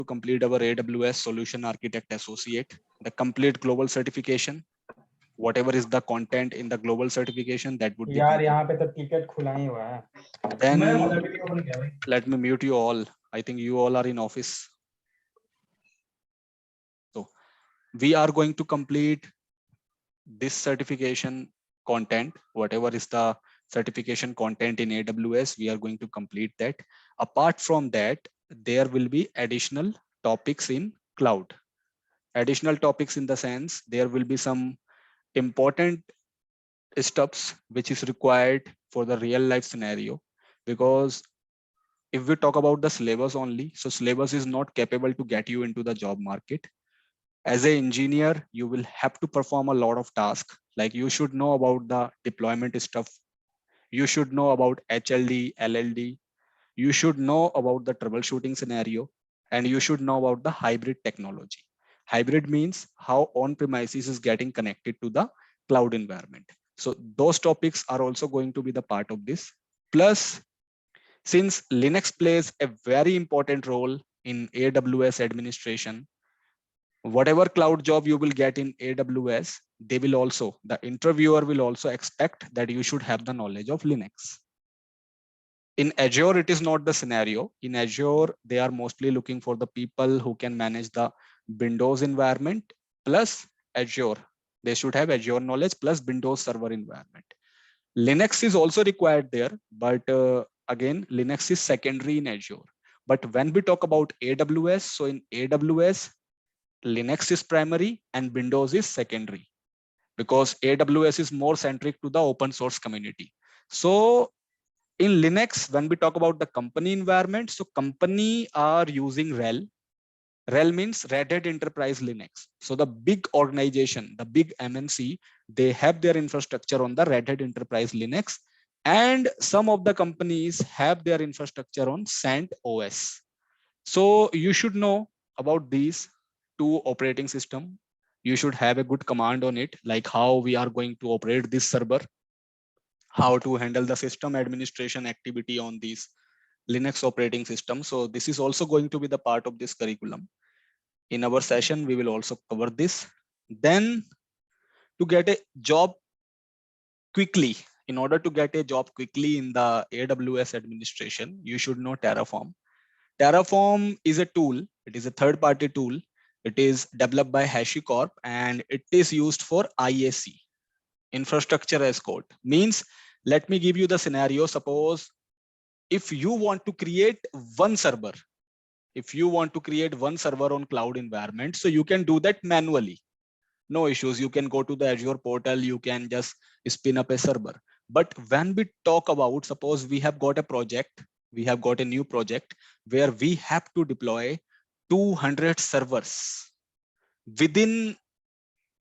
to complete our AWS Solution Architect Associate, the complete global certification. Whatever is the content in the global certification that would be यार यहाँ पे तो ticket खुला ही हुआ है. then let me mute you all. I think you all are in office. So we are going to complete this certification content, whatever is the certification content in AWS, we are going to complete that. Apart from that, there will be additional topics in cloud. Additional topics in the sense there will be some important steps which is required for the real life scenario, because if we talk about the syllabus only, so syllabus is not capable to get you into the job market. As an engineer, you will have to perform a lot of tasks. Like you should know about the deployment stuff. You should know about HLD, LLD. You should know about the troubleshooting scenario, and you should know about the hybrid technology. Hybrid means how on-premises is getting connected to the cloud environment. So those topics are also going to be the part of this. Plus, since Linux plays a very important role in AWS administration, whatever cloud job you will get in AWS, the interviewer will also expect that you should have the knowledge of Linux. In Azure, it is not the scenario. In Azure, they are mostly looking for the people who can manage the Windows environment plus Azure. They should have Azure knowledge plus Windows server environment. Linux is also required there, but again, Linux is secondary in Azure. But when we talk about AWS, so in AWS, Linux is primary and Windows is secondary, because AWS is more centric to the open source community. So in Linux, when we talk about the company environment, so company are using RHEL. RHEL means Red Hat Enterprise Linux. So the big organization, the big MNC, they have their infrastructure on the Red Hat Enterprise Linux, and some of the companies have their infrastructure on CentOS. So you should know about these two operating system. You should have a good command on it, like how we are going to operate this server, how to handle the system administration activity on these Linux operating system. So this is also going to be the part of this curriculum. In our session, we will also cover this. Then to get a job quickly, in order to get a job quickly in the AWS administration, you should know Terraform. Terraform is a tool. It is a third-party tool. It is developed by HashiCorp and it is used for IAC, infrastructure as code. Means, let me give you the scenario. Suppose if you want to create one server, on cloud environment, so you can do that manually. No issues. You can go to the Azure portal. You can just spin up a server. But when we talk about, suppose we have got a project, we have got a new project where we have to deploy 200 servers within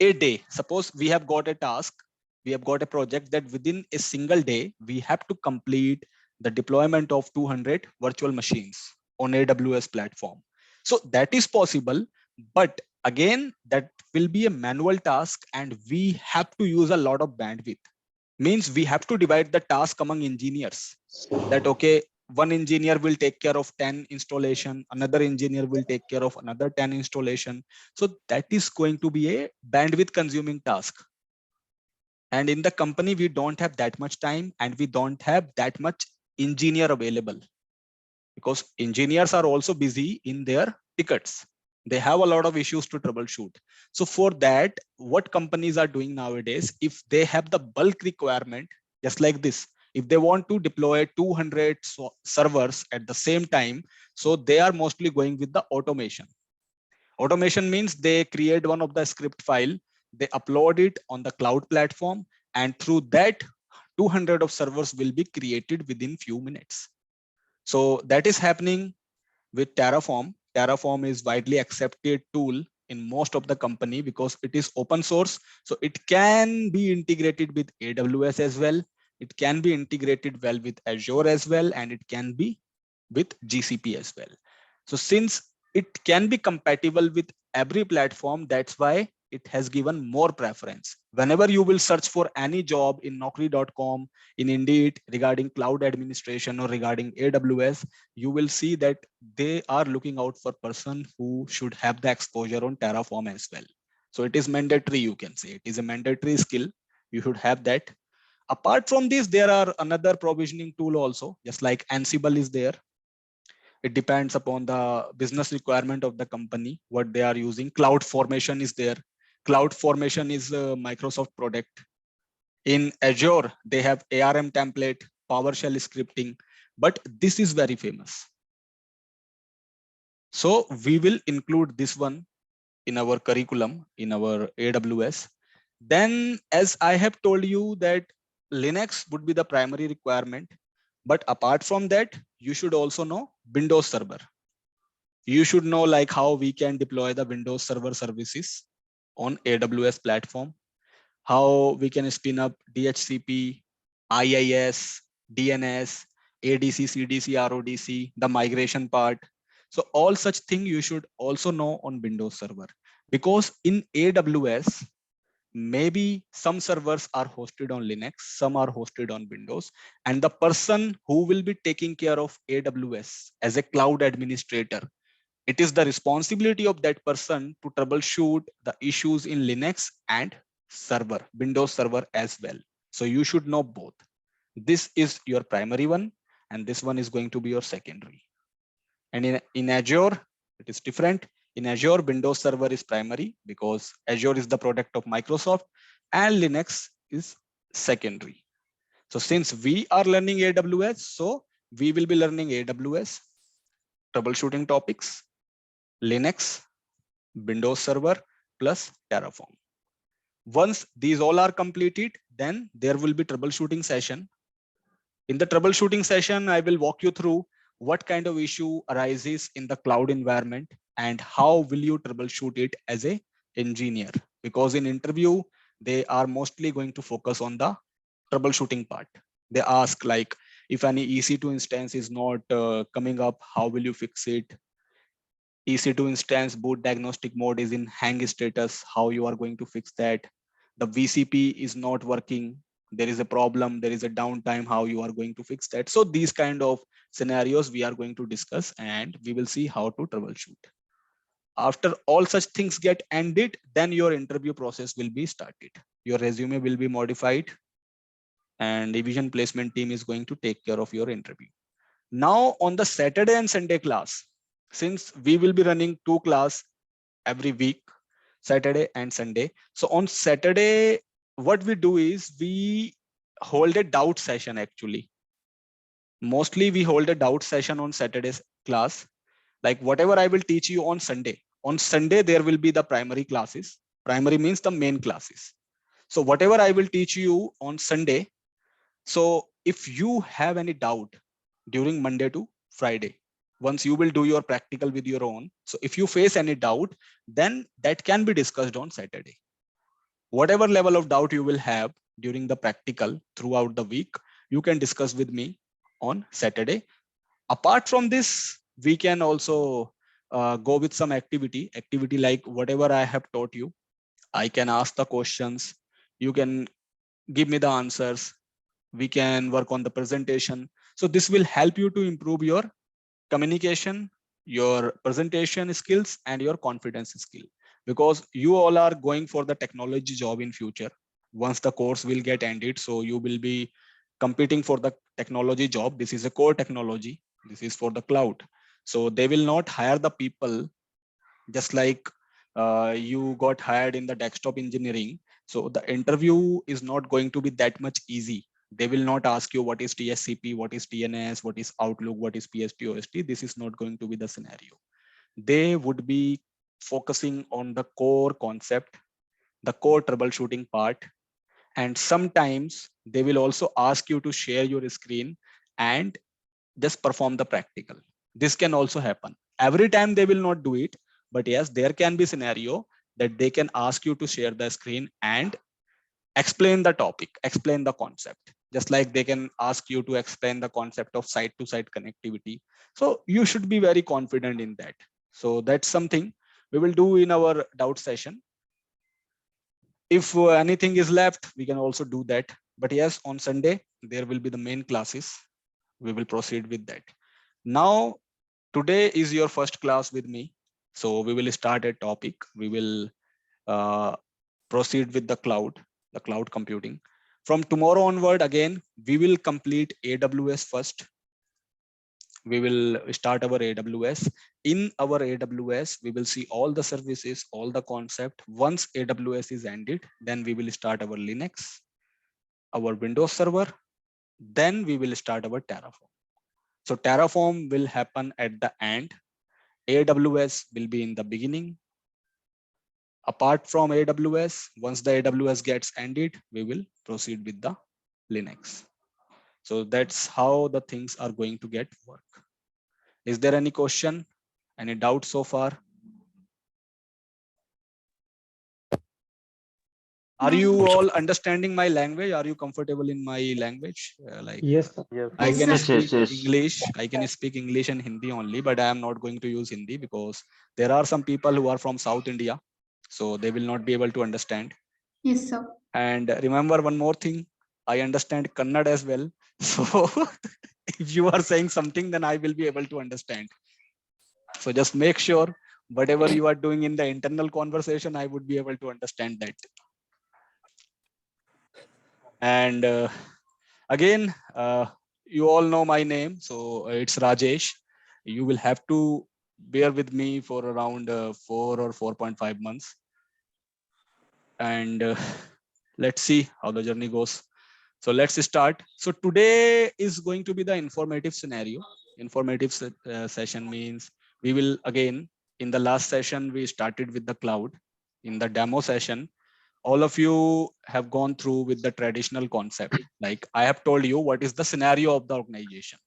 a day. Suppose we have got a task, we have got a project that within a single day, we have to complete the deployment of 200 virtual machines on AWS platform. So that is possible, but again, that will be a manual task and we have to use a lot of bandwidth. Means we have to divide the task among engineers, that okay, one engineer will take care of 10 installation, another engineer will take care of another 10 installation. So that is going to be a bandwidth consuming task. And in the company, we don't have that much time and we don't have that much engineer available, because engineers are also busy in their tickets. They have a lot of issues to troubleshoot. So for that, what companies are doing nowadays, if they have the bulk requirement, just like this, if they want to deploy 200 servers at the same time, so they are mostly going with the automation. Automation means they create one of the script file, they upload it on the cloud platform, and through that 200 of servers will be created within few minutes. So that is happening with Terraform. Terraform is widely accepted tool in most of the company because it is open source. So it can be integrated with AWS as well. It can be integrated well with Azure as well, and it can be with GCP as well. So since it can be compatible with every platform, that's why it has given more preference. Whenever you will search for any job in naukri.com, in Indeed, regarding cloud administration or regarding AWS, you will see that they are looking out for person who should have the exposure on Terraform as well. So it is mandatory, you can say. It is a mandatory skill. You should have that. Apart from this, there are another provisioning tool also, just like Ansible is there. It depends upon the business requirement of the company, what they are using. Cloud Formation is there. Cloud Formation is a Microsoft product. In Azure, they have ARM template, PowerShell scripting, but this is very famous. So we will include this one in our curriculum, in our AWS. Then, as I have told you that Linux would be the primary requirement, but apart from that, you should also know Windows Server. You should know like how we can deploy the Windows Server services on AWS platform, how we can spin up DHCP, IIS, DNS, ADC, CDC, RODC, the migration part. So all such thing you should also know on Windows Server, because in AWS, maybe some servers are hosted on Linux, some are hosted on Windows, and the person who will be taking care of AWS as a cloud administrator, it is the responsibility of that person to troubleshoot the issues in Linux and server, Windows Server as well. So you should know both. This is your primary one, and this one is going to be your secondary. And in Azure, it is different. In Azure, Windows Server is primary because Azure is the product of Microsoft, and Linux is secondary. So since we are learning AWS, so we will be learning AWS, troubleshooting topics, Linux, Windows Server plus Terraform. Once these all are completed, then there will be troubleshooting session. In the troubleshooting session, I will walk you through what kind of issue arises in the cloud environment and how will you troubleshoot it as a engineer. Because in interview, they are mostly going to focus on the troubleshooting part. They ask like, if any EC2 instance is not coming up, how will you fix it? EC2 instance boot diagnostic mode is in hang status, how you are going to fix that. The VCP is not working, there is a problem, there is a downtime, how you are going to fix that. So these kind of scenarios we are going to discuss, and we will see how to troubleshoot. After all such things get ended, then your interview process will be started. Your resume will be modified, and division placement team is going to take care of your interview. Now on the Saturday and Sunday class, since we will be running 2 class every week, Saturday and Sunday. So on Saturday, what we do is we hold a doubt session actually. Mostly we hold a doubt session on Saturday's class. Like whatever I will teach you on Sunday. On Sunday, there will be the primary classes. Primary means the main classes. So whatever I will teach you on Sunday. So if you have any doubt during Monday to Friday, once you will do your practical with your own. So if you face any doubt, then that can be discussed on Saturday. Whatever level of doubt you will have during the practical throughout the week, you can discuss with me on Saturday. Apart from this, we can also go with some activity like whatever I have taught you. I can ask the questions. You can give me the answers. We can work on the presentation. So this will help you to improve your communication, your presentation skills, and your confidence skill, because you all are going for the technology job in future. Once the course will get ended, so you will be competing for the technology job. This is a core technology. This is for the cloud. So they will not hire the people just like you got hired in the desktop engineering. So the interview is not going to be that much easy. They will not ask you what is TSCP, what is TNS, what is Outlook, what is PSTOST. This is not going to be the scenario. They would be focusing on the core concept, the core troubleshooting part. And sometimes they will also ask you to share your screen and just perform the practical. This can also happen. Every time they will not do it, but yes, there can be scenario that they can ask you to share the screen and explain the topic, explain the concept. Just like they can ask you to explain the concept of site-to-site connectivity. So you should be very confident in that. So that's something we will do in our doubt session. If anything is left, we can also do that. But yes, on Sunday, there will be the main classes. We will proceed with that. Now, today is your first class with me. So we will start a topic. We will proceed with the cloud computing. From tomorrow onward, again, we will complete AWS first. We will start our AWS. In our AWS, we will see all the services, all the concept. Once AWS is ended, then we will start our Linux, our Windows server. Then we will start our Terraform. So Terraform will happen at the end. AWS will be in the beginning. Apart from AWS, once the AWS gets ended, we will proceed with the Linux. So that's how the things are going to get work. Is there any question, any doubt so far? Are you all understanding my language? Are you comfortable in my language? Yes, sir. I Yes, can sir. speak English. I can speak English and Hindi only, but I am not going to use Hindi because there are some people who are from South India, so they will not be able to understand. Yes, sir. And remember one more thing, I understand Kannada as well. So if you are saying something, then I will be able to understand. So just make sure whatever you are doing in the internal conversation, I would be able to understand that. And again, you all know my name, so it's Rajesh. You will have to bear with me for around 4 or 4.5 months, and let's see how the journey goes. So let's start. So today is going to be the informative scenario. Informative session means we will again, in the last session we started with the cloud. In the demo session, all of you have gone through with the traditional concept. Like I have told you what is the scenario of the organization.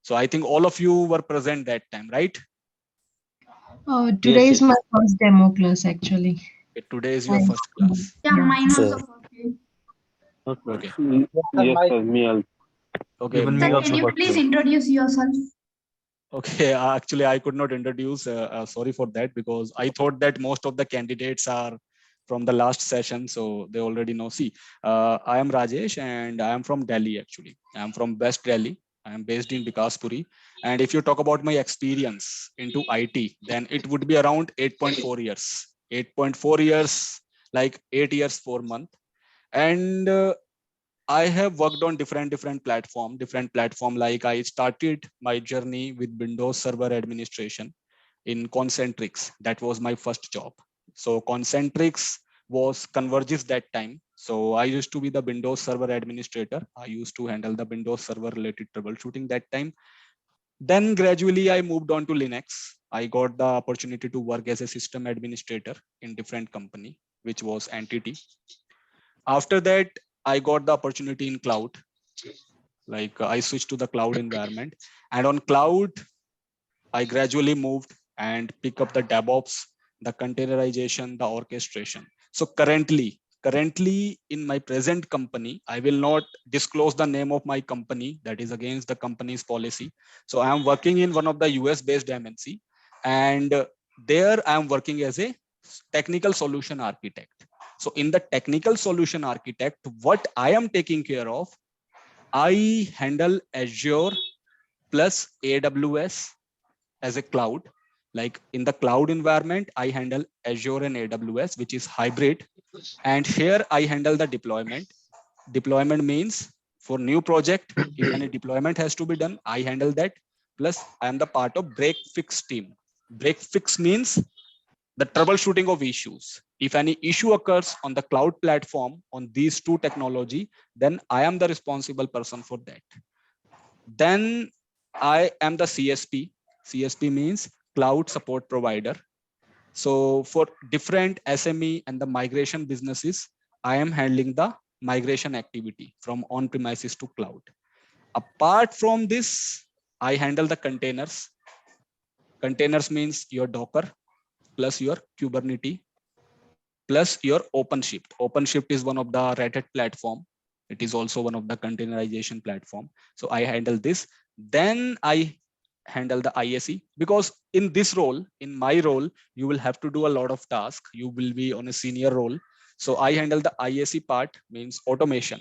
So I think all of you were present that time, right? Today Yes, is my first demo class actually. Okay, today is your I- first class. yeah, Yeah. mine Sir. also first. Okay. Yes, sir, Me also. Okay. Even Sir, me can also you first please time. introduce yourself? Okay, actually, I could not introduce. Sorry for that, because I thought that most of the candidates are from the last session, so they already know. See, I am Rajesh, and I am from Delhi. Actually, I am from West Delhi. I am based in Bikaspuri. And if you talk about my experience into IT, then it would be around 8.4 years. 8.4 years, like 8 years 4 months. And I have worked on different platform. Like I started my journey with Windows Server Administration in Concentrix. That was my first job. So Concentrix was Convergys that time. So I used to be the Windows Server Administrator. I used to handle the Windows Server related troubleshooting that time. Then gradually I moved on to Linux. I got the opportunity to work as a system administrator in different company, which was Entity. After that, I got the opportunity in cloud. Like I switched to the cloud environment, and on cloud, I gradually moved and pick up the DevOps, the containerization, the orchestration. So currently in my present company, I will not disclose the name of my company. That is against the company's policy. So I am working in one of the US based MNC, and there I am working as a technical solution architect. So in the technical solution architect, what I am taking care of, I handle Azure plus AWS as a cloud. Like in the cloud environment, I handle Azure and AWS, which is hybrid. And here I handle the deployment. Deployment means for new project, if any deployment has to be done, I handle that. Plus I am the part of break fix team. Break fix means the troubleshooting of issues. If any issue occurs on the cloud platform on these two technology, then I am the responsible person for that. Then I am the CSP. CSP means cloud support provider. So for different SME and the migration businesses, I am handling the migration activity from on-premises to cloud. Apart from this, I handle the containers. Containers means your Docker plus your Kubernetes plus your OpenShift. OpenShift is one of the Red Hat platform. It is also one of the containerization platform. So I handle this. Then I handle the ISE, because in this role, in my role, you will have to do a lot of tasks. You will be on a senior role. So I handle the IAC part, means automation.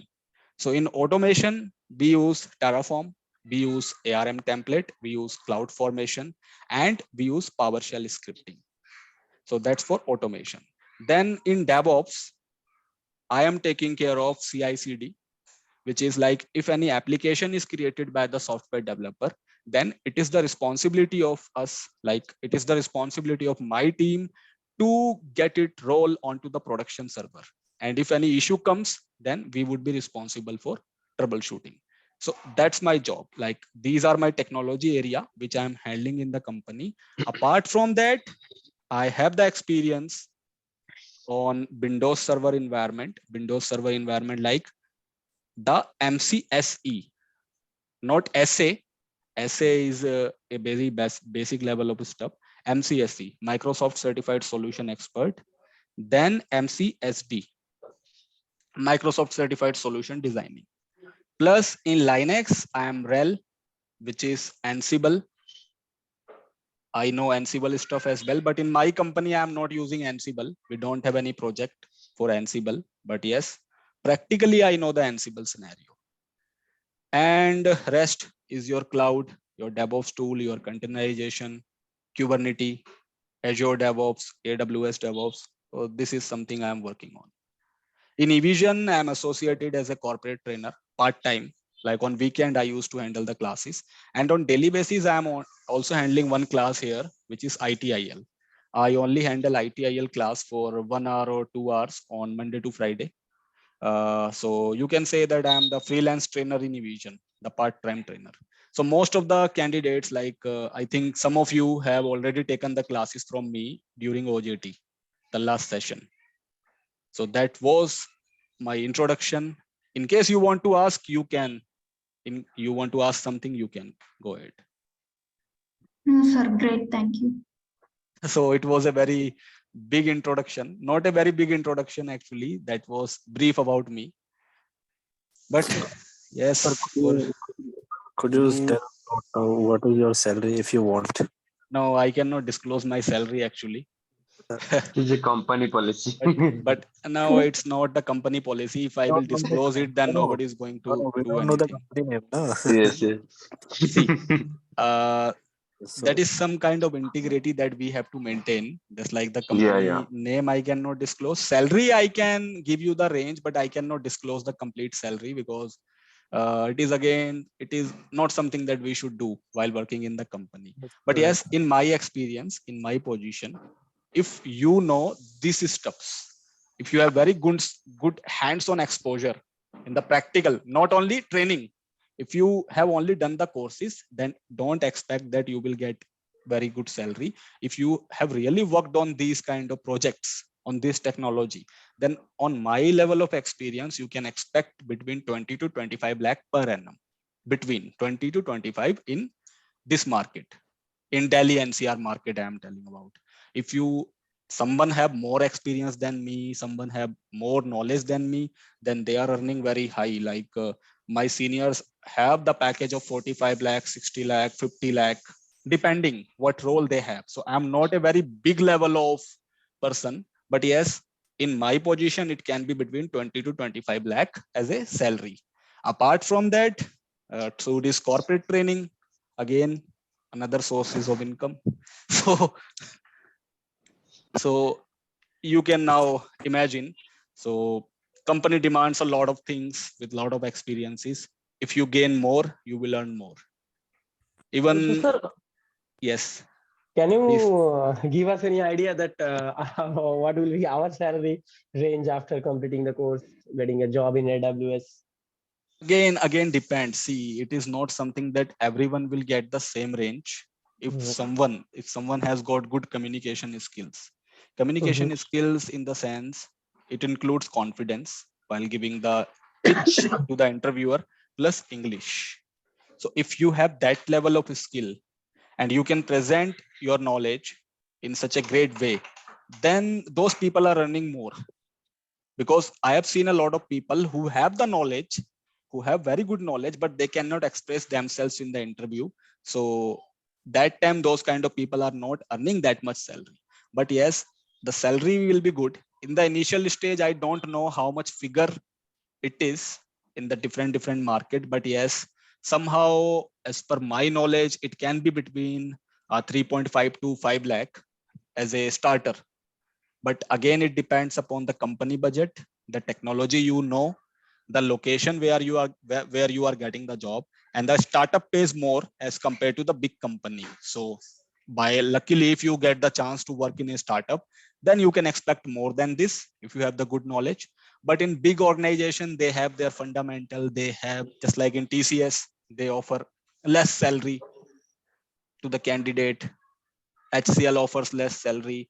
So in automation, we use Terraform, we use ARM template, we use CloudFormation, and we use PowerShell scripting. So that's for automation. Then in DevOps, I am taking care of CI/CD, which is like if any application is created by the software developer, then it is the responsibility of us, like it is the responsibility of my team to get it roll onto the production server. And if any issue comes, then we would be responsible for troubleshooting. So that's my job. Like these are my technology area, which I'm handling in the company. Apart from that, I have the experience on Windows Server environment like the MCSE, not SA. SA is a very basic level of stuff. MCSE, Microsoft Certified Solution Expert. Then MCSD, Microsoft Certified Solution Designing. Plus in Linux, I am RHEL, which is Ansible. I know Ansible stuff as well, but in my company, I am not using Ansible. We don't have any project for Ansible, but yes, practically I know the Ansible scenario. And rest is your cloud, your DevOps tool, your containerization, Kubernetes, Azure DevOps, AWS DevOps. So this is something I'm working on. In eVision, I'm associated as a corporate trainer part-time. Like on weekend, I used to handle the classes. And on daily basis, I'm also handling one class here, which is ITIL. I only handle ITIL class for 1 hour or 2 hours on Monday to Friday. So you can say that I'm the freelance trainer in eVision, the part-time trainer. So most of the candidates, like I think some of you have already taken the classes from me during OJT, the last session. So that was my introduction. In case you want to ask, you can. You want to ask something, you can go ahead. No, sir. Great. Thank you. So it was a very big introduction, not a very big introduction actually. That was brief about me. But yes, Sir, could you tell what is your salary if you want? no, I cannot disclose my salary actually. It's a company policy. But no, it's not the company policy. If I will disclose it, then nobody is going to we do don't know the anything. company name, no? Yes, yes. See, that So, is some kind of integrity that we have to maintain. Just like the Yeah, company yeah. name, I cannot disclose. Salary, I can give you the range, but I cannot disclose the complete salary because it is not something that we should do while working in the company. But yes, in my experience, in my position, if you know these stuffs, if you have very good hands-on exposure in the practical, not only training, if you have only done the courses, then don't expect that you will get very good salary. If you have really worked on these kind of projects on this technology, then on my level of experience, you can expect between 20 to 25 lakh per annum, between 20 to 25 in this market, in Delhi NCR market, I am telling about. If someone have more experience than me, someone have more knowledge than me, then they are earning very high. Like my seniors have the package of 45 lakh, 60 lakh, 50 lakh, depending what role they have. So I'm not a very big level of person, but yes, in my position, it can be between 20 to 25 lakh as a salary. Apart from that, through this corporate training, again, another sources of income. So you can now imagine. So company demands a lot of things with a lot of experiences. If you gain more, you will earn more. Even Sir, yes. can you Please. give us any idea that what will be our salary range after completing the course, getting a job in AWS? Again depends. See, it is not something that everyone will get the same range. If someone has got good communication skills in the sense, it includes confidence while giving the pitch to the interviewer, plus English. So if you have that level of skill and you can present your knowledge in such a great way, then those people are earning more. Because I have seen a lot of people who have the knowledge, who have very good knowledge, but they cannot express themselves in the interview. So that time, those kind of people are not earning that much salary. But yes, the salary will be good in the initial stage, I don't know how much figure it is in the different market, but yes, somehow as per my knowledge, it can be between 3.5 to 5 lakh as a starter. But again, it depends upon the company budget, the technology, the location where you are getting the job, and the startup pays more as compared to the big company. So by luckily, if you get the chance to work in a startup, then you can expect more than this if you have the good knowledge. But in big organization, they have their fundamental, they have, just like in TCS, they offer less salary to the candidate. HCL offers less salary.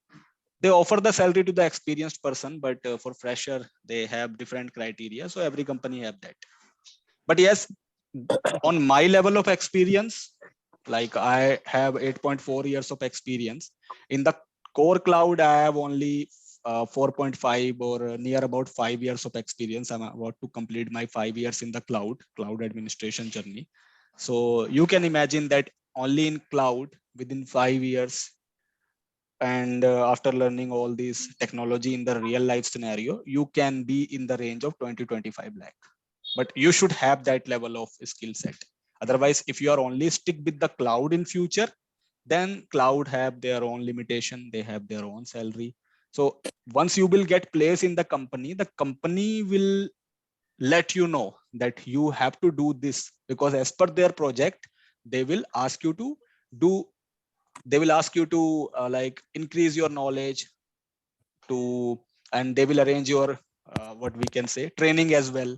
They offer the salary to the experienced person, but for fresher, they have different criteria. So every company have that. But yes, on my level of experience, like I have 8.4 years of experience in the core cloud. I have only 4.5 or near about 5 years of experience. I'm about to complete my 5 years in the cloud administration journey. So you can imagine that only in cloud within 5 years, and after learning all this technology in the real life scenario, you can be in the range of 20-25 lakh. But you should have that level of skill set. Otherwise, if you are only stick with the cloud in future, then cloud have their own limitation, they have their own salary. So once you will get place in the company will let you know that you have to do this, because as per their project, they will ask you to do, they will ask you to like increase your knowledge to, and they will arrange your what we can say training as well,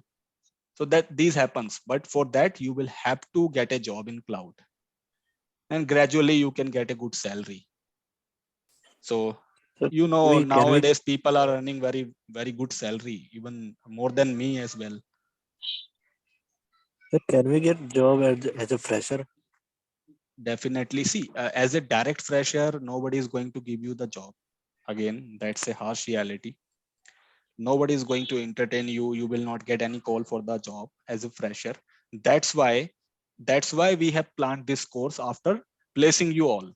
so that these happens. But for that, you will have to get a job in cloud, and gradually you can get a good salary. So So can we nowadays people are earning very good salary, even more than me as well. get job as a fresher? Definitely. See, as a direct fresher, nobody is going to give you the job. Again, that's a harsh reality. Nobody is going to entertain you. You will not get any call for the job as a fresher. That's why that's why we have planned this course after placing you all.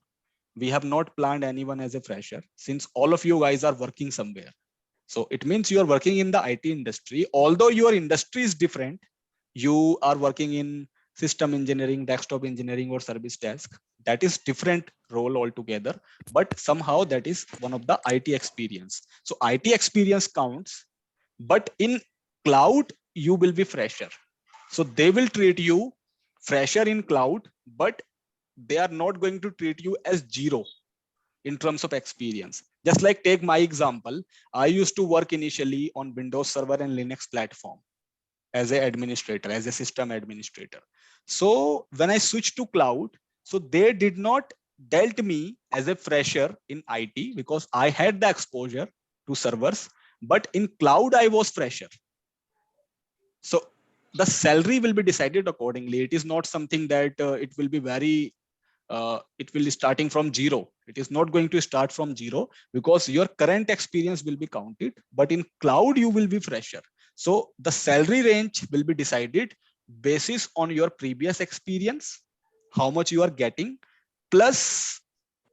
We have not planned anyone as a fresher, since all of you guys are working somewhere. So it means you are working in the IT industry. Although your industry is different, you are working in system engineering, desktop engineering, or service desk. That is different role altogether. But somehow that is one of the IT experience. So IT experience counts. But in cloud, you will be fresher. So they will treat you fresher in cloud, but they are not going to treat you as zero in terms of experience. Just like take my example, I used to work initially on Windows Server and Linux platform as an administrator, as a system administrator. So when I switched to cloud, so they did not dealt me as a fresher in IT because I had the exposure to servers, but in cloud I was fresher. So the salary will be decided accordingly. It is not something that it will be very it will be starting from zero. It is not going to start from zero, because your current experience will be counted, but in cloud you will be fresher. So the salary range will be decided basis on your previous experience, how much you are getting, plus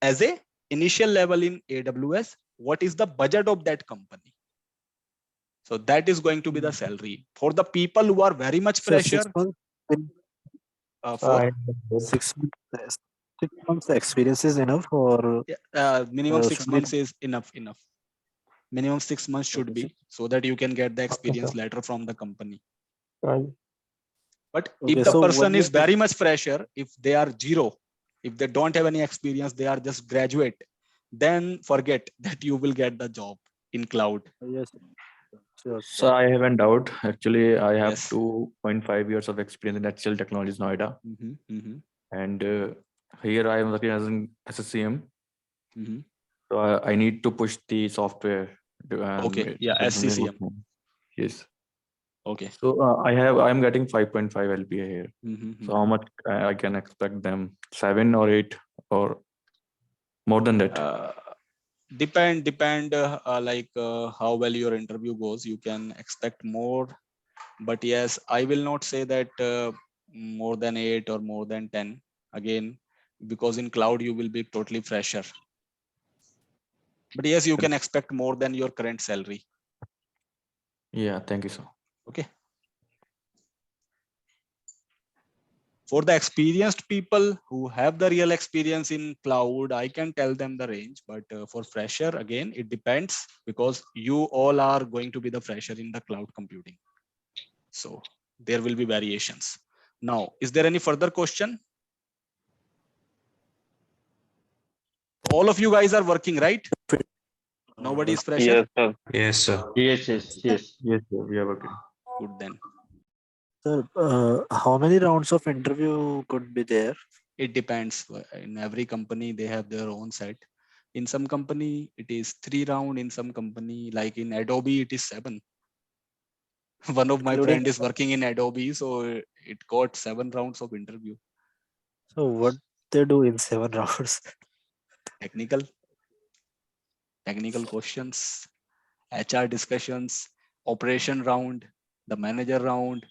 as a initial level in AWS, what is the budget of that company. So that is going to be the salary for the people who are very much So fresher. 6 months, For I 6 months, 6 months experience is enough, or minimum six should we? months is enough. Minimum 6 months should Okay, be, so that you can get the okay, experience sir. letter from the company. I- But if okay. the So person 1 year. is very much fresher, if they are zero, if they don't have any experience, they are just graduate, then forget that you will get the job in cloud. Yes, sure, So sure. I have a doubt. Actually, I have Yes. 2.5 years of experience in HCL Technologies Noida, and here I am working as an SSCM. So I need to push the software. Okay. Yeah. SCCM. Yes. Okay. So I'm getting 5.5 LPA here. So how much I can expect them? 7 or 8 or more than that? Depend like how well your interview goes. You can expect more, but yes, I will not say that more than 8 or more than 10 again, because in cloud you will be totally fresher. But yes, you can expect more than your current salary. Yeah, thank you, sir. Okay. For the experienced people who have the real experience in cloud, I can tell them the range, but for fresher, again, it depends because you all are going to be the fresher in the cloud computing. So there will be variations. Now, is there any further question? All of you guys are working, right? Nobody is fresher? Yes, sir. Yes, sir. Yes, Yes, sir. We are working. Good then. Sir, how many rounds of interview could be there? It depends. In every company, they have their own set. In some company, it is 3 round. In some company, like in Adobe, it is 7. One of my Including- friend is working in Adobe, so it got 7 rounds of interview. So what they do in 7 rounds? Technical questions, HR discussions, operation round, the manager round.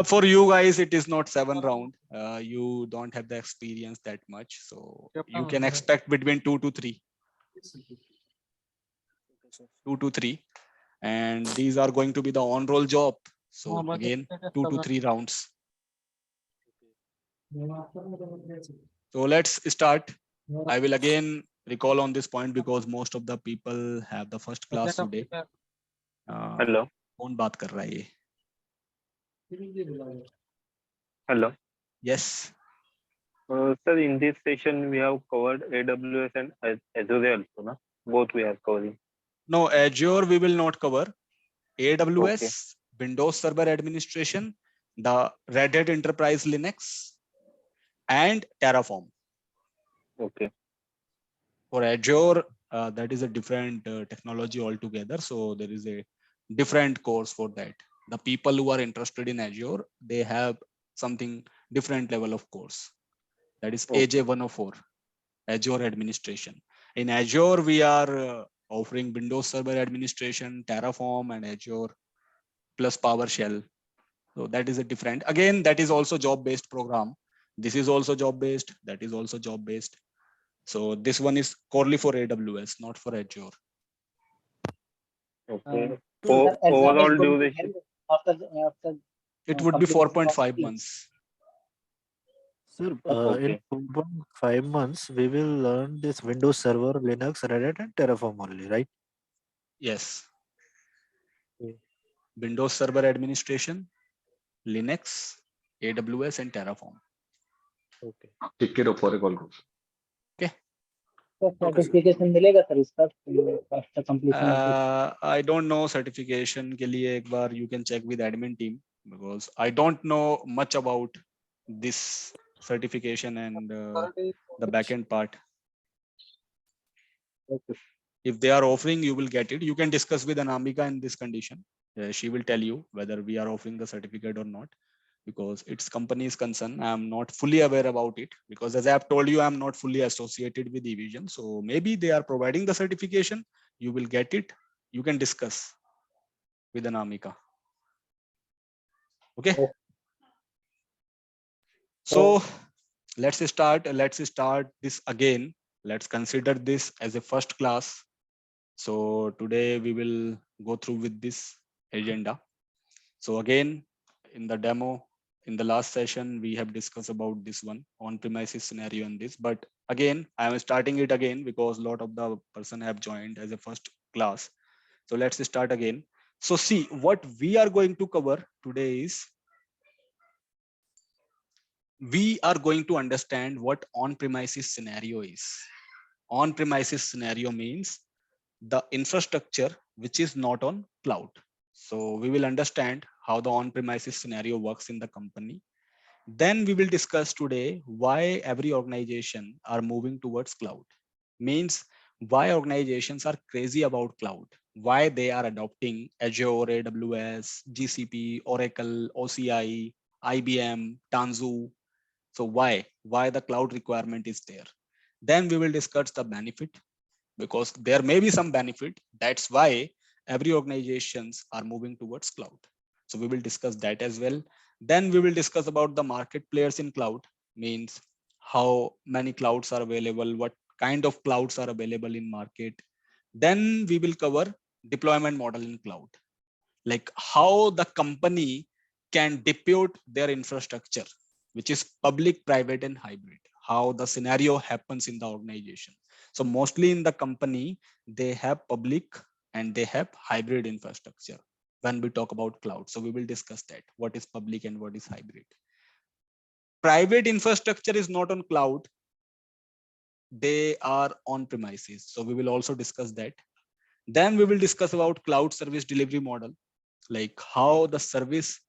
For you guys, it is not 7 round. You don't have the experience that much, so you can expect between 2 to 3. 2 to 3, and these are going to be the on-roll job. So again, 2 to 3 rounds. So let's start. I will again recall on this point because most of the people have the first class today. Hello. कौन बात कर रहा है ये? Hello. Yes. Sir, in this session, we have covered AWS and Azure also, na? Both we are covering. No, Azure we will not cover. AWS, Windows Server Administration, the Red Hat Enterprise Linux, and Terraform. Okay. For Azure, that is a different technology altogether. So there is a different course for that. The people who are interested in Azure, they have something different level of course. That is AJ 104, Azure Administration. In Azure, we are offering Windows Server Administration, Terraform, and Azure plus PowerShell. So that is a different. Again, that is also job-based program. This is also job-based. That is also job-based. So this one is corely for AWS, not for Azure. Okay. Exam Overall is going to duration. end after It would be completion of 4.5 skills. months. Sir, Okay. in 2.5 months, we will learn this Windows Server, Linux, Red Hat, and Terraform only, right? Yes. Okay. Windows Server Administration, Linux, AWS, and Terraform. Okay. ठीक है ऊपर call करो. तो certification मिलेगा sir इसका after completion of this? I don't know certification के लिए एक बार you can check with admin team because I don't know much about this certification and the backend part. Okay. If they are offering, you will get it. You can discuss with Anamika in this condition. She will tell you whether we are offering the certificate or not, because its company's concern. I am not fully aware about it because as I have told you, I am not fully associated with Evision. So maybe they are providing the certification. You will get it. You can discuss with Anamika. Okay. Okay. So let's start this again. Let's consider this as a first class. So today we will go through with this agenda. So again, in the demo, in the last session, we have discussed about this one on-premises scenario and this, but again, I am starting it again because a lot of the person have joined as a first class. So let's start again. So see, what we are going to cover today is we are going to understand what on-premises scenario is. On-premises scenario means the infrastructure which is not on cloud. So we will understand how the on-premises scenario works in the company. Then we will discuss today why every organization are moving towards cloud. Means why organizations are crazy about cloud, why they are adopting Azure, AWS, GCP, Oracle, OCI, IBM, Tanzu. So why the cloud requirement is there. Then we will discuss the benefit, because there may be some benefit. That's why every organizations are moving towards cloud. So we will discuss that as well. Then we will discuss about the market players in cloud, means how many clouds are available, what kind of clouds are available in market. Then we will cover deployment model in cloud, like how the company can deploy their infrastructure, which is public, private, and hybrid, how the scenario happens in the organization. So mostly in the company, they have public and they have hybrid infrastructure when we talk about cloud. So we will discuss that, what is public and what is hybrid. Private infrastructure is not on cloud, they are on premises. So we will also discuss that. Then we will discuss about cloud service delivery model, like how the service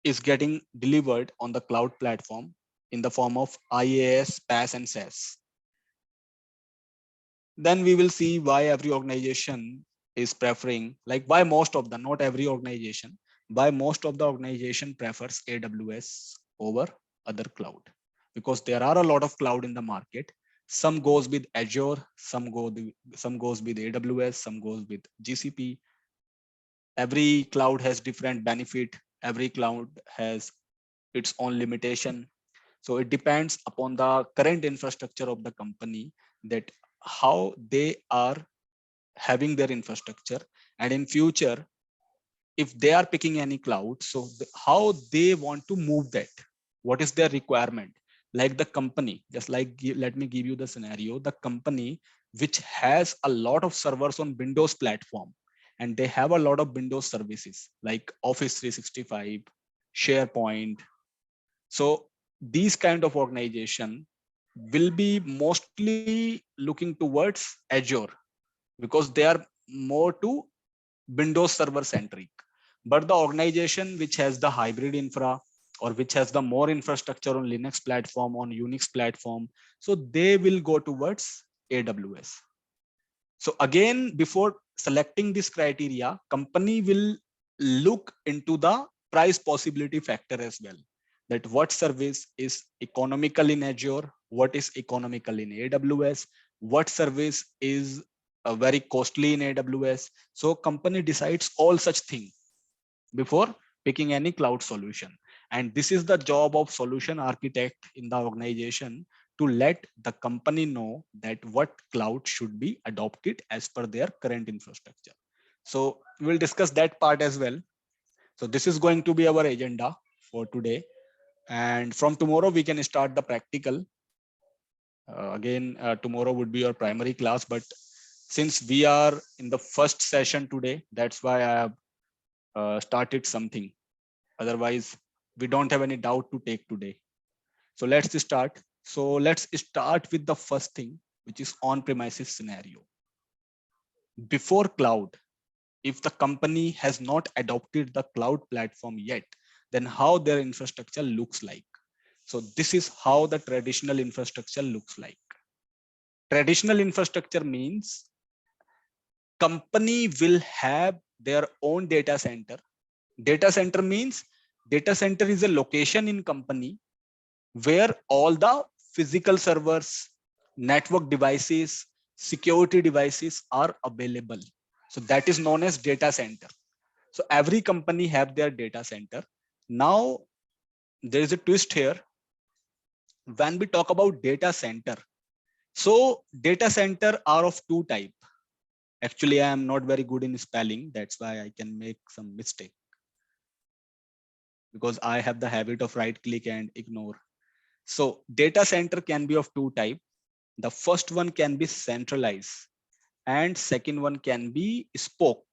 is getting delivered on the cloud platform in the form of IaaS, PaaS, and SaaS. Then we will see why every organization is preferring, like why most of them, not every organization, why most of the organization prefers AWS over other cloud, because there are a lot of cloud in the market. Some goes with Azure, some goes with AWS, some goes with GCP. Every cloud has different benefit. Every cloud has its own limitation. So it depends upon the current infrastructure of the company, that how they are having their infrastructure, and in future, if they are picking any cloud, so how they want to move that, what is their requirement. Like the company, just like let me give you the scenario, the company which has a lot of servers on Windows platform, and they have a lot of Windows services like Office 365, SharePoint. So these kind of organization will be mostly looking towards Azure, because they are more to Windows server centric. But the organization which has the hybrid infra, or which has the more infrastructure on Linux platform, on Unix platform, so they will go towards AWS. So again, before selecting this criteria, company will look into the price possibility factor as well, that what service is economical in Azure, what is economical in AWS, what service is very costly in AWS. So company decides all such things before picking any cloud solution. And this is the job of solution architect in the organization, to let the company know that what cloud should be adopted as per their current infrastructure. So we'll discuss that part as well. So this is going to be our agenda for today. And from tomorrow, we can start the practical. Tomorrow would be your primary class, but since we are in the first session today, that's why I have started something. Otherwise, we don't have any doubt to take today. So let's start. So let's start with the first thing, which is on-premises scenario. Before cloud, if the company has not adopted the cloud platform yet, then how their infrastructure looks like. So this is how the traditional infrastructure looks like. Traditional infrastructure means company will have their own data center. Data center means data center is a location in company where all the physical servers, network devices, security devices are available. So that is known as data center. So every company have their data center. Now there is a twist here. When we talk about data center, so data center are of two type. Actually, I am not very good in spelling. That's why I can make some mistake, because I have the habit of right click and ignore. So data center can be of two type. The first one can be centralized and second one can be spoke.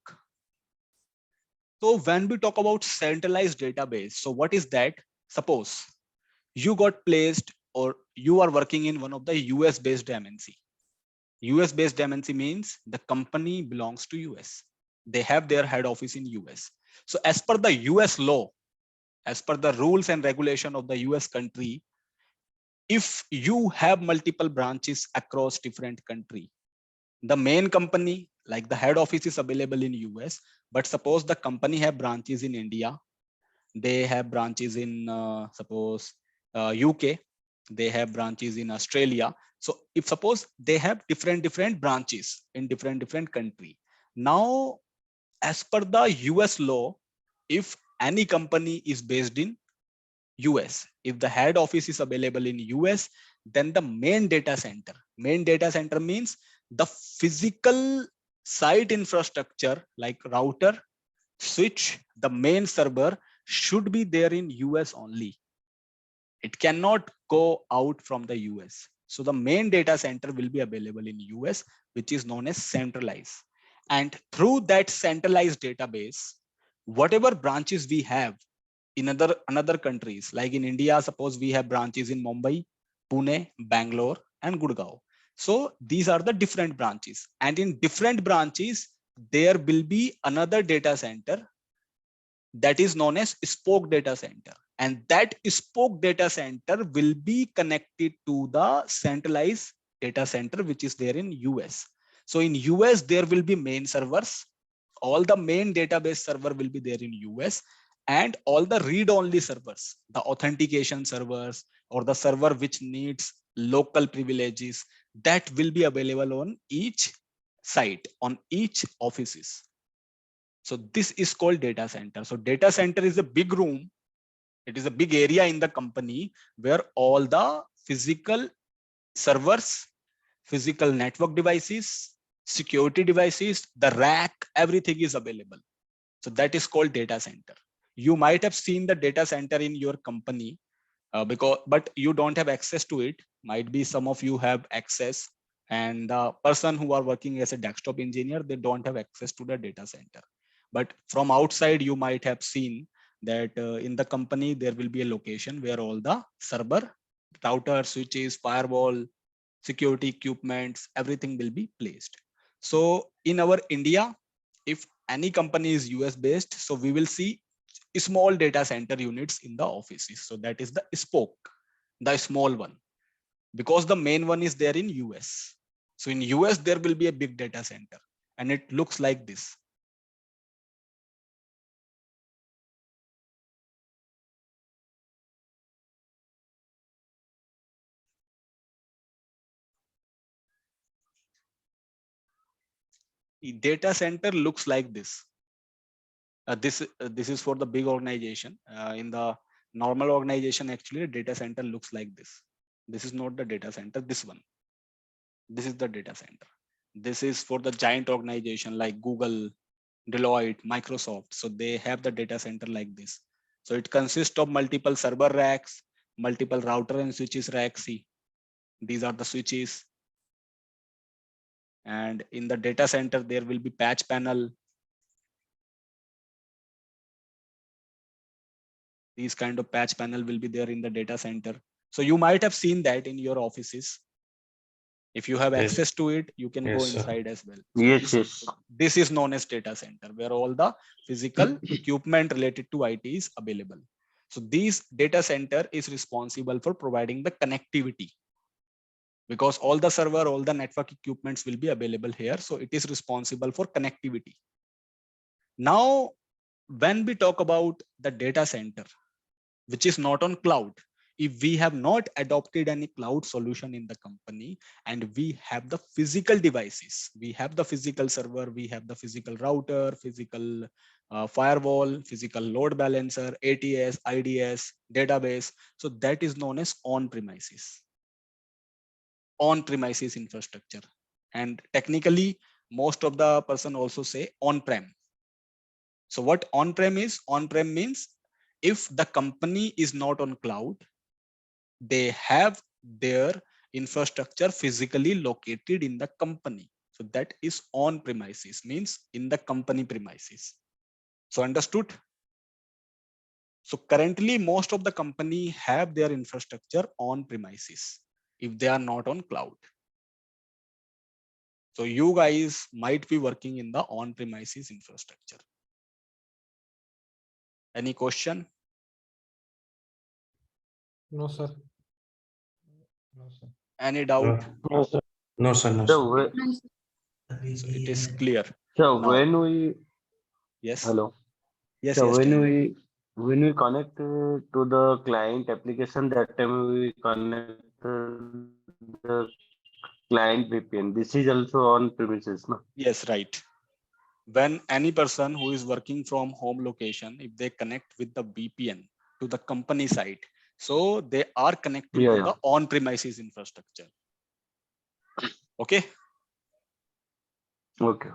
So when we talk about centralized database, so what is that? Suppose you got placed or you are working in one of the US based MNC. US based MNC means the company belongs to US. They have their head office in US. So as per the US law, as per the rules and regulation of the US country, if you have multiple branches across different country, the main company, like the head office is available in US, but suppose the company have branches in India, they have branches in suppose UK, they have branches in Australia. So if suppose they have different branches in different country, now as per the US law, if any company is based in US. If the head office is available in US, then the main data center means the physical site infrastructure like router, switch, the main server should be there in US only. It cannot go out from the US. So the main data center will be available in US, which is known as centralized. And through that centralized database, whatever branches we have in another countries, like in India, suppose we have branches in Mumbai, Pune, Bangalore, and Gurgaon. So these are the different branches. And in different branches, there will be another data center that is known as spoke data center, and that spoke data center will be connected to the centralized data center which is there in US. So in US there will be main servers, all the main database server will be there in US, and all the read-only servers, the authentication servers or the server which needs local privileges, that will be available on each site, on each offices. So this is called data center. So data center is a big room. It is a big area in the company where all the physical servers, physical network devices, security devices, the rack, everything is available. So that is called data center. You might have seen the data center in your company but you don't have access to it. Might be some of you have access, and the person who are working as a desktop engineer, they don't have access to the data center. But from outside, you might have seen that in the company, there will be a location where all the server, router, switches, firewall, security equipments, everything will be placed. So in our India, if any company is US based, so we will see small data center units in the offices. So that is the spoke, the small one, because the main one is there in US. So in US, there will be a big data center and it looks like this. The data center looks like this. This is for the big organization. In the normal organization, actually, data center looks like this. This is not the data center. This one. This is the data center. This is for the giant organization like Google, Deloitte, Microsoft. So they have the data center like this. So it consists of multiple server racks, multiple router and switches racks. See, these are the switches. And in the data center, there will be patch panel. These kind of patch panel will be there in the data center. So you might have seen that in your offices. If you have Yes. access to it, you can go Yes, sir. inside as well. Yes. This is known as data center, where all the physical equipment related to IT is available. So this data center is responsible for providing the connectivity, because all the server, all the network equipments will be available here. So it is responsible for connectivity. Now, when we talk about the data center, which is not on cloud, if we have not adopted any cloud solution in the company and we have the physical devices, we have the physical server, we have the physical router, physical firewall, physical load balancer, ATS, IDS, database. So that is known as on-premises infrastructure. And technically, most of the person also say on-prem. So what on-prem is? On-prem means if the company is not on cloud, they have their infrastructure physically located in the company. So that is on premises, means in the company premises. So understood? So currently most of the company have their infrastructure on premises if they are not on cloud. So you guys might be working in the on premises infrastructure. Any question? No, sir. No, sir. Any doubt? No, sir. No, sir. No, So, sir. So it is clear. so Now, when we yes. hello. Yes. So Yes. Tell me. when we connect to the client application, that time we connect the client VPN. This is also on premises, no? Yes. Right. When any person who is working from home location, if they connect with the VPN, to the company side. So they are connected Yeah, to yeah. the on-premises infrastructure. Okay. Okay.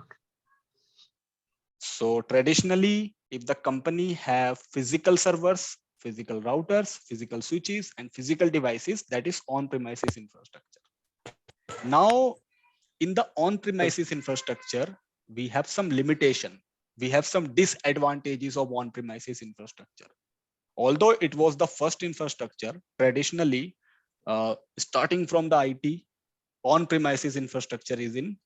So traditionally, if the company have physical servers, physical routers, physical switches, and physical devices, that is on-premises infrastructure. Now, in the on-premises infrastructure, we have some limitation. We have some disadvantages of on-premises infrastructure. Although it was the first infrastructure, traditionally, starting from the IT, on-premises infrastructure is in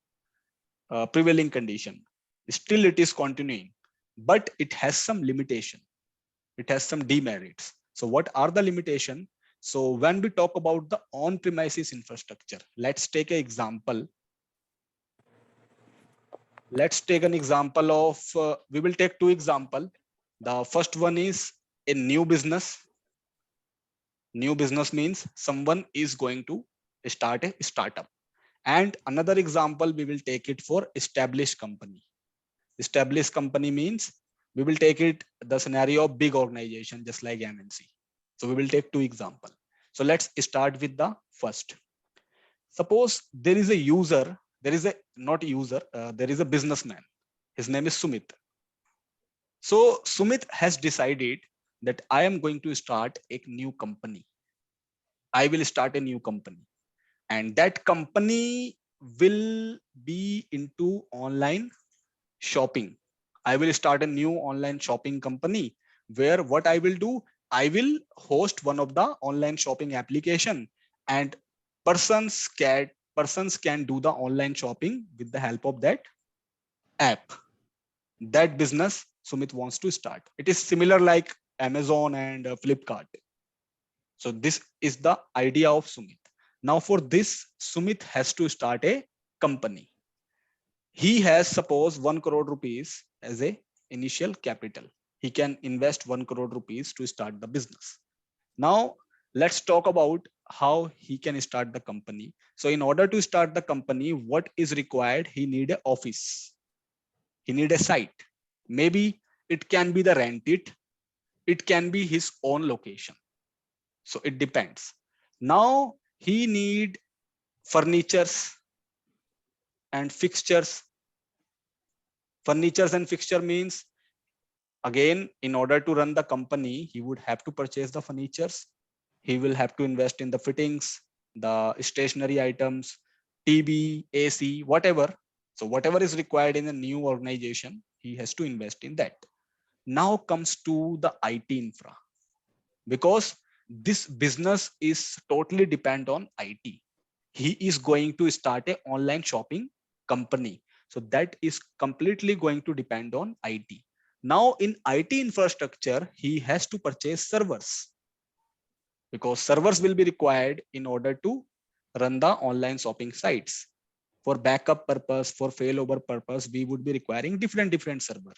prevailing condition. Still, it is continuing, but it has some limitation. It has some demerits. So what are the limitation? So when we talk about the on-premises infrastructure, let's take an example. Let's take an example of, we will take two examples. The first one is a new business. New business means someone is going to start a startup. And another example, we will take it for established company. Established company means we will take it the scenario of big organization, just like MNC. So we will take two examples. So let's start with the first. Suppose there is a user, there is a not user, there is a businessman. His name is Sumit. So Sumit has decided that I am going to start a new company. I will start a new company, and that company will be into online shopping. I will start a new online shopping company where what I will do, I will host one of the online shopping application, and persons can do the online shopping with the help of that app. That business Sumit wants to start. It is similar like Amazon and Flipkart. So this is the idea of Sumit. Now for this, Sumit has to start a company. He has suppose 1 crore rupees as a initial capital. He can invest 1 crore rupees to start the business. Now let's talk about how he can start the company. So in order to start the company, what is required? He need an office. He need a site. Maybe it can be the rent it. It can be his own location. So it depends. Now he need furnitures and fixtures. Furnitures and fixture means, again, in order to run the company, he would have to purchase the furnitures. He will have to invest in the fittings, the stationary items, TV, AC, whatever. So whatever is required in a new organization, he has to invest in that. Now comes to the IT infra, because this business is totally depend on IT. He is going to start a online shopping company. So that is completely going to depend on IT. Now in IT infrastructure, he has to purchase servers, because servers will be required in order to run the online shopping sites. For backup purpose, for failover purpose, we would be requiring different server.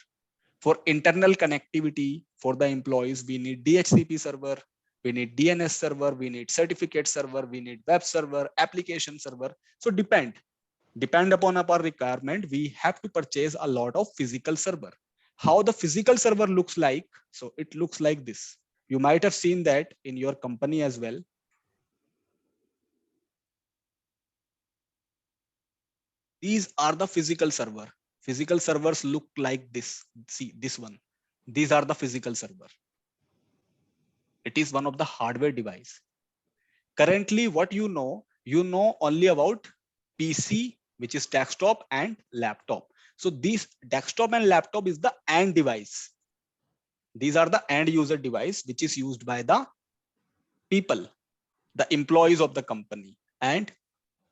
For internal connectivity for the employees, we need DHCP server, we need DNS server, we need certificate server, we need web server, application server. So depend upon our requirement, we have to purchase a lot of physical server. How the physical server looks like? So it looks like this. You might have seen that in your company as well. These are the physical server. Physical servers look like this. See this one. These are the physical server. It is one of the hardware device. Currently, what you know only about PC, which is desktop and laptop. So this desktop and laptop is the end device. These are the end user device, which is used by the people, the employees of the company, and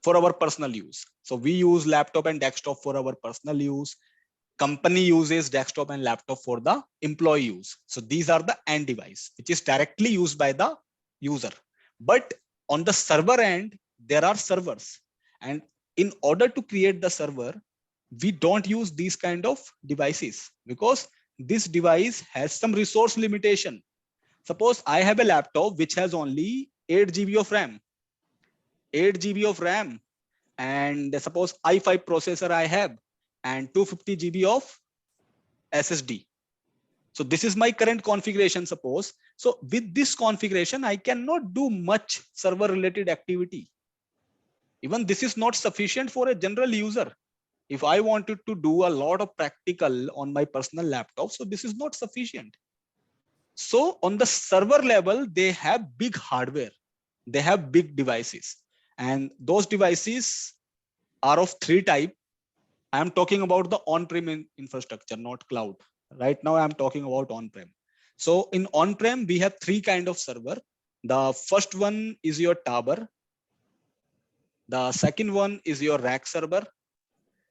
for our personal use. So we use laptop and desktop for our personal use. Company uses desktop and laptop for the employee use. So these are the end device, which is directly used by the user. But on the server end, there are servers. And in order to create the server, we don't use these kind of devices, because this device has some resource limitation. Suppose I have a laptop which has only 8 GB of RAM. 8 GB of RAM. And suppose i5 processor I have, and 250 GB of SSD. So this is my current configuration, suppose. So with this configuration, I cannot do much server related activity. Even this is not sufficient for a general user. If I wanted to do a lot of practical on my personal laptop, so this is not sufficient. So on the server level, they have big hardware, they have big devices, and those devices are of three types. I am talking about the on-prem infrastructure, not cloud. Right now, I am talking about on-prem. So in on-prem, we have three kind of server. The first one is your tower. The second one is your rack server.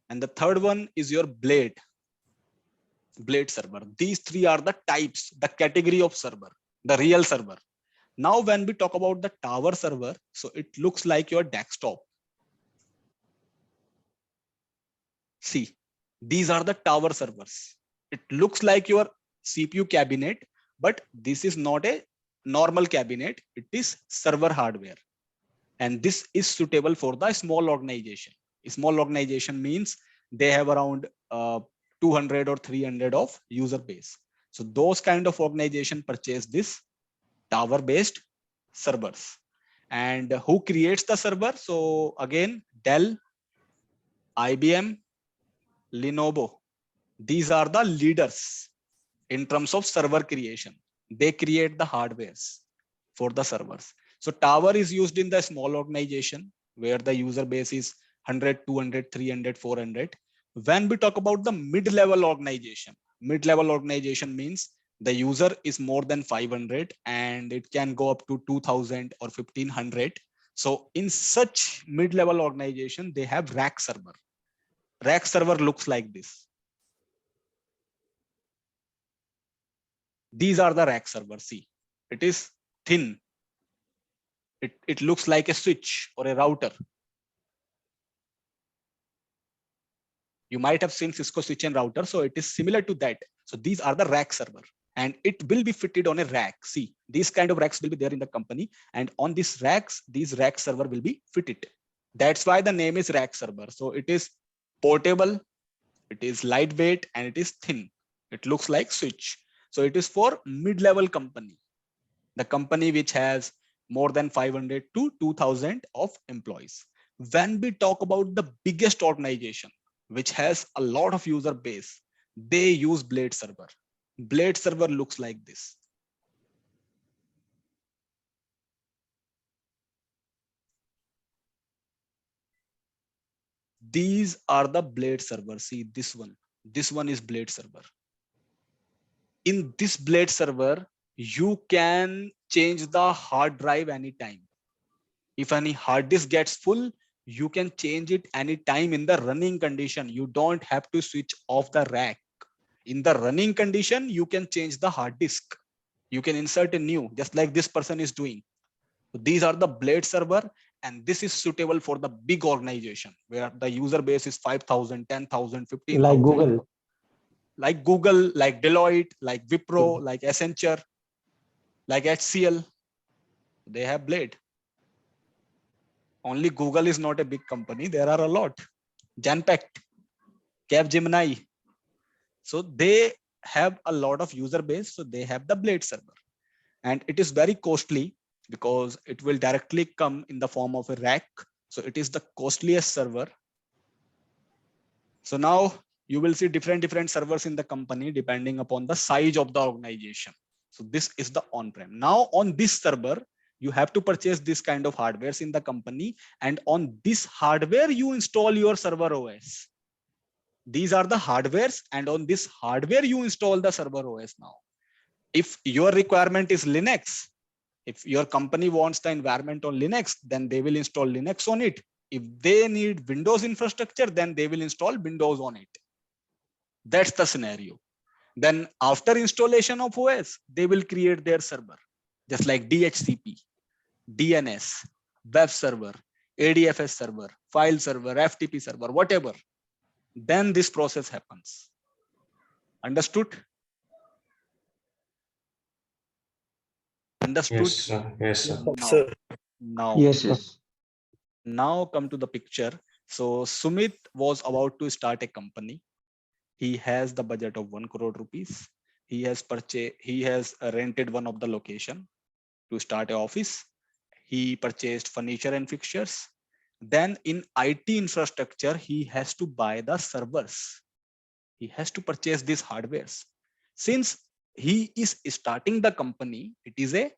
And the third one is your blade server. These three are the types, the category of server, the real server. Now, when we talk about the tower server, so it looks like your desktop. See, these are the tower servers. It looks like your CPU cabinet, but this is not a normal cabinet. It is server hardware. And this is suitable for the small organization. A small organization means they have around 200 or 300 of user base. So those kind of organization purchase this tower based servers. And who creates the server? So again, Dell, IBM, Lenovo, these are the leaders in terms of server creation. They create the hardwares for the servers. So tower is used in the small organization where the user base is 100, 200, 300, 400. When we talk about the mid-level organization means the user is more than 500 and it can go up to 2000 or 1500. So in such mid-level organization, they have rack server. Rack server looks like this. These are the rack servers. See, it is thin. It looks like a switch or a router. You might have seen Cisco switch and router. So it is similar to that. So these are the rack server and it will be fitted on a rack. See, these kind of racks will be there in the company, and on these racks, these rack server will be fitted. That's why the name is rack server. So it is portable, it is lightweight, and it is thin. It looks like switch. So it is for mid-level company, the company which has more than 500 to 2000 of employees. When we talk about the biggest organization, which has a lot of user base, they use blade server. Blade server looks like this. These are the blade servers. See this one is blade server. In this blade server, you can change the hard drive anytime. If any hard disk gets full, you can change it anytime in the running condition. You don't have to switch off the rack. In the running condition, you can change the hard disk. You can insert a new, just like this person is doing. So these are the blade server, and this is suitable for the big organization where the user base is 5,000, 10,000, 15,000. Like Google. Like Google, like Deloitte, like Wipro, like Accenture, like HCL. They have blade. Only Google is not a big company. There are a lot. Genpact, Capgemini. So they have a lot of user base. So they have the blade server. And it is very costly because it will directly come in the form of a rack. So it is the costliest server. So now you will see different servers in the company depending upon the size of the organization. So this is the on-prem. Now on this server, you have to purchase this kind of hardwares in the company, and on this hardware you install your server OS. These are the hardwares, and on this hardware you install the server OS. Now if your requirement is Linux, if your company wants the environment on Linux, then they will install Linux on it. If they need Windows infrastructure, then they will install Windows on it. That's the scenario. Then after installation of OS, they will create their server, just like DHCP, DNS, web server, ADFS server, file server, FTP server, whatever. Then this process happens. Understood? Understood? Yes, sir. Yes, sir. Now come to the picture. So Sumit was about to start a company. He has the budget of 1 crore rupees. He has rented one of the location to start an office. He purchased furniture and fixtures. Then in IT infrastructure, he has to buy the servers. He has to purchase these hardwares. Since he is starting the company, it is a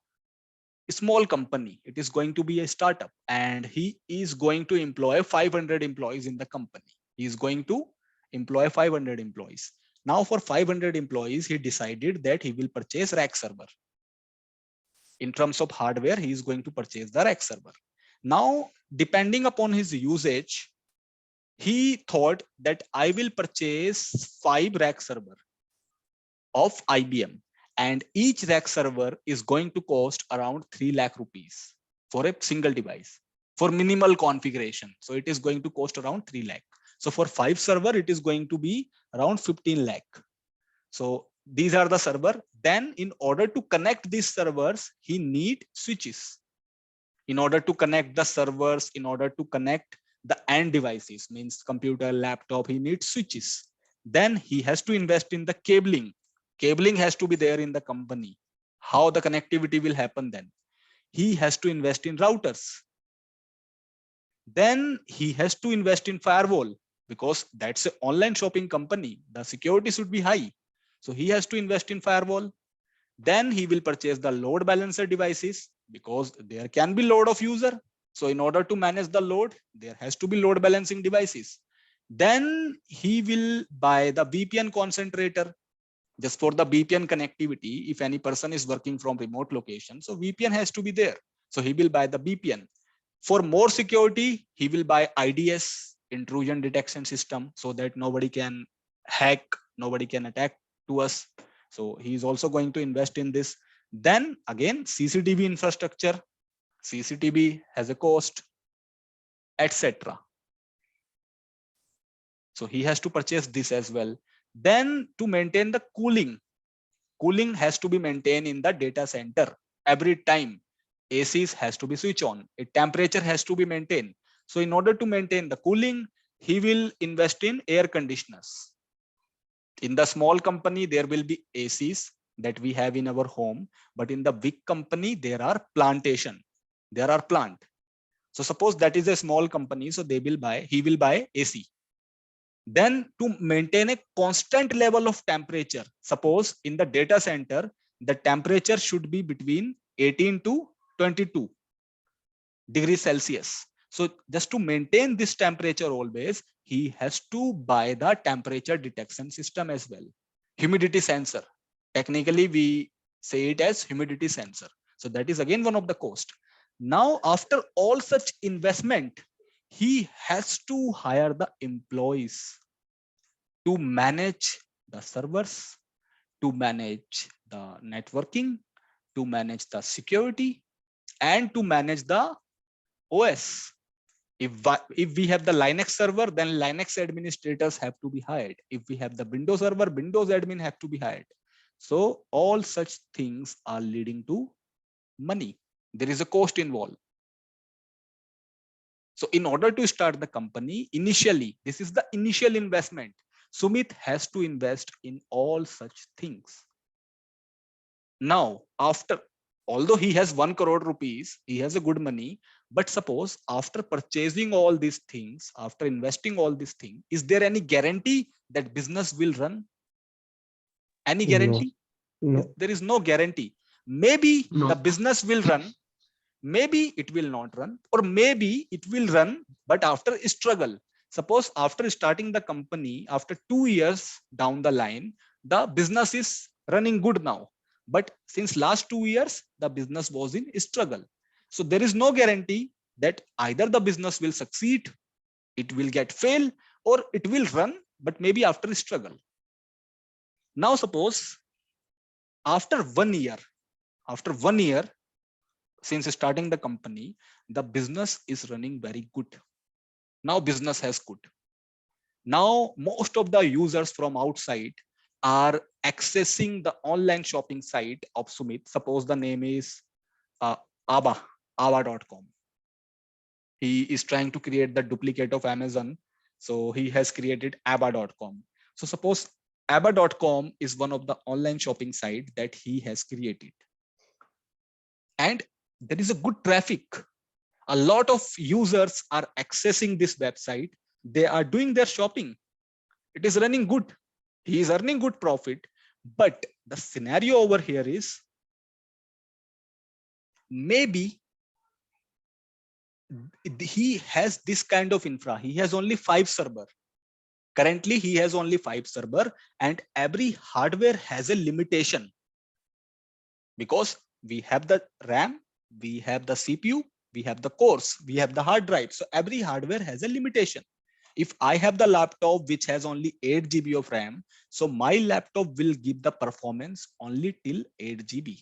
small company. It is going to be a startup, and he is going to employ 500 employees in the company. He is going to employ 500 employees. Now for 500 employees, he decided that he will purchase rack server. In terms of hardware, he is going to purchase the rack server. Now, depending upon his usage, he thought that I will purchase 5 rack server of IBM, and each rack server is going to cost around 3 lakh rupees for a single device for minimal configuration. So it is going to cost around 3 lakh. So for 5 server, it is going to be around 15 lakh. So these are the server. Then in order to connect these servers, he need switches. In order to connect the servers, in order to connect the end devices, means computer, laptop, he needs switches. Then he has to invest in the cabling. Cabling has to be there in the company. How the connectivity will happen then? He has to invest in routers. Then he has to invest in firewall, because that's an online shopping company. The security should be high. So he has to invest in firewall. Then he will purchase the load balancer devices, because there can be load of user. So in order to manage the load, there has to be load balancing devices. Then he will buy the VPN concentrator, just for the VPN connectivity. If any person is working from remote location, so VPN has to be there. So he will buy the VPN. For more security, he will buy IDS, intrusion detection system, so that nobody can hack, nobody can attack to us. So he is also going to invest in this. Then again, CCTV infrastructure. CCTV has a cost, etc. So he has to purchase this as well. Then to maintain the cooling has to be maintained in the data center every time. ACs has to be switched on. A temperature has to be maintained. So in order to maintain the cooling, he will invest in air conditioners. In the small company, there will be ACs that we have in our home, but in the big company, there are plantation. There are plant. So suppose that is a small company, so he will buy AC. Then to maintain a constant level of temperature, suppose in the data center, the temperature should be between 18 to 22 degrees Celsius. So just to maintain this temperature always, he has to buy the temperature detection system as well. Humidity sensor. Technically, we say it as humidity sensor. So that is again one of the cost. Now, after all such investment, he has to hire the employees to manage the servers, to manage the networking, to manage the security, and to manage the OS. If we have the Linux server, then Linux administrators have to be hired. If we have the Windows server, Windows admin have to be hired. So all such things are leading to money. There is a cost involved. So in order to start the company, initially, this is the initial investment. Sumit has to invest in all such things. Now, although he has 1 crore rupees, he has a good money, but suppose after purchasing all these things, after investing all these things, is there any guarantee that business will run? Any guarantee? No. There is no guarantee. Maybe the business will run, maybe it will not run, or maybe it will run, but after a struggle. Suppose after starting the company, after 2 years down the line, the business is running good now. But since last 2 years, the business was in struggle. So there is no guarantee that either the business will succeed, it will get fail, or it will run, but maybe after a struggle. Now suppose after 1 year, since starting the company, the business is running very good. Now business has good. Now most of the users from outside are accessing the online shopping site of Sumit. Suppose the name is ava.com. He is trying to create the duplicate of Amazon. So he has created ava.com. So suppose abba.com is one of the online shopping site that he has created. And there is a good traffic. A lot of users are accessing this website. They are doing their shopping. It is running good. He is earning good profit. But the scenario over here is maybe he has this kind of infra. He has only 5 server. Currently, he has only 5 server, and every hardware has a limitation because we have the RAM, we have the CPU, we have the cores, we have the hard drive. So every hardware has a limitation. If I have the laptop which has only 8 GB of RAM, so my laptop will give the performance only till 8 GB.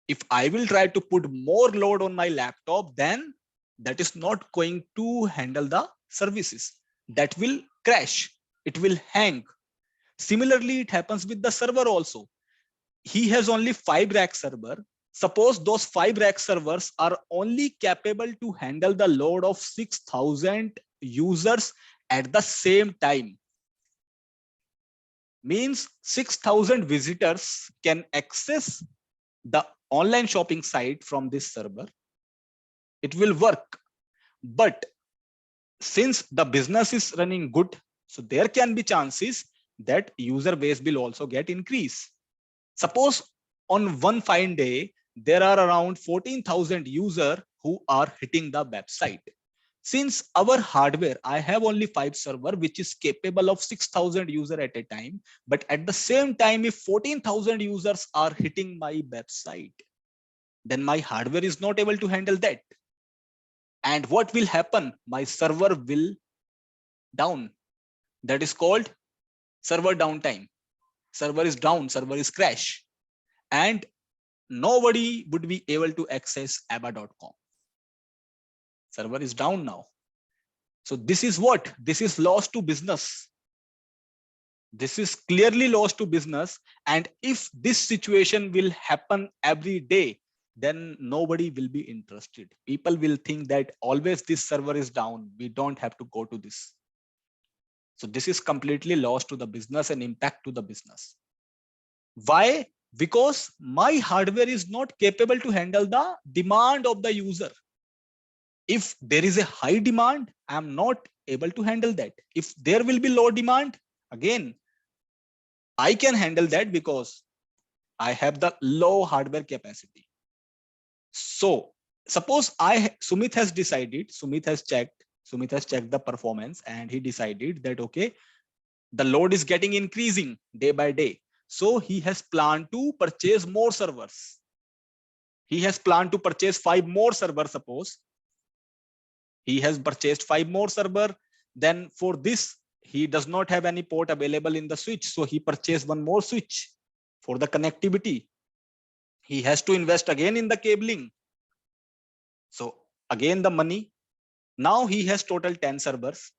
If I will try to put more load on my laptop, then that is not going to handle the services. That will crash. It will hang. Similarly, it happens with the server also. He has only 5 rack server. Suppose those 5 rack servers are only capable to handle the load of 6,000 users at the same time. Means 6,000 visitors can access the online shopping site from this server. It will work. But since the business is running good, so there can be chances that user base will also get increase. Suppose on one fine day, there are around 14,000 users who are hitting the website. Since our hardware, I have only 5 server, which is capable of 6,000 users at a time. But at the same time, if 14,000 users are hitting my website, then my hardware is not able to handle that. And what will happen? My server will down. That is called server downtime. Server is down, server is crash. And nobody would be able to access abba.com. Server is down now. So this is what? This is loss to business. This is clearly loss to business. And if this situation will happen every day, then nobody will be interested. People will think that always this server is down. We don't have to go to this. So this is completely loss to the business and impact to the business. Why? Because my hardware is not capable to handle the demand of the user. If there is a high demand, I'm not able to handle that. If there will be low demand, again, I can handle that because I have the low hardware capacity. So suppose Sumit has decided, Sumit has checked the performance and he decided that, okay, the load is getting increasing day by day. So he has planned to purchase more servers. He has planned to purchase 5 more servers, suppose. He has purchased 5 more server. Then for this, he does not have any port available in the switch. So he purchased 1 more switch for the connectivity. He has to invest again in the cabling. So again, the money. Now he has total 10 servers.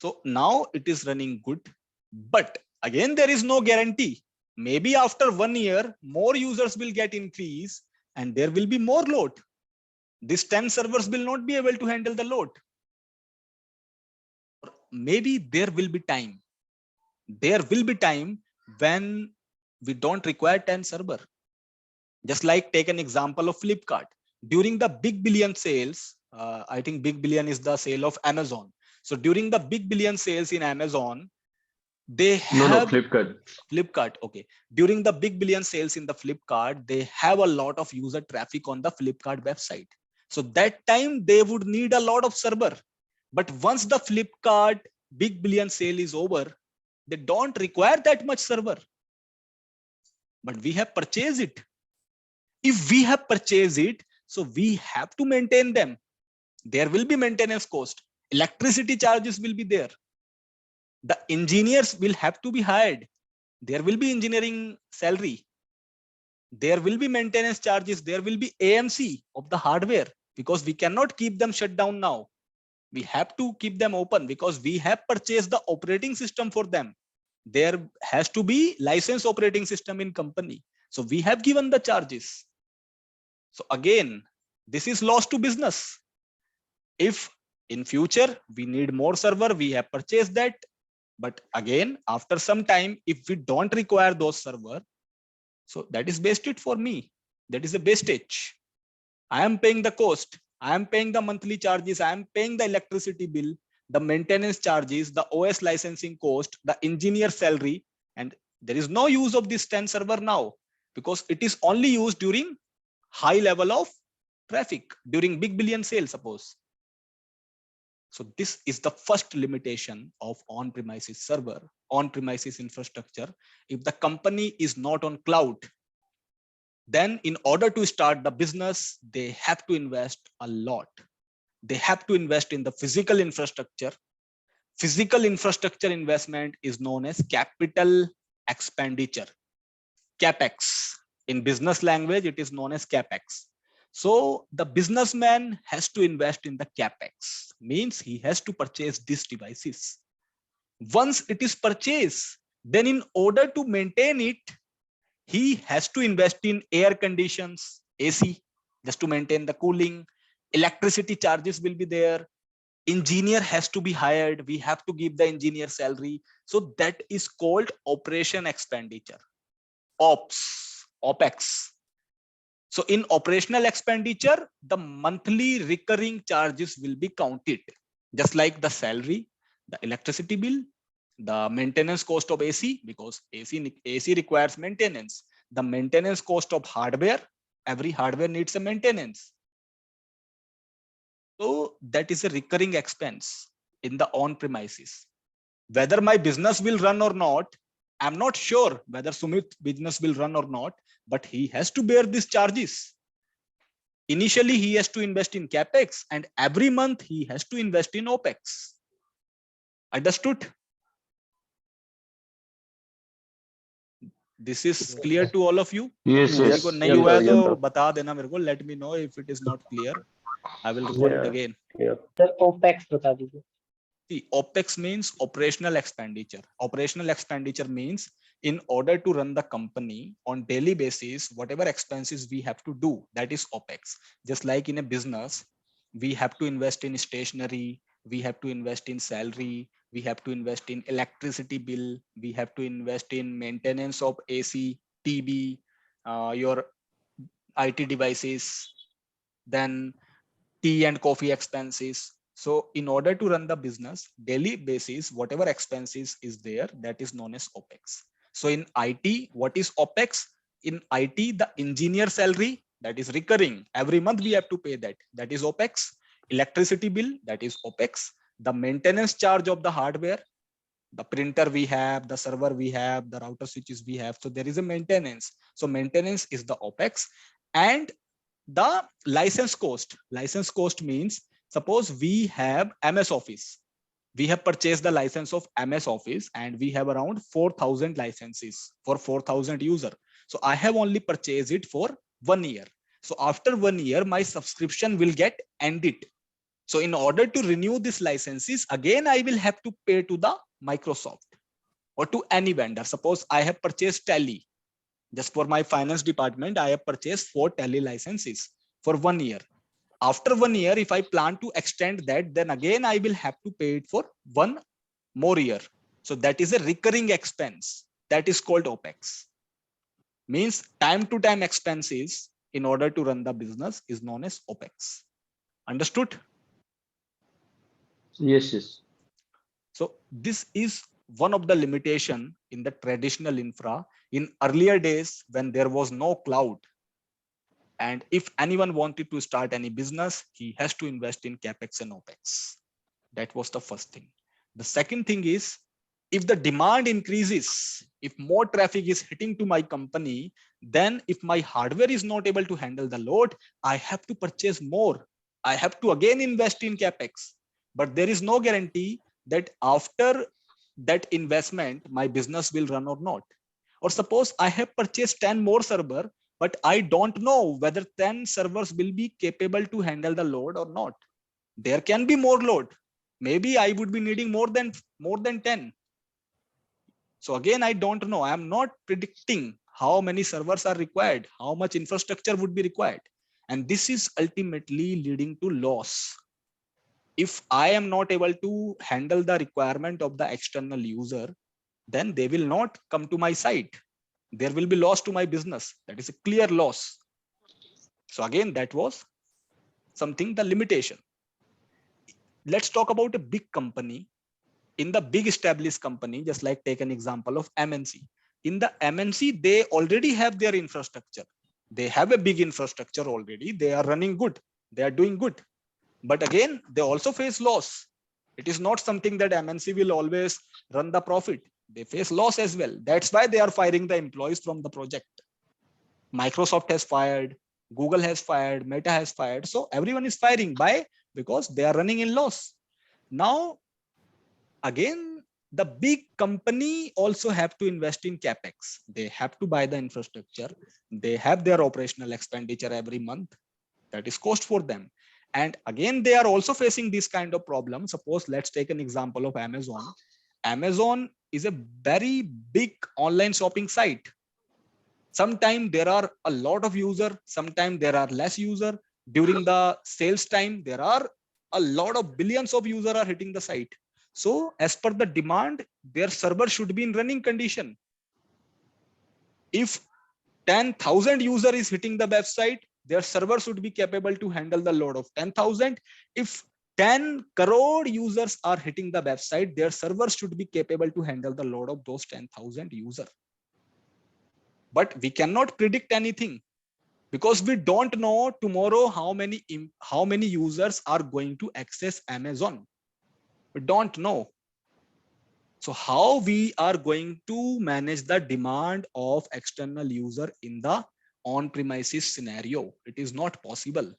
So now it is running good. But again, there is no guarantee. Maybe after 1 year, more users will get increase and there will be more load. These 10 servers will not be able to handle the load. Maybe there will be time. There will be time when we don't require 10 server. Just like take an example of Flipkart. During the big billion sales, I think big billion is the sale of Amazon. So during the big billion sales in Amazon, they have Flipkart. Okay. During the big billion sales in the Flipkart, they have a lot of user traffic on the Flipkart website. So that time they would need a lot of server. But once the Flipkart big billion sale is over, they don't require that much server. But we have purchased it. If we have purchased it, so we have to maintain them. There will be maintenance cost. Electricity charges will be there. The engineers will have to be hired. There will be engineering salary. There will be maintenance charges. There will be AMC of the hardware because we cannot keep them shut down now. We have to keep them open because we have purchased the operating system for them. There has to be licensed operating system in company. So we have given the charges. So again, this is loss to business. If in future we need more server, we have purchased that. But again, after some time, if we don't require those server, so that is wasted for me. That is a wastage. I am paying the cost. I am paying the monthly charges. I am paying the electricity bill, the maintenance charges, the OS licensing cost, the engineer salary, and there is no use of this 10 server now because it is only used during high level of traffic, during big billion sale, suppose. So this is the first limitation of on-premises server, on-premises infrastructure. If the company is not on cloud, then in order to start the business, they have to invest a lot. They have to invest in the physical infrastructure. Physical infrastructure investment is known as capital expenditure, CapEx. In business language, it is known as CapEx. So the businessman has to invest in the CapEx, means he has to purchase these devices. Once it is purchased, then in order to maintain it, he has to invest in air conditions, AC, just to maintain the cooling. Electricity charges will be there. Engineer has to be hired. We have to give the engineer salary. So that is called operation expenditure, OPEX. So in operational expenditure, the monthly recurring charges will be counted, just like the salary, the electricity bill, the maintenance cost of AC, because AC requires maintenance, the maintenance cost of hardware. Every hardware needs a maintenance. So that is a recurring expense in the on-premises. Whether my business will run or not, I'm not sure whether Sumit business will run or not, but he has to bear these charges. Initially, he has to invest in CapEx, and every month he has to invest in OPEX. Understood? This is clear to all of you? Yes, किसी yes. को नहीं Yes, हुआ है sir. तो बता देना मेरे को. Let me know if it is not clear. I will record it Yeah. again. Sir, OPEX बता दीजिए. See, OPEX means operational expenditure. Operational expenditure means in order to run the company on daily basis, whatever expenses we have to do, that is OPEX. Just like in a business, we have to invest in stationery, we have to invest in salary, we have to invest in electricity bill, we have to invest in maintenance of AC, TV, your IT devices, then tea and coffee expenses. So in order to run the business daily basis, whatever expenses is there, that is known as OPEX. So in IT, what is OPEX? In IT, the engineer salary, that is recurring. Every month we have to pay that. That is OPEX. Electricity bill, that is OPEX. The maintenance charge of the hardware, the printer we have, the server we have, the router switches we have. So there is a maintenance. So maintenance is the OPEX. And the license cost means, suppose we have MS Office. We have purchased the license of MS Office and we have around 4,000 licenses for 4,000 user. So I have only purchased it for 1 year. So after 1 year, my subscription will get ended. So in order to renew these licenses, again, I will have to pay to the Microsoft or to any vendor. Suppose I have purchased Tally. Just for my finance department, I have purchased 4 Tally licenses for 1 year. After 1 year, if I plan to extend that, then again, I will have to pay it for 1 more year. So that is a recurring expense. That is called OPEX. Means time to time expenses in order to run the business is known as OPEX. Understood? Yes, yes. So this is one of the limitation in the traditional infra. In earlier days, when there was no cloud, and if anyone wanted to start any business, he has to invest in CapEx and OPEX. That was the first thing. The second thing is, if the demand increases, if more traffic is hitting to my company, then if my hardware is not able to handle the load, I have to purchase more. I have to again invest in CapEx. But there is no guarantee that after that investment, my business will run or not. Or suppose I have purchased 10 more server, but I don't know whether 10 servers will be capable to handle the load or not. There can be more load. Maybe I would be needing more than 10. So again, I don't know. I'm not predicting how many servers are required, how much infrastructure would be required. And this is ultimately leading to loss. If I am not able to handle the requirement of the external user, then they will not come to my site. There will be loss to my business. That is a clear loss. So again, that was something, the limitation. Let's talk about a big company. In the big established company, just like take an example of MNC. In the MNC, they already have their infrastructure. They have a big infrastructure already. They are running good. They are doing good. But again, they also face loss. It is not something that MNC will always run the profit. They face loss as well. That's why they are firing the employees from the project. Microsoft has fired, Google has fired, Meta has fired. So everyone is firing. Why? Because they are running in loss. Now, again, the big company also have to invest in capex. They have to buy the infrastructure. They have their operational expenditure every month. That is cost for them. And again, they are also facing this kind of problem. Suppose let's take an example of Amazon. Amazon is a very big online shopping site. Sometimes there are a lot of users, sometimes there are less users. During the sales time, there are a lot of billions of users are hitting the site. So as per the demand, their server should be in running condition. If 10,000 user is hitting the website, their server should be capable to handle the load of 10,000. If 10 crore users are hitting the website, their server should be capable to handle the load of those 10,000 users. But we cannot predict anything because we don't know tomorrow how many users are going to access Amazon. We don't know. So how we are going to manage the demand of external user in the on-premises scenario? It is not possible.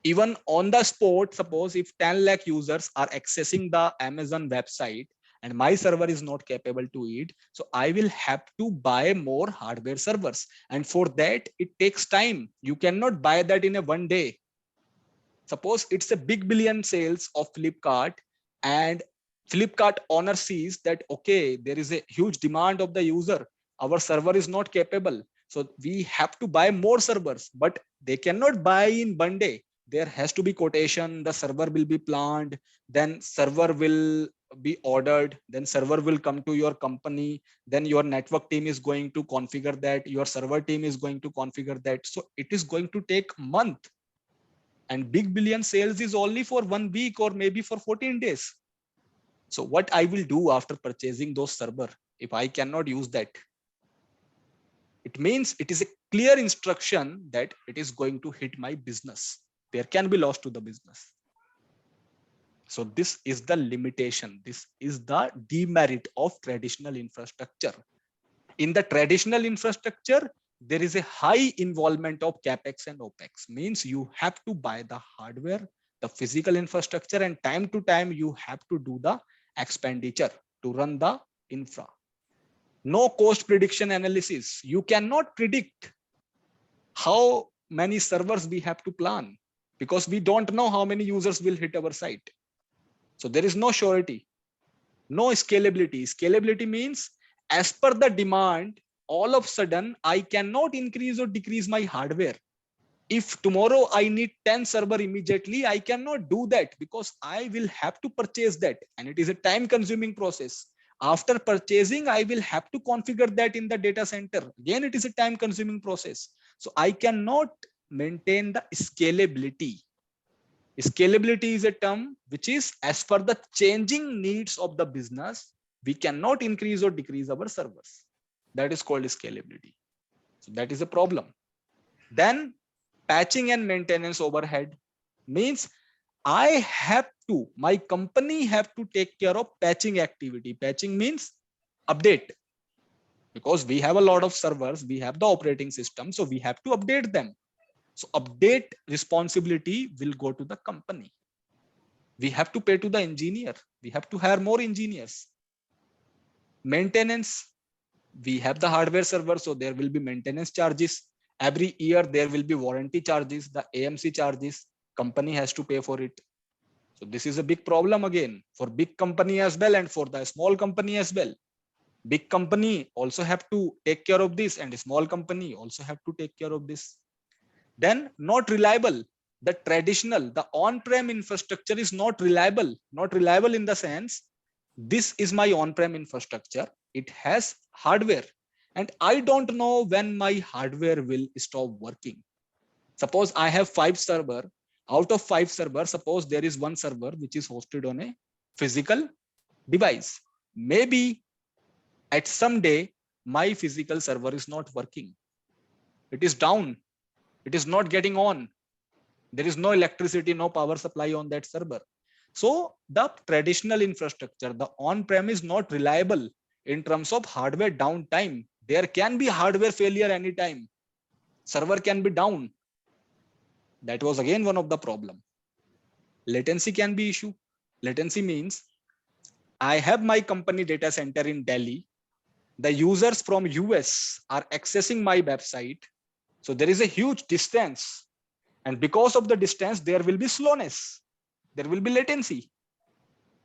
Even on the spot, suppose if 10 lakh users are accessing the Amazon website and my server is not capable to it, so I will have to buy more hardware servers. And for that, it takes time. You cannot buy that in a one day. Suppose it's a big billion sales of Flipkart and Flipkart owner sees that, okay, there is a huge demand of the user. Our server is not capable. So we have to buy more servers, but they cannot buy in one day. There has to be quotation, the server will be planned, then server will be ordered, then server will come to your company, then your network team is going to configure that, your server team is going to configure that. So it is going to take a month. And big billion sales is only for 1 week or maybe for 14 days. So what I will do after purchasing those server, if I cannot use that? It means it is a clear instruction that it is going to hit my business. There can be loss to the business. So this is the limitation. This is the demerit of traditional infrastructure. In the traditional infrastructure, there is a high involvement of capex and opex. Means you have to buy the hardware, the physical infrastructure, and time to time you have to do the expenditure to run the infra. No cost prediction analysis. You cannot predict how many servers we have to plan because we don't know how many users will hit our site. So there is no surety, no scalability. Scalability means as per the demand, all of a sudden I cannot increase or decrease my hardware. If tomorrow I need 10 server immediately, I cannot do that because I will have to purchase that and it is a time consuming process. After purchasing, I will have to configure that in the data center. Again, it is a time consuming process. So I cannot maintain the scalability. Scalability is a term which is as per the changing needs of the business. We cannot increase or decrease our servers. That is called scalability. So that is a problem. Then patching and maintenance overhead means I have to, my company have to take care of patching activity. Patching means update. Because we have a lot of servers, we have the operating system, so we have to update them. So update responsibility will go to the company. We have to pay to the engineer. We have to hire more engineers. Maintenance, we have the hardware server, so there will be maintenance charges. Every year there will be warranty charges, the AMC charges, company has to pay for it. So this is a big problem again for big company as well and for the small company as well. Big company also have to take care of this and small company also have to take care of this. Then not reliable. the traditional, the on-prem infrastructure is not reliable. Not reliable in the sense, this is my on-prem infrastructure. It has hardware, and I don't know when my hardware will stop working. Suppose I have 5 servers. Out of 5 servers, suppose there is one server which is hosted on a physical device. Maybe at some day, my physical server is not working. It is down. It is not getting on. There is no electricity, no power supply on that server. So the traditional infrastructure, the on-prem, is not reliable in terms of hardware downtime. There can be hardware failure anytime. Server can be down. That was again one of the problem. Latency can be issue. Latency means I have my company data center in Delhi. The users from US are accessing my website. So there is a huge distance. And because of the distance, there will be slowness. There will be latency.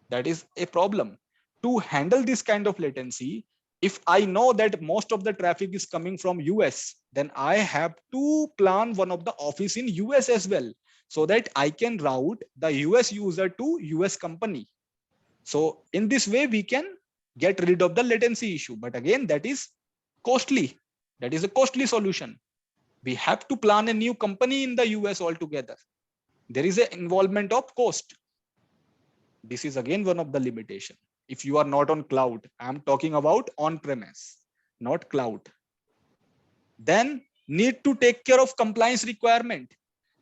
That is a problem. To handle this kind of latency, if I know that most of the traffic is coming from US, then I have to plan one of the office in US as well, so that I can route the US user to US company. So in this way, we can get rid of the latency issue. But again, that is costly. That is a costly solution. We have to plan a new company in the US altogether. There is an involvement of cost. This is again one of the limitation. If you are not on cloud, I'm talking about on-premise, not cloud. Then need to take care of compliance requirement.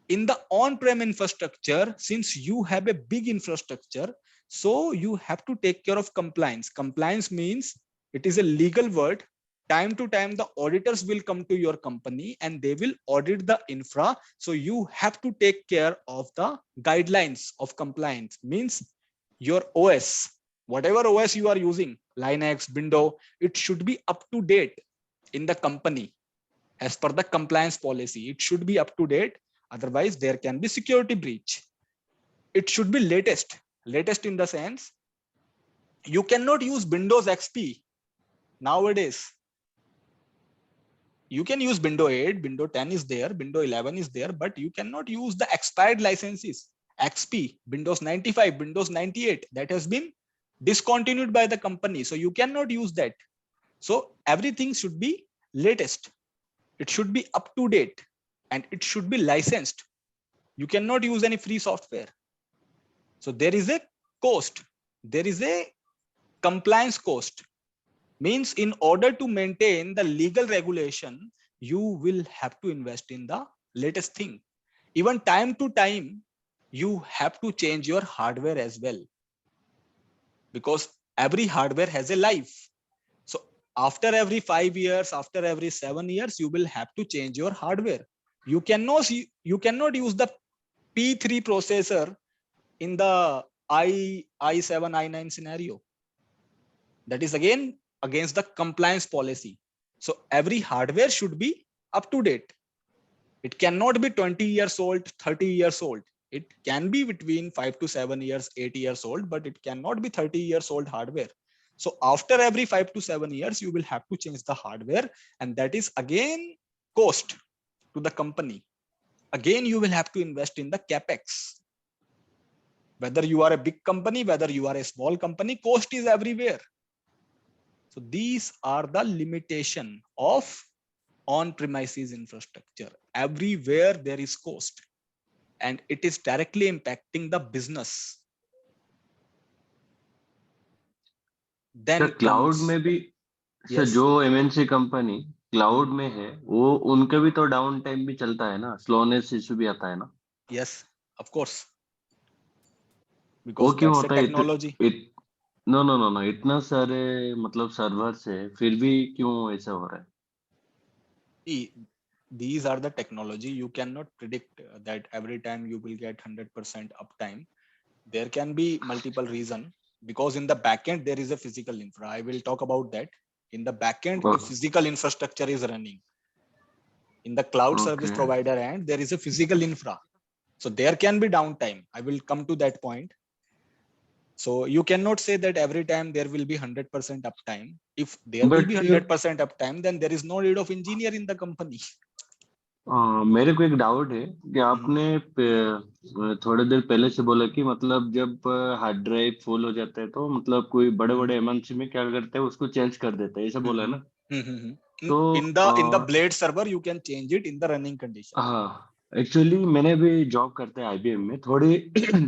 In the on-prem infrastructure, since you have a big infrastructure, so you have to take care of compliance. Compliance means, it is a legal word. Time to time, the auditors will come to your company and they will audit the infra. So you have to take care of the guidelines of compliance. Means your OS, whatever OS you are using, Linux, Windows, it should be up to date in the company as per the compliance policy. It should be up to date. Otherwise, there can be security breach. It should be latest. Latest in the sense, you cannot use Windows XP nowadays. You can use Windows 8, Windows 10 is there, Windows 11 is there, but you cannot use the expired licenses. XP, Windows 95, Windows 98, that has been discontinued by the company. So you cannot use that. So everything should be latest. It should be up to date and it should be licensed. You cannot use any free software. So there is a cost. There is a compliance cost. Means in order to maintain the legal regulation, you will have to invest in the latest thing. Even time to time, you have to change your hardware as well, because every hardware has a life. So after every 5 years, after every 7 years, you will have to change your hardware. You cannot use the P3 processor in the i7, i9 scenario. That is again against the compliance policy. So every hardware should be up to date. It cannot be 20 years old, 30 years old. It can be between 5 to 7 years, 8 years old, but it cannot be 30 years old hardware. So after every 5 to 7 years, you will have to change the hardware, and that is again cost to the company. Again, you will have to invest in the capex. Whether you are a big company, whether you are a small company, cost is everywhere. So these are the limitation of on-premises infrastructure. Everywhere there is cost, and it is directly impacting the business. Then the cloud comes, में भी sir yes, जो MNC company cloud में है वो उनके भी तो down time भी चलता है ना, स्लोनेस इशू भी आता है ना. yes, of course, वो because क्यों that's a होता है? technology. नो इतना सारे मतलब सर्वर से फिर भी क्यों ऐसा हो रहा है? See, these are the technology. You cannot predict that every time you will get 100% uptime. There can be multiple reasons, because in the backend there is a physical infra. I will talk about that. In the backend, a physical infrastructure is running. In the cloud service provider end, there is a physical infra. So there can be downtime. I will come to that point. So you cannot say that every time there will be 100% uptime. If there will be 100% uptime, then there is no need of engineer in the company. मेरे को एक doubt है कि आपने थोड़ी देर पहले से बोला कि मतलब जब हार्ड ड्राइव फुल हो जाता है तो मतलब कोई बड़े बड़े एमएनसी में क्या करते हैं उसको चेंज कर देते हैं, ऐसा बोला है ना? तो in the blade server you can change it in the running condition. हाँ, एक्चुअली मैंने भी जॉब करते हैं आईबीएम में। थोड़ी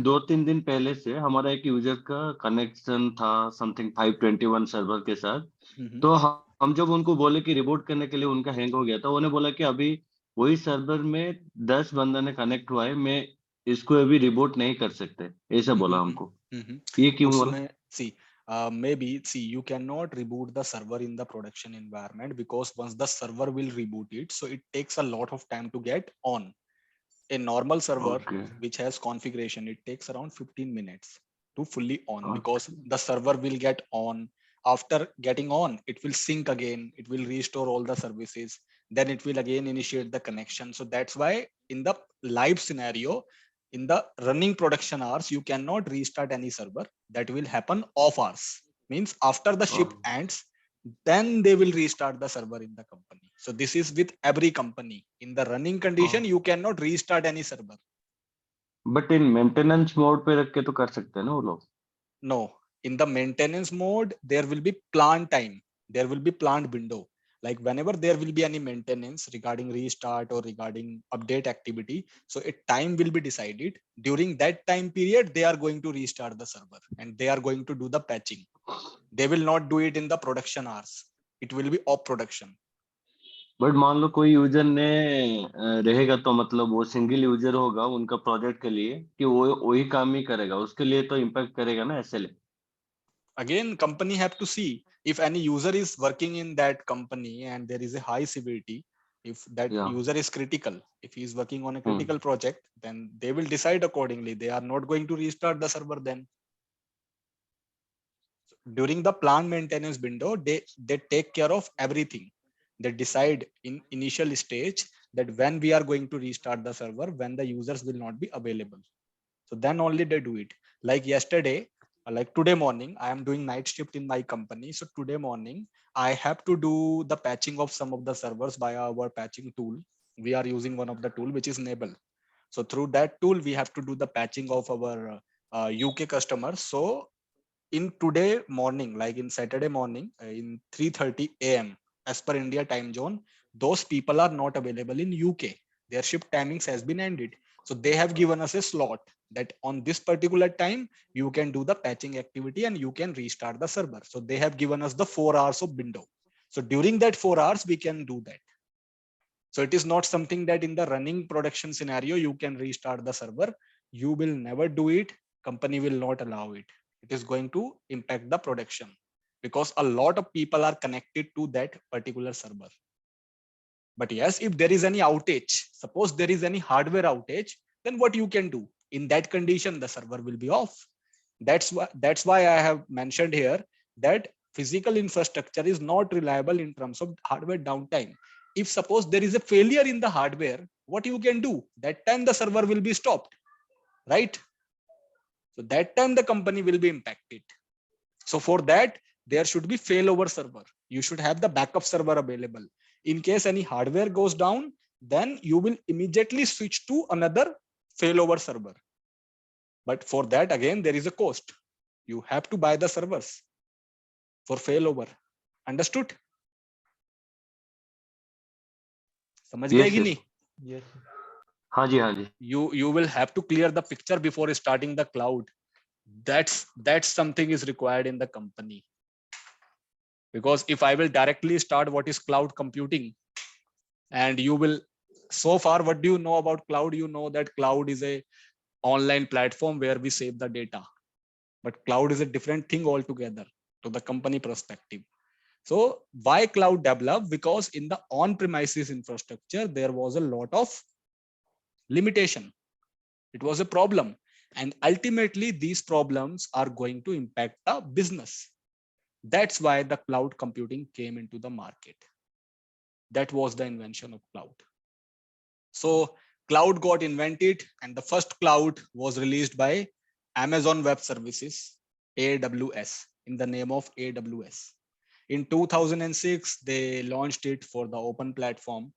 2-3 दिन पहले से हमारा एक यूजर का कनेक्शन था समथिंग 521 सर्वर के साथ। तो हम जब उनको बोले कि रिबूट करने के लिए, उनका हैंग हो गया था, उन्होंने बोला कि अभी वही सर्वर में 10 बंदा ने कनेक्ट हुआ है, मैं इसको अभी रिबूट नहीं कर सकते, ऐसा बोला हमको। ये क्यों बोला? उसमें see maybe see you cannot reboot the server in the production environment because once the server will reboot it, so it takes a lot of time to get on. A normal server okay which has configuration, it takes around 15 minutes to fully on because okay the server will get on. After getting on, it will sync again, it will restore all the services, then it will again initiate the connection. So that's why in the live scenario, in the running production hours, you cannot restart any server. That will happen off hours, means after the shift ends, then they will restart the server in the company. So this is with every company. In the running condition, you cannot restart any server. But in maintenance mode पे रख के तो कर सकते हैं ना वो लोग? No, in the maintenance mode, there will be planned time. There will be planned window. Like whenever there will be any maintenance regarding restart or regarding update activity, so a time will be decided. During that time period, they are going to restart the server and they are going to do the patching. They will not do it in the production hours. It will be off production. But मान लो कोई user ने रहेगा तो मतलब वो single user होगा उनका project के लिए कि वो वही काम ही करेगा, उसके लिए तो इम्पैक्ट करेगा ना SLA? Again, company have to see if any user is working in that company and there is a high severity. If that या user is critical, if he is working on a critical project, then they will decide accordingly. They are not going to restart the server then. During the planned maintenance window, they take care of everything. They decide in initial stage that when we are going to restart the server, when the users will not be available. So then only they do it. Like yesterday, like today morning, I am doing night shift in my company. So today morning, I have to do the patching of some of the servers by our patching tool. We are using one of the tool, which is Enable. So through that tool, we have to do the patching of our UK customers. So in today morning, like in Saturday morning, in 3:30 a.m. as per India time zone, those people are not available in UK. Their shift timings has been ended. So they have given us a slot that on this particular time, you can do the patching activity and you can restart the server. So they have given us the 4 hours of window. So during that 4 hours, we can do that. So it is not something that in the running production scenario, you can restart the server. You will never do it. Company will not allow it. It is going to impact the production because a lot of people are connected to that particular server. But yes, if there is any outage, suppose there is any hardware outage, then what you can do? In that condition, the server will be off. That's why I have mentioned here that physical infrastructure is not reliable in terms of hardware downtime. If suppose there is a failure in the hardware, what you can do? That time the server will be stopped, right? So that time the company will be impacted. So for that, there should be failover server. You should have the backup server available. In case any hardware goes down, then you will immediately switch to another failover server. But for that, again, there is a cost. You have to buy the servers for failover. Understood? समझ गए कि नहीं? Yes. हाँ जी, हाँ जी। You will have to clear the picture before starting the cloud. That's something is required in the company. Because if I will directly start what is cloud computing, and you will, so far, what do you know about cloud? You know that cloud is a online platform where we save the data. But cloud is a different thing altogether to the company perspective. So why cloud develop? Because in the on-premises infrastructure, there was a lot of limitation. It was a problem. And ultimately, these problems are going to impact the business. That's why the cloud computing came into the market. That was the invention of cloud. So cloud got invented, and the first cloud was released by Amazon Web Services, AWS, in the name of AWS. In 2006, they launched it for the open platform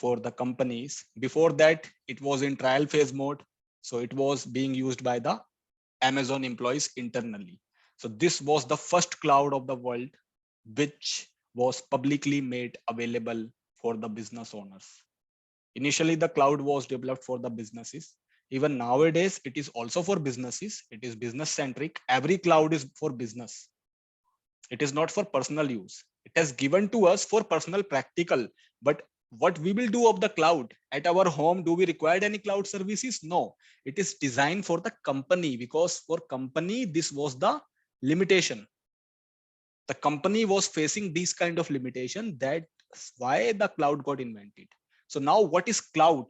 for the companies. Before that, it was in trial phase mode. So it was being used by the Amazon employees internally. So this was the first cloud of the world, which was publicly made available for the business owners. Initially, the cloud was developed for the businesses. Even nowadays, it is also for businesses. It is business centric. Every cloud is for business. It is not for personal use. It has given to us for personal practical. But what we will do of the cloud at our home, do we require any cloud services? No, it is designed for the company, because for company, this was the limitation. The company was facing these kind of limitation. That's why the cloud got invented. So now what is cloud?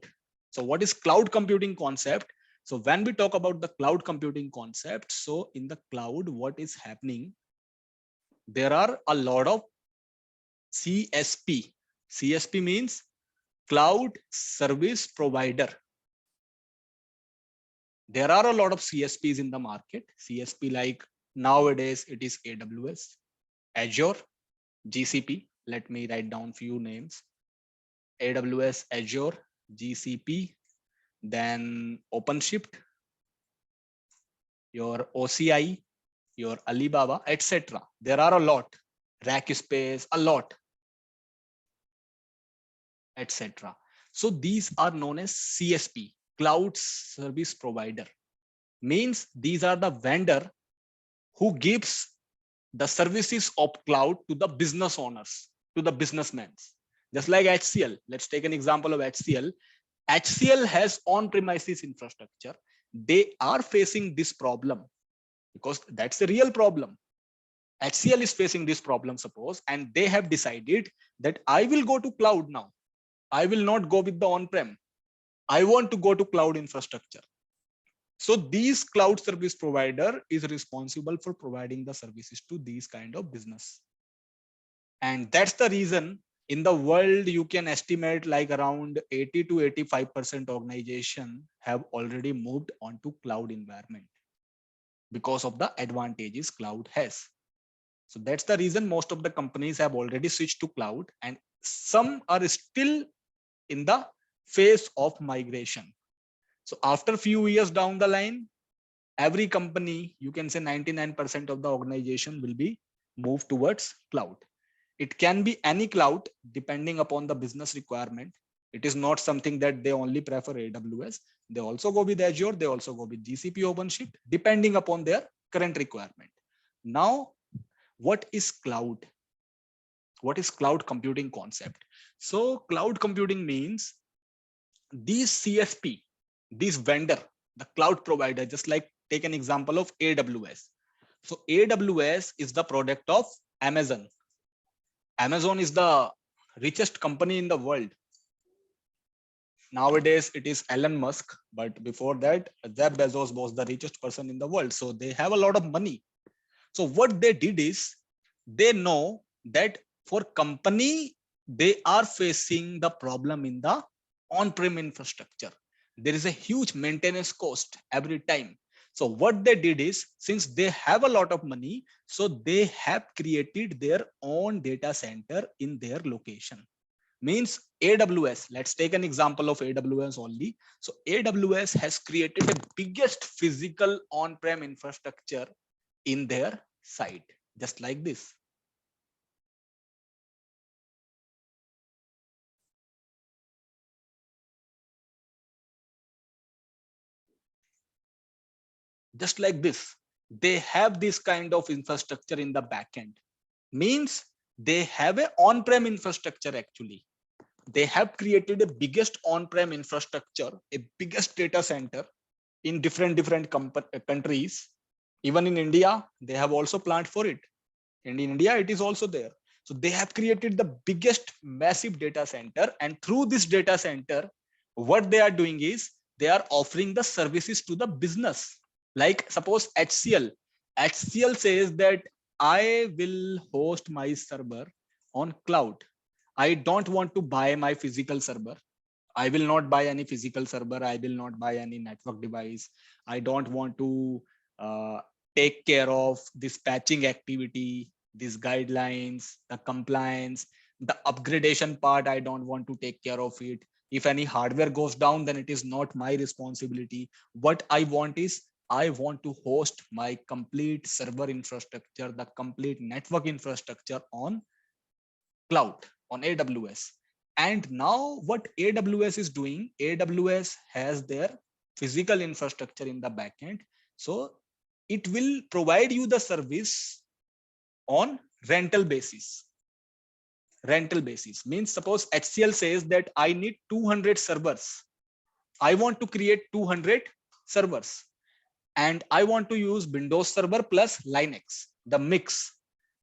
So what is cloud computing concept? So when we talk about the cloud computing concept, so in the cloud, what is happening? There are a lot of CSP. CSP means cloud service provider. There are a lot of CSPs in the market. CSP, like nowadays it is AWS, Azure, GCP. Let me write down few names. AWS, Azure, GCP, then OpenShift, your OCI, your Alibaba, etc. There are a lot. Rackspace, a lot, etc. So these are known as CSP, cloud service provider. Means these are the vendor who gives the services of cloud to the business owners, to the businessmen. Just like HCL. Let's take an example of HCL. HCL has on-premises infrastructure. They are facing this problem because that's the real problem. HCL is facing this problem, suppose, and they have decided that I will go to cloud now. I will not go with the on-prem. I want to go to cloud infrastructure. So these cloud service provider is responsible for providing the services to these kind of business. And that's the reason in the world, you can estimate like around 80 to 85% organization have already moved onto cloud environment because of the advantages cloud has. So that's the reason most of the companies have already switched to cloud, and some are still in the phase of migration. So after a few years down the line, every company, you can say 99% of the organization will be moved towards cloud. It can be any cloud depending upon the business requirement. It is not something that they only prefer AWS. They also go with Azure. They also go with GCP, OpenShift, depending upon their current requirement. Now, what is cloud? What is cloud computing concept? So cloud computing means these CSP, this vendor, the cloud provider, just like take an example of AWS. So AWS is the product of Amazon. Amazon is the richest company in the world. Nowadays, it is Elon Musk, but before that, Jeff Bezos was the richest person in the world. So they have a lot of money. So what they did is they know that for company, they are facing the problem in the on-prem infrastructure. There is a huge maintenance cost every time. So what they did is, since they have a lot of money, so they have created their own data center in their location. Means AWS, let's take an example of AWS only. So AWS has created the biggest physical on-prem infrastructure in their site, just like this. Just like this, they have this kind of infrastructure in the backend. Means they have a on-prem infrastructure actually. They have created a biggest on-prem infrastructure, a biggest data center in different countries. Even in India, they have also planned for it. And in India, it is also there. So they have created the biggest massive data center. And through this data center, what they are doing is they are offering the services to the business. Like suppose HCL. HCL says that I will host my server on cloud. I don't want to buy my physical server. I will not buy any physical server. I will not buy any network device. I don't want to take care of this patching activity, these guidelines, the compliance, The upgradation part, I don't want to take care of it. If any hardware goes down, then it is not my responsibility. What I want is, I want to host my complete server infrastructure, the complete network infrastructure on cloud, on AWS. And now what AWS is doing, AWS has their physical infrastructure in the backend. So it will provide you the service on rental basis. Rental basis means, suppose HCL says that I need 200 servers. I want to create 200 servers and I want to use Windows Server plus Linux, the mix.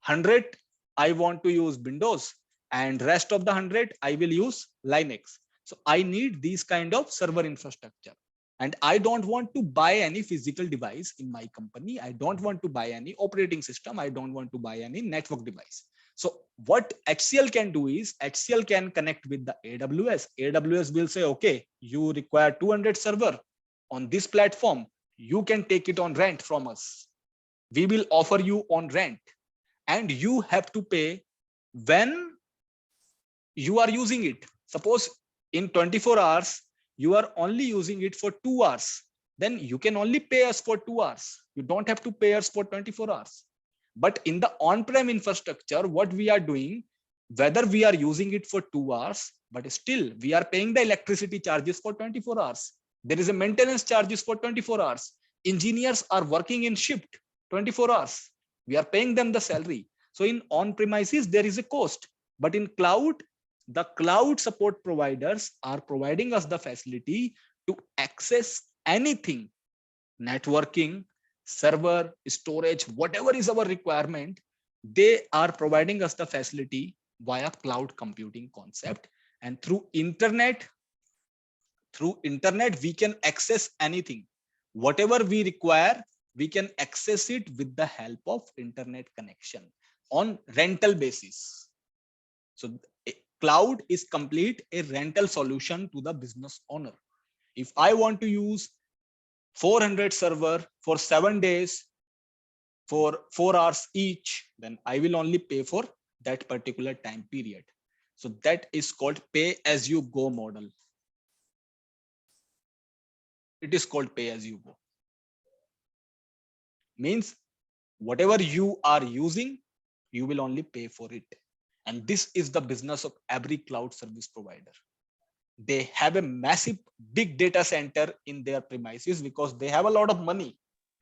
100 I want to use Windows and rest of the 100 I will use Linux. So I need these kind of server infrastructure. And I don't want to buy any physical device in my company. I don't want to buy any operating system. I don't want to buy any network device. So what HCL can do is, HCL can connect with the AWS. AWS will say, okay, you require 200 server on this platform. You can take it on rent from us. We will offer you on rent, and you have to pay when you are using it. Suppose in 24 hours, you are only using it for 2 hours. Then you can only pay us for 2 hours. You don't have to pay us for 24 hours. But in the on-prem infrastructure, what we are doing, whether we are using it for 2 hours, but still we are paying the electricity charges for 24 hours. There is a maintenance charges for 24 hours. Engineers are working in shift 24 hours. We are paying them the salary. So in on-premises, there is a cost. But in cloud, the cloud support providers are providing us the facility to access anything, networking, server, storage, whatever is our requirement. They are providing us the facility via cloud computing concept. And through internet, we can access anything. Whatever we require, we can access it with the help of internet connection on rental basis. So cloud is complete a rental solution to the business owner. If I want to use 400 server for 7 days for 4 hours each, then I will only pay for that particular time period. So that is called pay as you go model. It is called pay as you go. Means whatever you are using, you will only pay for it. And this is the business of every cloud service provider. They have a massive big data center in their premises because they have a lot of money.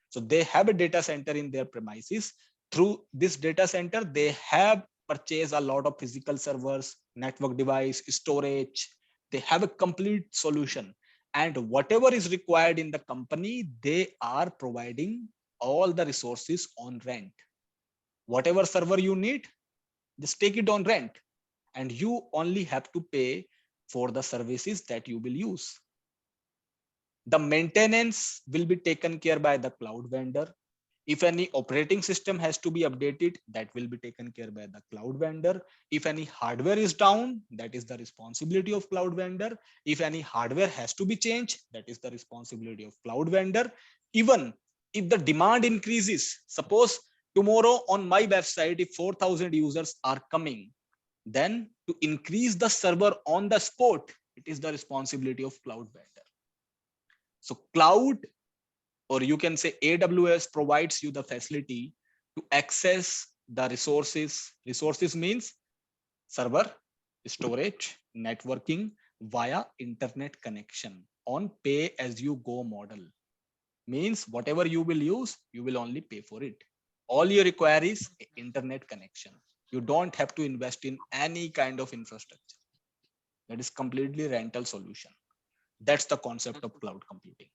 So they have a data center in their premises. Through this data center, they have purchased a lot of physical servers, network device, storage. They have a complete solution. And whatever is required in the company, they are providing all the resources on rent. Whatever server you need, just take it on rent. And you only have to pay for the services that you will use. The maintenance will be taken care by the cloud vendor. If any operating system has to be updated, that will be taken care by the cloud vendor. If any hardware is down, that is the responsibility of cloud vendor. If any hardware has to be changed, that is the responsibility of cloud vendor. Even if the demand increases, suppose tomorrow on my website, if 4,000 users are coming, then to increase the server on the spot, it is the responsibility of cloud vendor. So cloud, or you can say AWS, provides you the facility to access the resources. Resources means server, storage, networking via internet connection on pay as you go model. Means whatever you will use, you will only pay for it. All you require is internet connection. You don't have to invest in any kind of infrastructure. That is completely rental solution. That's the concept of cloud computing.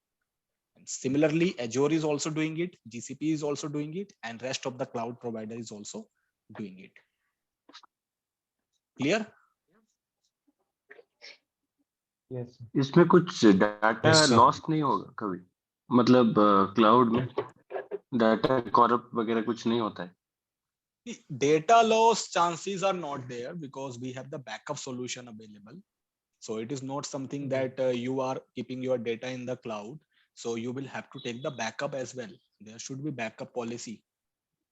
And similarly, Azure is also doing it, GCP is also doing it, and rest of the cloud provider is also doing it. Clear? Yes. इसमें कुछ data Yes, sir. Lost नहीं होगा कभी, मतलब cloud में data corrupt वगैरह कुछ नहीं होता है? Data loss chances are not there because we have the backup solution available. So it is not something that you are keeping your data in the cloud. So you will have to take the backup as well. There should be backup policy.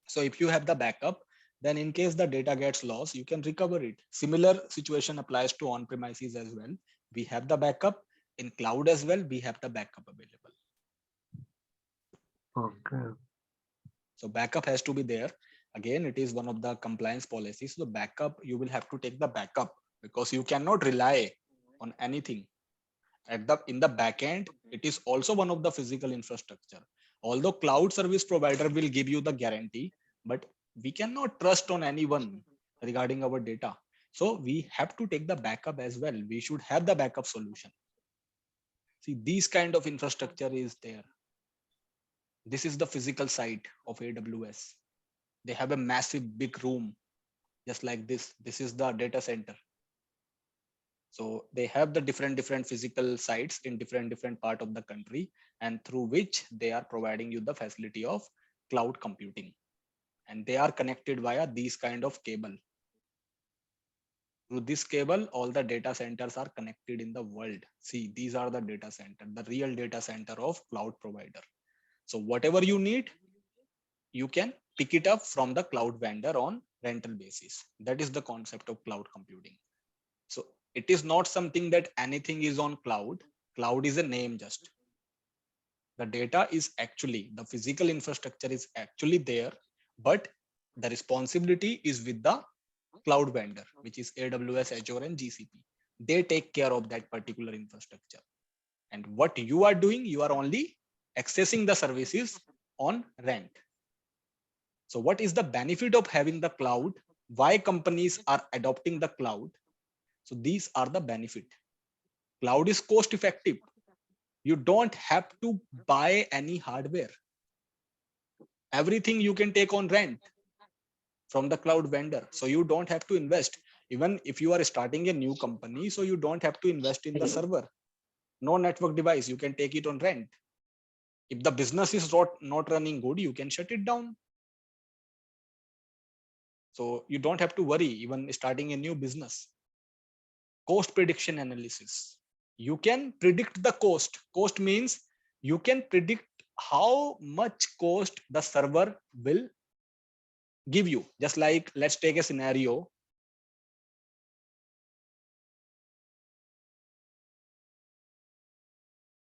So if you have the backup, Then in case the data gets lost, you can recover it. Similar situation applies to on-premises as well. We have the backup. In cloud as well, we have the backup available. Okay. So backup has to be there. Again, it is one of the compliance policies. So backup, you will have to take the backup because you cannot rely on anything. In the back end, it is also one of the physical infrastructure. Although cloud service provider will give you the guarantee, but we cannot trust on anyone regarding our data. So we have to take the backup as well. We should have the backup solution. See, these kind of infrastructure is there. This is the physical side of AWS. They have a massive big room, just like this. This is the data center. So they have the different physical sites in different part of the country, and through which they are providing you the facility of cloud computing. And they are connected via these kind of cable. Through this cable, all the data centers are connected in the world. See, these are the data center, the real data center of cloud provider. So whatever you need, you can pick it up from the cloud vendor on rental basis. That is the concept of cloud computing. So it is not something that anything is on cloud. Cloud is a name just. The data is actually, the physical infrastructure is actually there, but the responsibility is with the cloud vendor, which is AWS, Azure, and GCP. They take care of that particular infrastructure. And what you are doing, you are only accessing the services on rent. So what is the benefit of having the cloud? Why companies are adopting the cloud? So these are the benefit. Cloud is cost effective. You don't have to buy any hardware. Everything you can take on rent from the cloud vendor. So you don't have to invest. Even if you are starting a new company, so you don't have to invest in the server. No network device, you can take it on rent. If the business is not running good, you can shut it down. So you don't have to worry even starting a new business. Cost prediction analysis. You can predict the cost. Cost means you can predict how much cost the server will give you. Just like, let's take a scenario.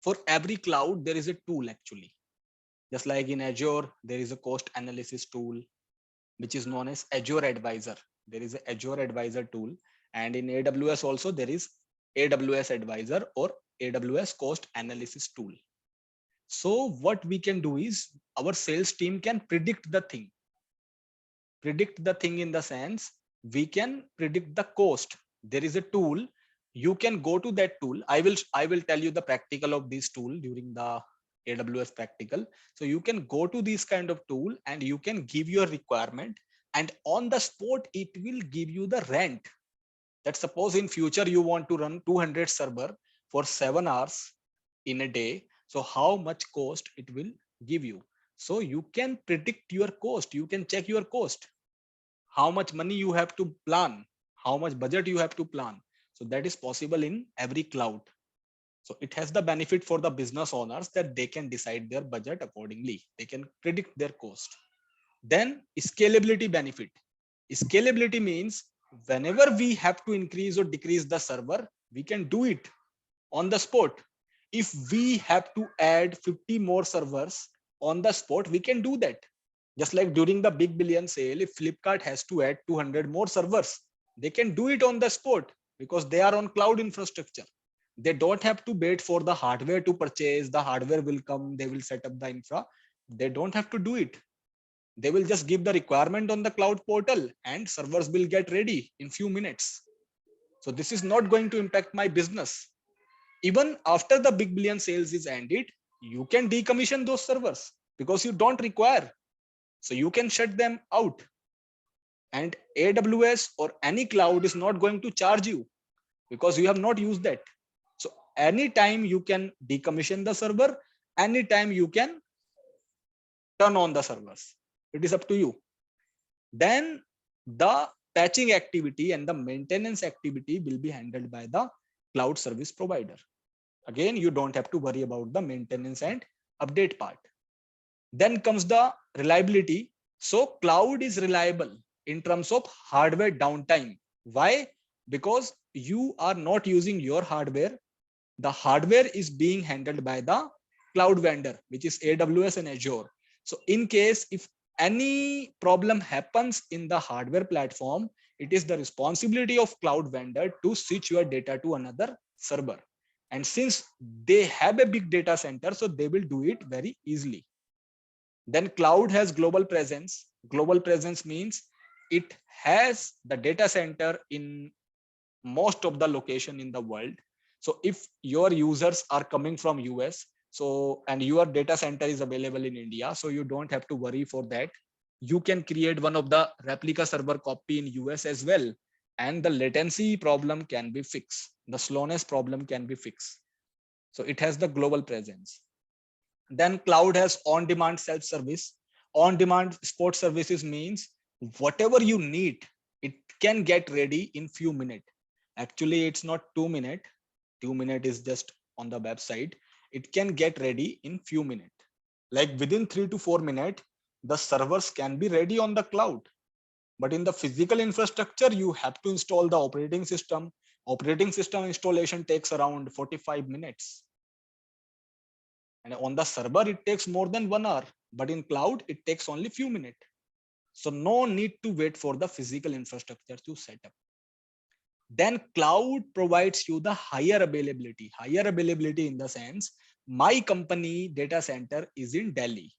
For every cloud, there is a tool actually. Just like in Azure, there is a cost analysis tool, which is known as Azure Advisor. There is an Azure Advisor tool. And in AWS also, there is AWS Advisor or AWS Cost Analysis tool. So what we can do is our sales team can predict the thing. Predict the thing in the sense, we can predict the cost. There is a tool. You can go to that tool. I will tell you the practical of this tool during the AWS practical. So you can go to this kind of tool and you can give your requirement, and on the spot, it will give you the rent. That suppose in future you want to run 200 server for 7 hours in a day. So how much cost it will give you. So you can predict your cost. You can check your cost. How much money you have to plan, how much budget you have to plan. So that is possible in every cloud. So it has the benefit for the business owners that they can decide their budget accordingly. They can predict their cost. Then scalability benefit. Scalability means whenever we have to increase or decrease the server, we can do it on the spot. If we have to add 50 more servers on the spot, we can do that. Just like during the big billion sale, if Flipkart has to add 200 more servers, they can do it on the spot because they are on cloud infrastructure. They don't have to wait for the hardware to purchase. The hardware will come, they will set up the infra. They don't have to do it. They will just give the requirement on the cloud portal and servers will get ready in few minutes. So this is not going to impact my business. Even after the big billion sales is ended, you can decommission those servers because you don't require. So you can shut them out. And AWS or any cloud is not going to charge you because you have not used that. So anytime you can decommission the server, anytime you can turn on the servers. It is up to you. Then the patching activity and the maintenance activity will be handled by the cloud service provider. Again, you don't have to worry about the maintenance and update part. Then comes the reliability. So cloud is reliable. in terms of hardware downtime. Why? Because you are not using your hardware. The hardware is being handled by the cloud vendor, which is AWS and Azure. So in case if any problem happens in the hardware platform, it is the responsibility of cloud vendor to switch your data to another server. And since they have a big data center, so they will do it very easily. Then cloud has global presence. Global presence means it has the data center in most of the location in the world. So if your users are coming from US, so and your data center is available in India, so you don't have to worry for that. You can create one of the replica server copy in US as well, and the latency problem can be fixed. The slowness problem can be fixed. So it has the global presence. Then cloud has on-demand self-service. On-demand sport services means whatever you need, it can get ready in few minutes. Actually, it's not 2 minutes. 2 minutes is just on the website. It can get ready in few minutes. Like within 3 to 4 minutes, the servers can be ready on the cloud. But in the physical infrastructure, you have to install the operating system. Operating system installation takes around 45 minutes. And on the server, it takes more than 1 hour. But in cloud, it takes only few minutes. So no need to wait for the physical infrastructure to set up. Then cloud provides you the higher availability. Higher availability in the sense, my company data center is in Delhi.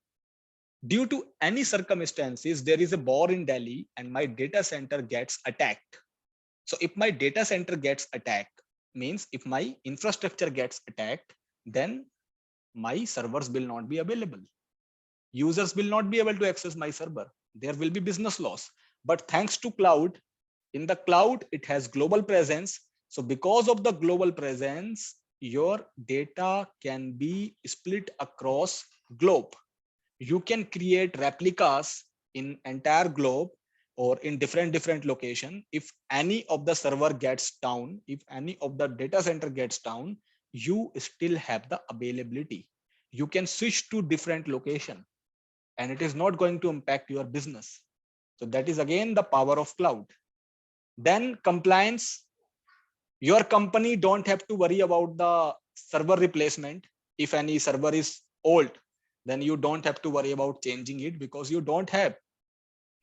Due to any circumstances, there is a war in Delhi and my data center gets attacked. So if my data center gets attacked, means if my infrastructure gets attacked, then my servers will not be available. Users will not be able to access my server. There will be business loss. But thanks to cloud, in the cloud, it has global presence. So because of the global presence, your data can be split across globe. You can create replicas in entire globe or in different location. If any of the server gets down, if any of the data center gets down, you still have the availability. You can switch to different location and it is not going to impact your business. So that is again the power of cloud. Then compliance. Your company don't have to worry about the server replacement. If any server is old, then you don't have to worry about changing it because you don't have.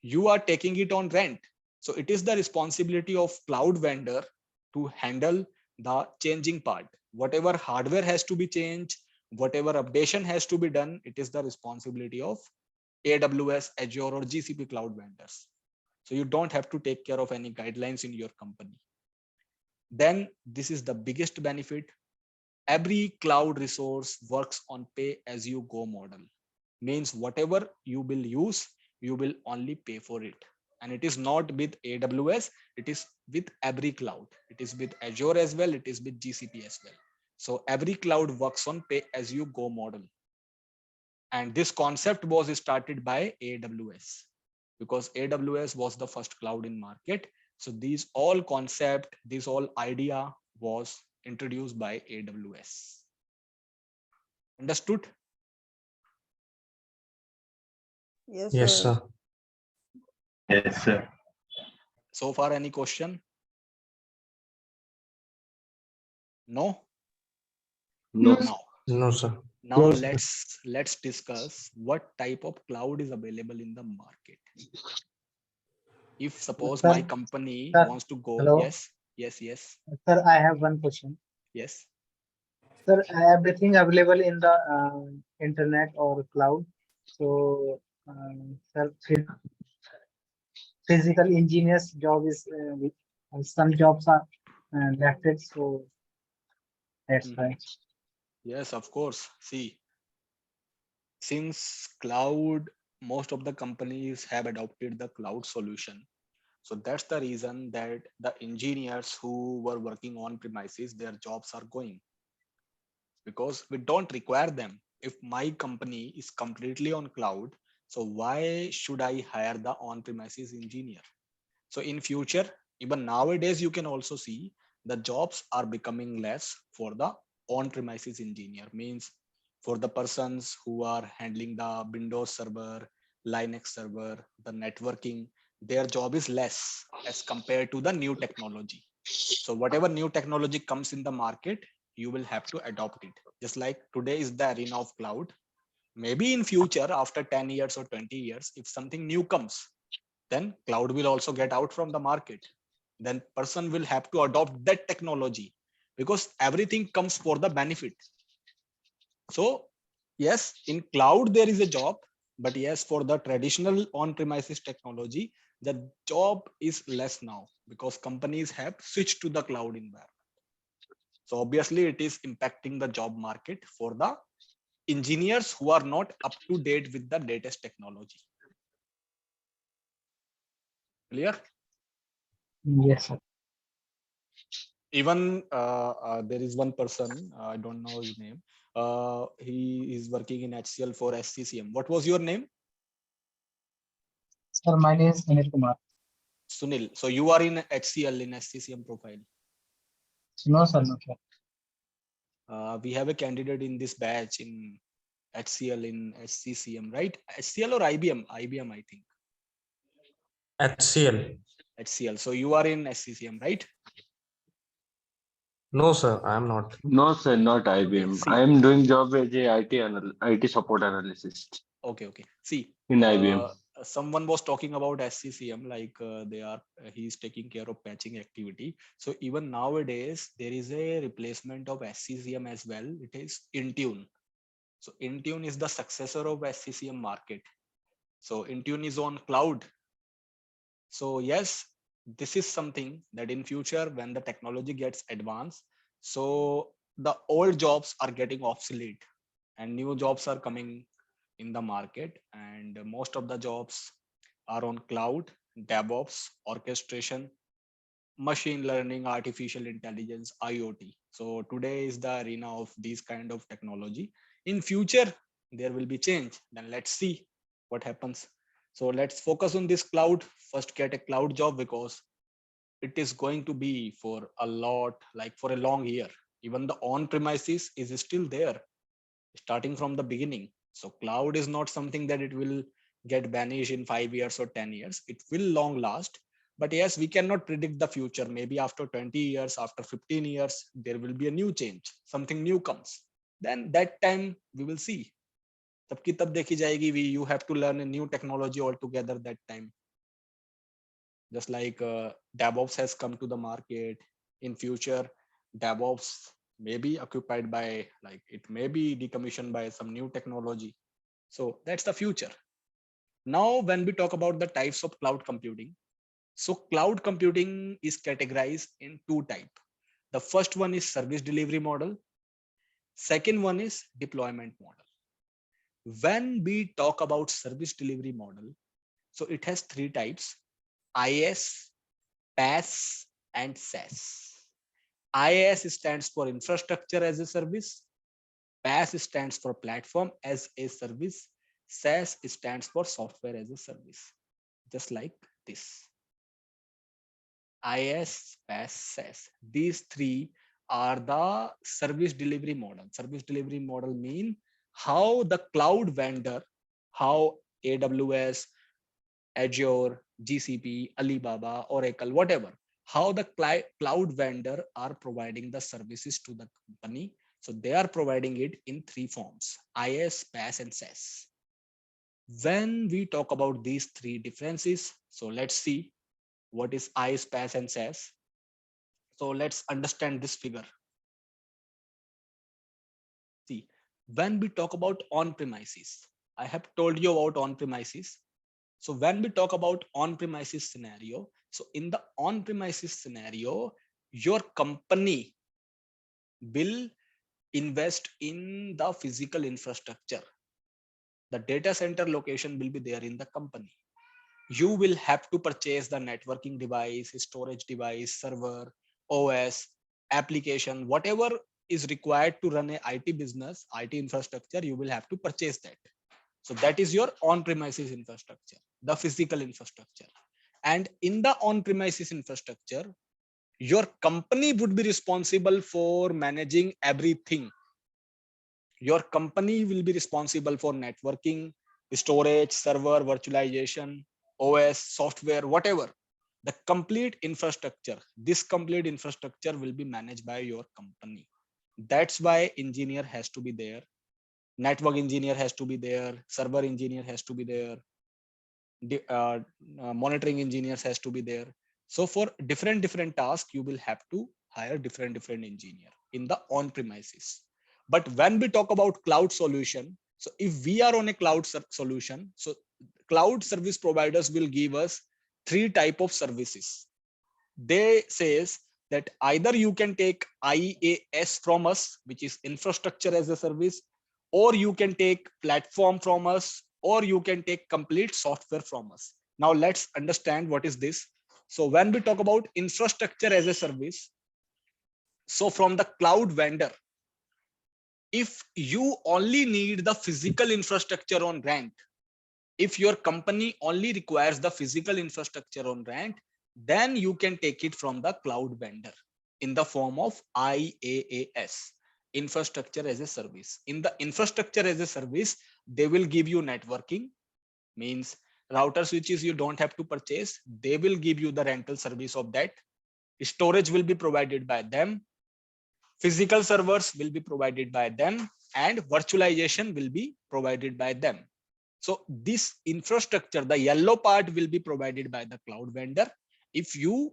You are taking it on rent. So it is the responsibility of cloud vendor to handle the changing part. Whatever hardware has to be changed, whatever updation has to be done, it is the responsibility of AWS, Azure, or GCP cloud vendors. So you don't have to take care of any guidelines in your company. Then this is the biggest benefit. Every cloud resource works on pay as you go model. Means whatever you will use, you will only pay for it. And it is not with AWS, it is with every cloud. It is with Azure as well, it is with GCP as well. So every cloud works on pay as you go model. And this concept was started by AWS because AWS was the first cloud in market. So these all concept, this all idea was introduced by AWS. Understood? Yes, sir. Yes, sir. So far, any question? No? No. Now, No, sir. now No, sir. let's discuss what type of cloud is available in the market. If suppose Sir, my company sir, wants to go, hello. yes. Sir, I have one question. Yes. Sir, everything available in the internet or cloud. So, sir, physical engineers job is some jobs are left it. So that's why. Yes, of course. See, since cloud, most of the companies have adopted the cloud solution. So that's the reason that the engineers who were working on premises, their jobs are going because we don't require them. If my company is completely on cloud, so why should I hire the on-premises engineer? So in future, even nowadays, you can also see the jobs are becoming less for the on-premises engineer. Means for the persons who are handling the Windows server, Linux server, the networking, their job is less as compared to the new technology. So whatever new technology comes in the market, you will have to adopt it. Just like today is the arena of cloud. Maybe in future, after 10 years or 20 years, if something new comes, then cloud will also get out from the market. Then person will have to adopt that technology because everything comes for the benefit. So yes, in cloud there is a job, but yes, for the traditional on-premises technology, the job is less now because companies have switched to the cloud environment. So obviously it is impacting the job market for the engineers who are not up to date with the latest technology. Clear? Yes, sir. Even there is one person, I don't know his name. He is working in HCL for SCCM. What was your name? Sir, my name is Sunil Kumar. Sunil. So you are in HCL in SCCM profile. No, sir, no, sir. We have a candidate in this batch in HCL in SCCM, right? HCL or IBM? IBM, I think. HCL. HCL. So you are in SCCM, right? No, sir, I am not. No, sir, not IBM. see. I am doing job as a IT support analyst Okay. See, in IBM. someone was talking about SCCM, like he's taking care of patching activity. So even nowadays, there is a replacement of SCCM as well. It is Intune. So Intune is the successor of SCCM market. So Intune is on cloud. So yes, this is something that in future when the technology gets advanced, so the old jobs are getting obsolete and new jobs are coming in the market, and most of the jobs are on cloud, DevOps, orchestration, machine learning, artificial intelligence, IoT. So today is the arena of these kind of technology. In future, there will be change. Then let's see what happens. So let's focus on this cloud. First, get a cloud job because it is going to be for a lot, like for a long year. Even the on-premises is still there, starting from the beginning. So cloud is not something that it will get banished in 5 years or 10 years. It will long last. But yes, we cannot predict the future. Maybe after 20 years, after 15 years, there will be a new change. Something new comes. Then that time we will see. तब की तब देखी जाएगी. You have to learn a new technology altogether that time. Just like DevOps has come to the market. In future, DevOps may be occupied by, like, it may be decommissioned by some new technology. So that's the future. Now, when we talk about the types of cloud computing, so cloud computing is categorized in two types. The first one is service delivery model. Second one is deployment model. When we talk about service delivery model, so it has three types: IaaS, PaaS, and SaaS. IaaS stands for infrastructure as a service. PaaS stands for platform as a service. SaaS stands for software as a service. Just like this. IaaS, PaaS, SaaS. These three are the service delivery model. Service delivery model mean how the cloud vendor, how AWS, Azure, GCP, Alibaba, Oracle, whatever, how the cloud vendor are providing the services to the company. So they are providing it in three forms: IaaS, PaaS, and SaaS. When we talk about these three differences, so let's see what is IaaS, PaaS, and SaaS. So let's understand this figure. See, when we talk about on-premises, I have told you about on-premises. So when we talk about on-premises scenario, so in the on-premises scenario, your company will invest in the physical infrastructure. The data center location will be there in the company. You will have to purchase the networking device, storage device, server, OS, application, whatever is required to run a IT business, IT infrastructure, you will have to purchase that. So that is your on-premises infrastructure, the physical infrastructure. And in the on-premises infrastructure, your company would be responsible for managing everything. Your company will be responsible for networking, storage, server, virtualization, OS, software, whatever, the complete infrastructure, this complete infrastructure will be managed by your company. That's why engineer has to be there, network engineer has to be there, server engineer has to be there, monitoring engineers has to be there. So for different tasks, you will have to hire different engineer in the on premises. But when we talk about cloud solution, so if we are on a cloud solution, so cloud service providers will give us 3 type of services. They says that either you can take IaaS from us, which is infrastructure as a service, or you can take platform from us, or you can take complete software from us. Now let's understand what is this. So when we talk about infrastructure as a service, so from the cloud vendor, if you only need the physical infrastructure on rent, if your company only requires the physical infrastructure on rent, then you can take it from the cloud vendor in the form of IaaS, infrastructure as a service. In the infrastructure as a service, they will give you networking, means router switches you don't have to purchase. They will give you the rental service of that. Storage will be provided by them. Physical servers will be provided by them, and virtualization will be provided by them. So this infrastructure, the yellow part, will be provided by the cloud vendor if you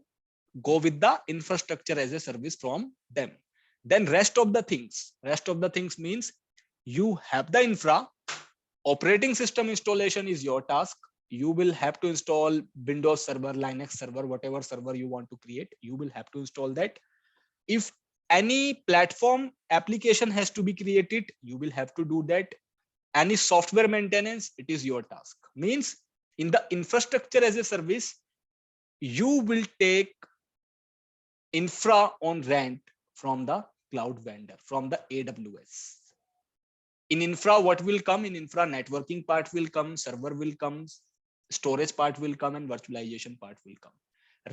go with the infrastructure as a service from them. Then rest of the things means you have the infra, operating system installation is your task. You will have to install Windows server, Linux server, whatever server you want to create, you will have to install that. If any platform application has to be created, you will have to do that. Any software maintenance, it is your task. Means in the infrastructure as a service, you will take infra on rent from the cloud vendor, from the AWS. In infra, what will come? In infra, networking part will come, server will come, storage part will come, and virtualization part will come.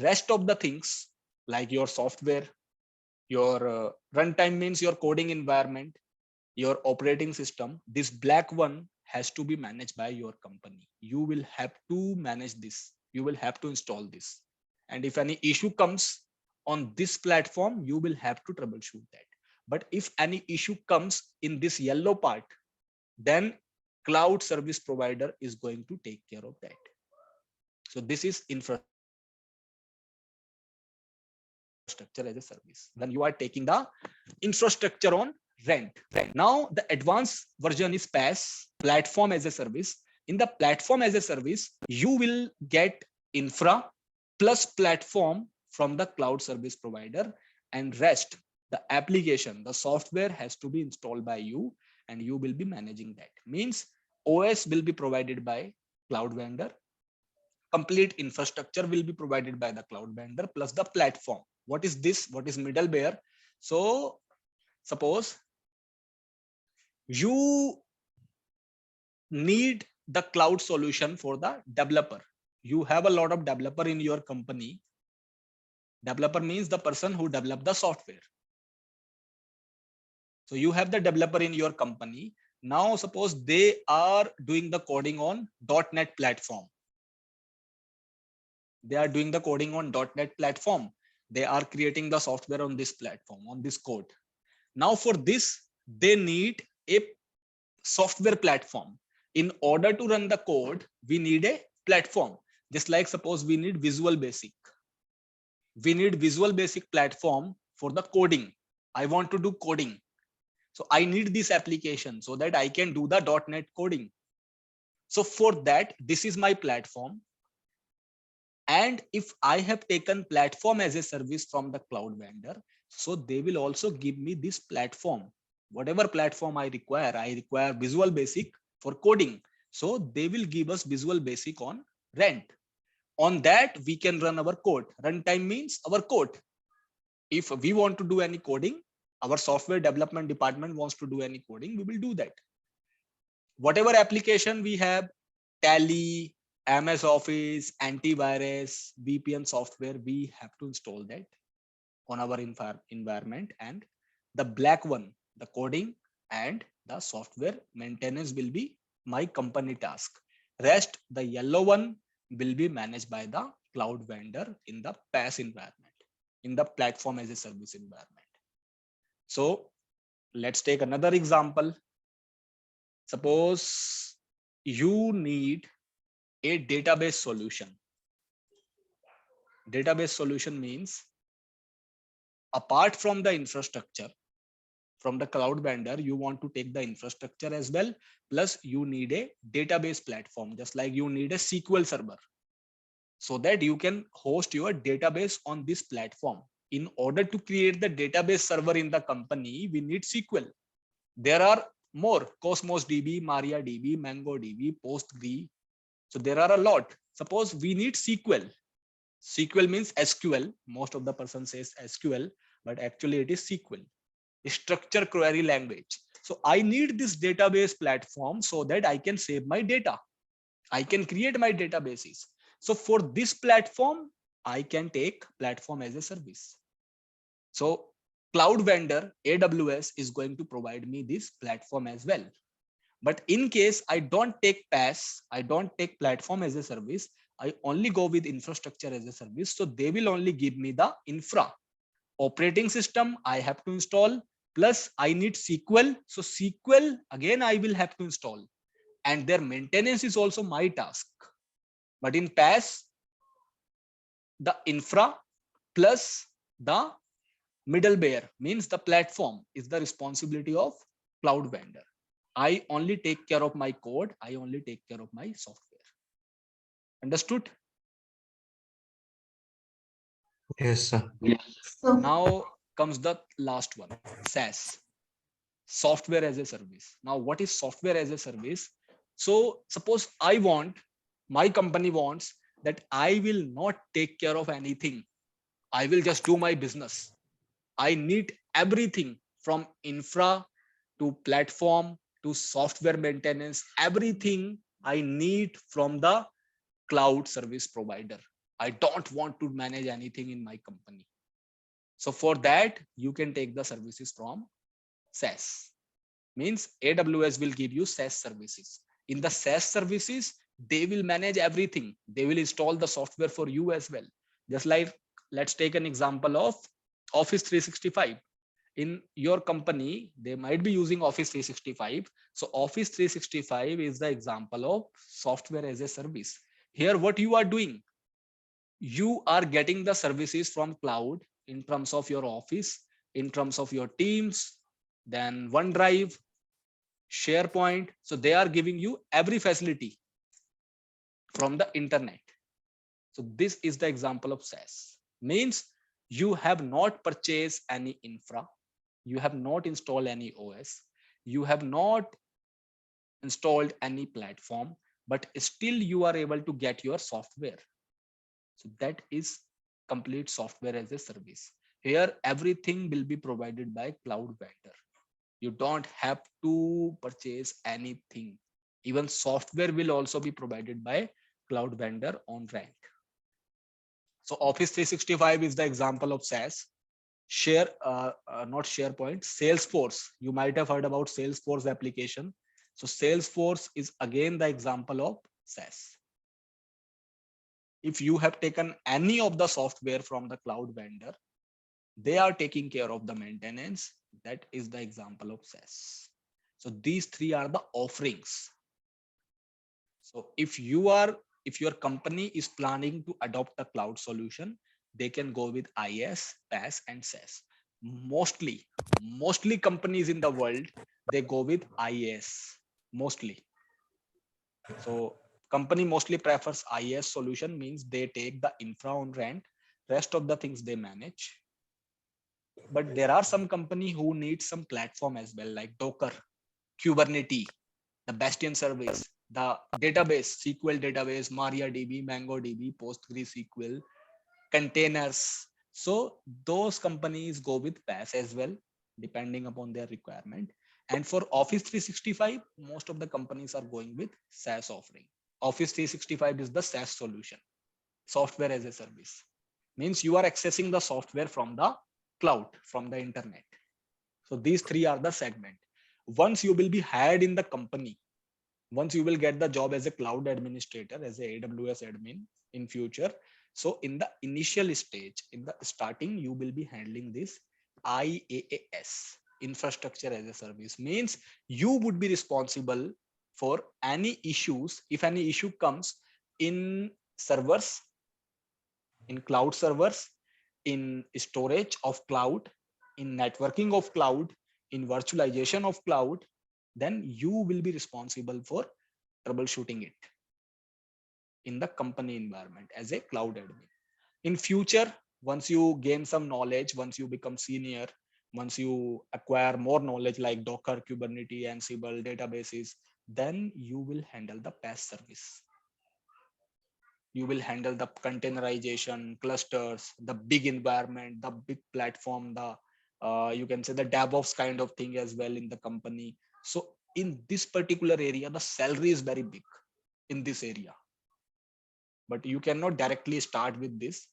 Rest of the things like your software, your runtime means your coding environment, your operating system, this black one has to be managed by your company. You will have to manage this. You will have to install this. And if any issue comes on this platform, you will have to troubleshoot that. But if any issue comes in this yellow part, then cloud service provider is going to take care of that. So this is infrastructure as a service. When you are taking the infrastructure on rent. Now the advanced version is PaaS, platform as a service. In the platform as a service, you will get infra plus platform from the cloud service provider, and rest, the application, the software has to be installed by you, and you will be managing that. Means OS will be provided by cloud vendor, complete infrastructure will be provided by the cloud vendor, plus the platform. What is this? What is middleware? So suppose you need the cloud solution for the developer. You have a lot of developer in your company. Developer means the person who develop the software. So you have the developer in your company. Now suppose they are doing the coding on .NET platform. They are doing the coding on .NET platform. They are creating the software on this platform, on this code. Now for this, they need a software platform. In order to run the code, we need a platform. Just like suppose we need Visual Basic. We need Visual Basic platform for the coding. I want to do coding. So I need this application so that I can do the .NET coding. So for that, this is my platform. And if I have taken platform as a service from the cloud vendor, so they will also give me this platform. Whatever platform I require Visual Basic for coding. So they will give us Visual Basic on rent. On that, we can run our code. Runtime means our code. If we want to do any coding, our software development department wants to do any coding, we will do that. Whatever application we have, Tally, MS Office, antivirus, VPN software, we have to install that on our environment. And the black one, the coding and the software maintenance will be my company task. Rest, the yellow one, will be managed by the cloud vendor in the PaaS environment, in the platform as a service environment. So let's take another example. Suppose you need a database solution. Database solution means apart from the infrastructure, from the cloud vendor, you want to take the infrastructure as well, plus you need a database platform, just like you need a SQL server, so that you can host your database on this platform. In order to create the database server in the company, we need SQL. There are more: Cosmos DB, MariaDB, MongoDB, PostgreSQL. So there are a lot. Suppose we need SQL. SQL means SQL. Most of the person says SQL, but actually it is SQL, structure query language. So I need this database platform so that I can save my data. I can create my databases. So for this platform, I can take platform as a service. So cloud vendor AWS is going to provide me this platform as well. But in case I don't take PaaS, I don't take platform as a service, I only go with infrastructure as a service. So they will only give me the infra. Operating system I have to install, plus I need SQL. So SQL again I will have to install, and their maintenance is also my task. But in PaaS, the infra plus the middleware, means the platform, is the responsibility of cloud vendor. I only take care of my code. I only take care of my software. Understood? Yes, sir. So, Now comes the last one, SaaS, software as a service. Now, what is software as a service? So suppose my company wants that I will not take care of anything. I will just do my business. I need everything from infra to platform to software maintenance, everything I need from the cloud service provider. I don't want to manage anything in my company. So for that, you can take the services from SaaS. Means AWS will give you SaaS services. In the SaaS services, they will manage everything. They will install the software for you as well. Just like, let's take an example of Office 365. In your company, they might be using Office 365. So Office 365 is the example of software as a service. Here, what you are doing, you are getting the services from cloud in terms of your office, in terms of your teams, then OneDrive, SharePoint. So they are giving you every facility from the internet. So this is the example of SaaS. Means you have not purchased any infra, you have not installed any OS, you have not installed any platform, but still you are able to get your software. So that is complete software as a service. Here, everything will be provided by cloud vendor. You don't have to purchase anything. Even software will also be provided by cloud vendor on rent. So Office 365 is the example of SaaS. Not SharePoint, Salesforce. You might have heard about Salesforce application. So Salesforce is again the example of SaaS. If you have taken any of the software from the cloud vendor, they are taking care of the maintenance. That is the example of SaaS. So these three are the offerings. So if your company is planning to adopt a cloud solution, they can go with IaaS, PaaS, and SaaS. Mostly companies in the world, they go with IaaS mostly. So company mostly prefers IaaS solution, means they take the infra on rent, rest of the things they manage. But there are some company who need some platform as well, like Docker, Kubernetes, the Bastion service, the database, SQL database, MariaDB, MongoDB, PostgreSQL, containers. So those companies go with PaaS as well, depending upon their requirement. And for Office 365, most of the companies are going with SaaS offering. Office 365 is the SaaS solution, software as a service. Means you are accessing the software from the cloud, from the internet. So these three are the segment. Once you will be hired in the company, Once you will get the job as a cloud administrator, as a AWS admin in future. So in the initial stage, in the starting, you will be handling this IaaS, infrastructure as a service. Means you would be responsible for any issues. If any issue comes in servers, in cloud servers, in storage of cloud, in networking of cloud, in virtualization of cloud, then you will be responsible for troubleshooting it in the company environment as a cloud admin. In future, once you gain some knowledge, once you become senior, once you acquire more knowledge like Docker, Kubernetes, Ansible, databases, then you will handle the PaaS service. You will handle the containerization, clusters, the big environment, the big platform, the you can say the DevOps kind of thing as well in the company. So in this particular area, the salary is very big in this area, but you cannot directly start with this.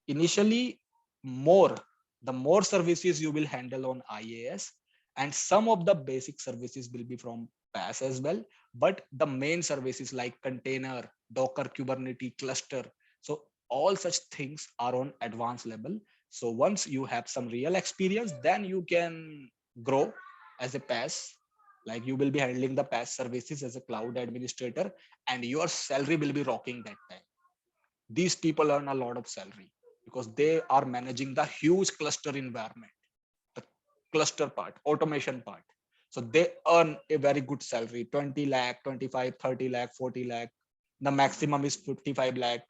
Initially, the more services you will handle on IaaS, and some of the basic services will be from PaaS as well, but the main services like container, Docker, Kubernetes, cluster, so all such things are on advanced level. So once you have some real experience, then you can grow as a PaaS, like you will be handling the PaaS services as a cloud administrator, and your salary will be rocking that time. These people earn a lot of salary because they are managing the huge cluster environment, the cluster part, automation part. So they earn a very good salary, 20 lakh, 25, 30 lakh, 40 lakh. The maximum is 55 lakh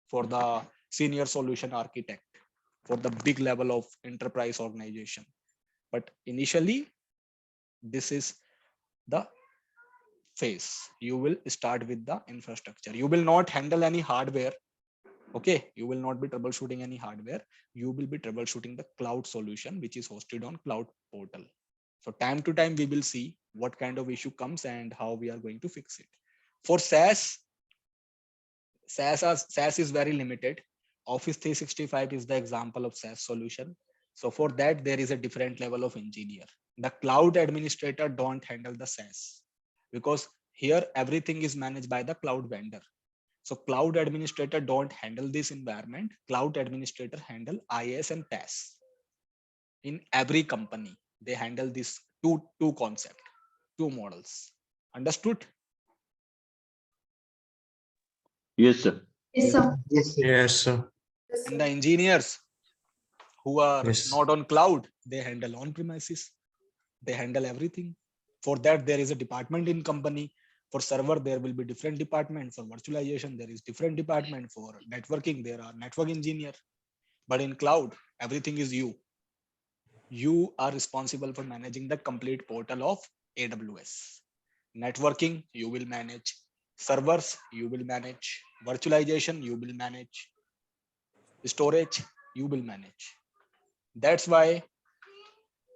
for the senior solution architect for the big level of enterprise organization. But initially, this is the phase. You will start with the infrastructure. You will not handle any hardware. Okay, you will not be troubleshooting any hardware. You will be troubleshooting the cloud solution, which is hosted on cloud portal. So time to time, we will see what kind of issue comes and how we are going to fix it. For SaaS is very limited. Office 365 is the example of SaaS solution. So for that, there is a different level of engineer. The cloud administrator don't handle the SaaS because here everything is managed by the cloud vendor. So cloud administrator don't handle this environment. Cloud administrator handle IaaS and PaaS. In every company, they handle this two concept, two models. Understood? Yes, sir. Yes, sir. Yes, sir. And the engineers who are Yes. not on cloud, they handle on premises. They handle everything. For that, there is a department in company. For server, there will be different department. For virtualization, there is different department. For networking, there are network engineer. But in cloud, everything is you. You are responsible for managing the complete portal of AWS. Networking, you will manage. Servers, you will manage. Virtualization, you will manage. Storage, you will manage. That's why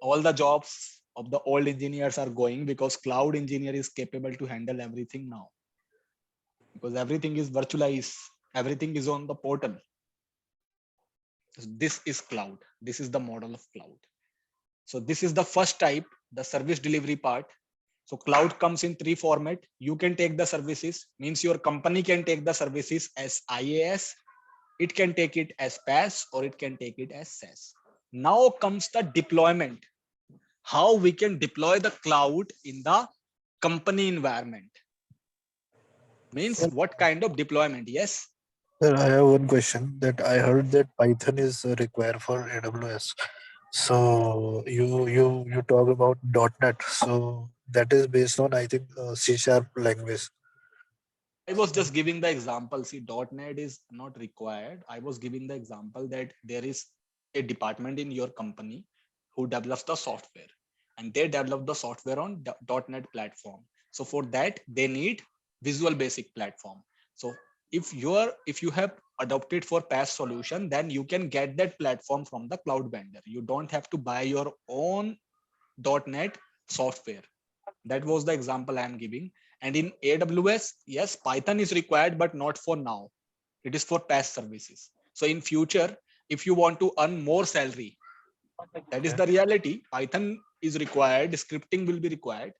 all the jobs of the old engineers are going, because cloud engineer is capable to handle everything now. Because everything is virtualized, everything is on the portal. This is cloud. This is the model of cloud. So this is the first type, the service delivery part. So cloud comes in three format. You can take the services, means your company can take the services as IaaS, it can take it as PaaS, or it can take it as SaaS. Now comes the deployment. How we can deploy the cloud in the company environment. Means what kind of deployment? Yes. Sir, I have one question that I heard that Python is required for AWS. So you talk about .NET. So that is based on, I think, C# language. I was just giving the example. See, .NET is not required. I was giving the example that there is a department in your company who develops the software, and they develop the software on .NET platform. So for that, they need Visual Basic platform. So if you have adopted for PaaS solution, then you can get that platform from the cloud vendor. You don't have to buy your own .NET software. That was the example I am giving. And in AWS, yes, Python is required, but not for now. It is for PaaS services. So in future, if you want to earn more salary, that is the reality. Python is required, scripting will be required.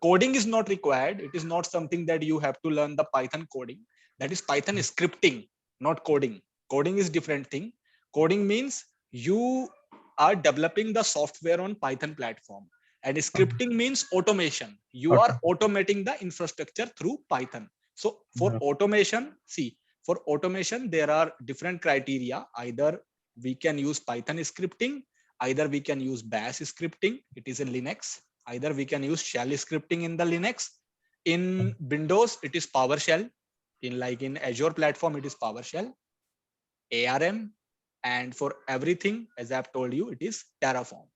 Coding is not required. It is not something that you have to learn the Python coding. That is Python scripting, not coding. Coding is different thing. Coding means you are developing the software on Python platform, and scripting means automation. You are automating the infrastructure through Python. So for automation, see, for automation, there are different criteria. Either we can use Python scripting, either we can use Bash scripting. It is in Linux. Either we can use shell scripting in the Linux. In Windows, it is PowerShell. In Azure platform, it is PowerShell, ARM, and for everything, as I've told you, it is Terraform.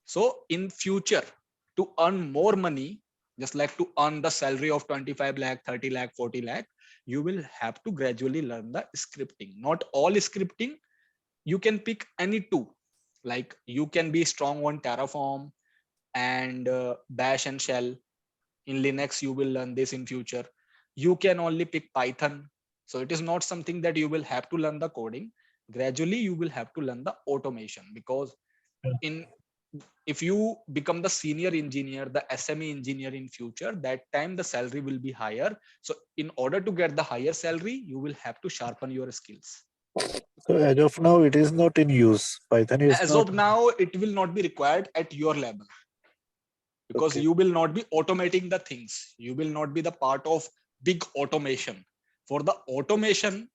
So in future, to earn more money, just like to earn the salary of 25 lakh, 30 lakh, 40 lakh, you will have to gradually learn the scripting. Not all scripting, you can pick any two. Like you can be strong on Terraform and Bash and Shell. In Linux, you will learn this in future. You can only pick Python. So it is not something that you will have to learn the coding. Gradually, you will have to learn the automation, because if you become the senior engineer, the SME engineer in future, that time the salary will be higher. So in order to get the higher salary, you will have to sharpen your skills. So as of now, it is not in use. Python is As not. of now, it will not be required at your level, because you will not be automating the things. You will not be the part of big automation. For the automation,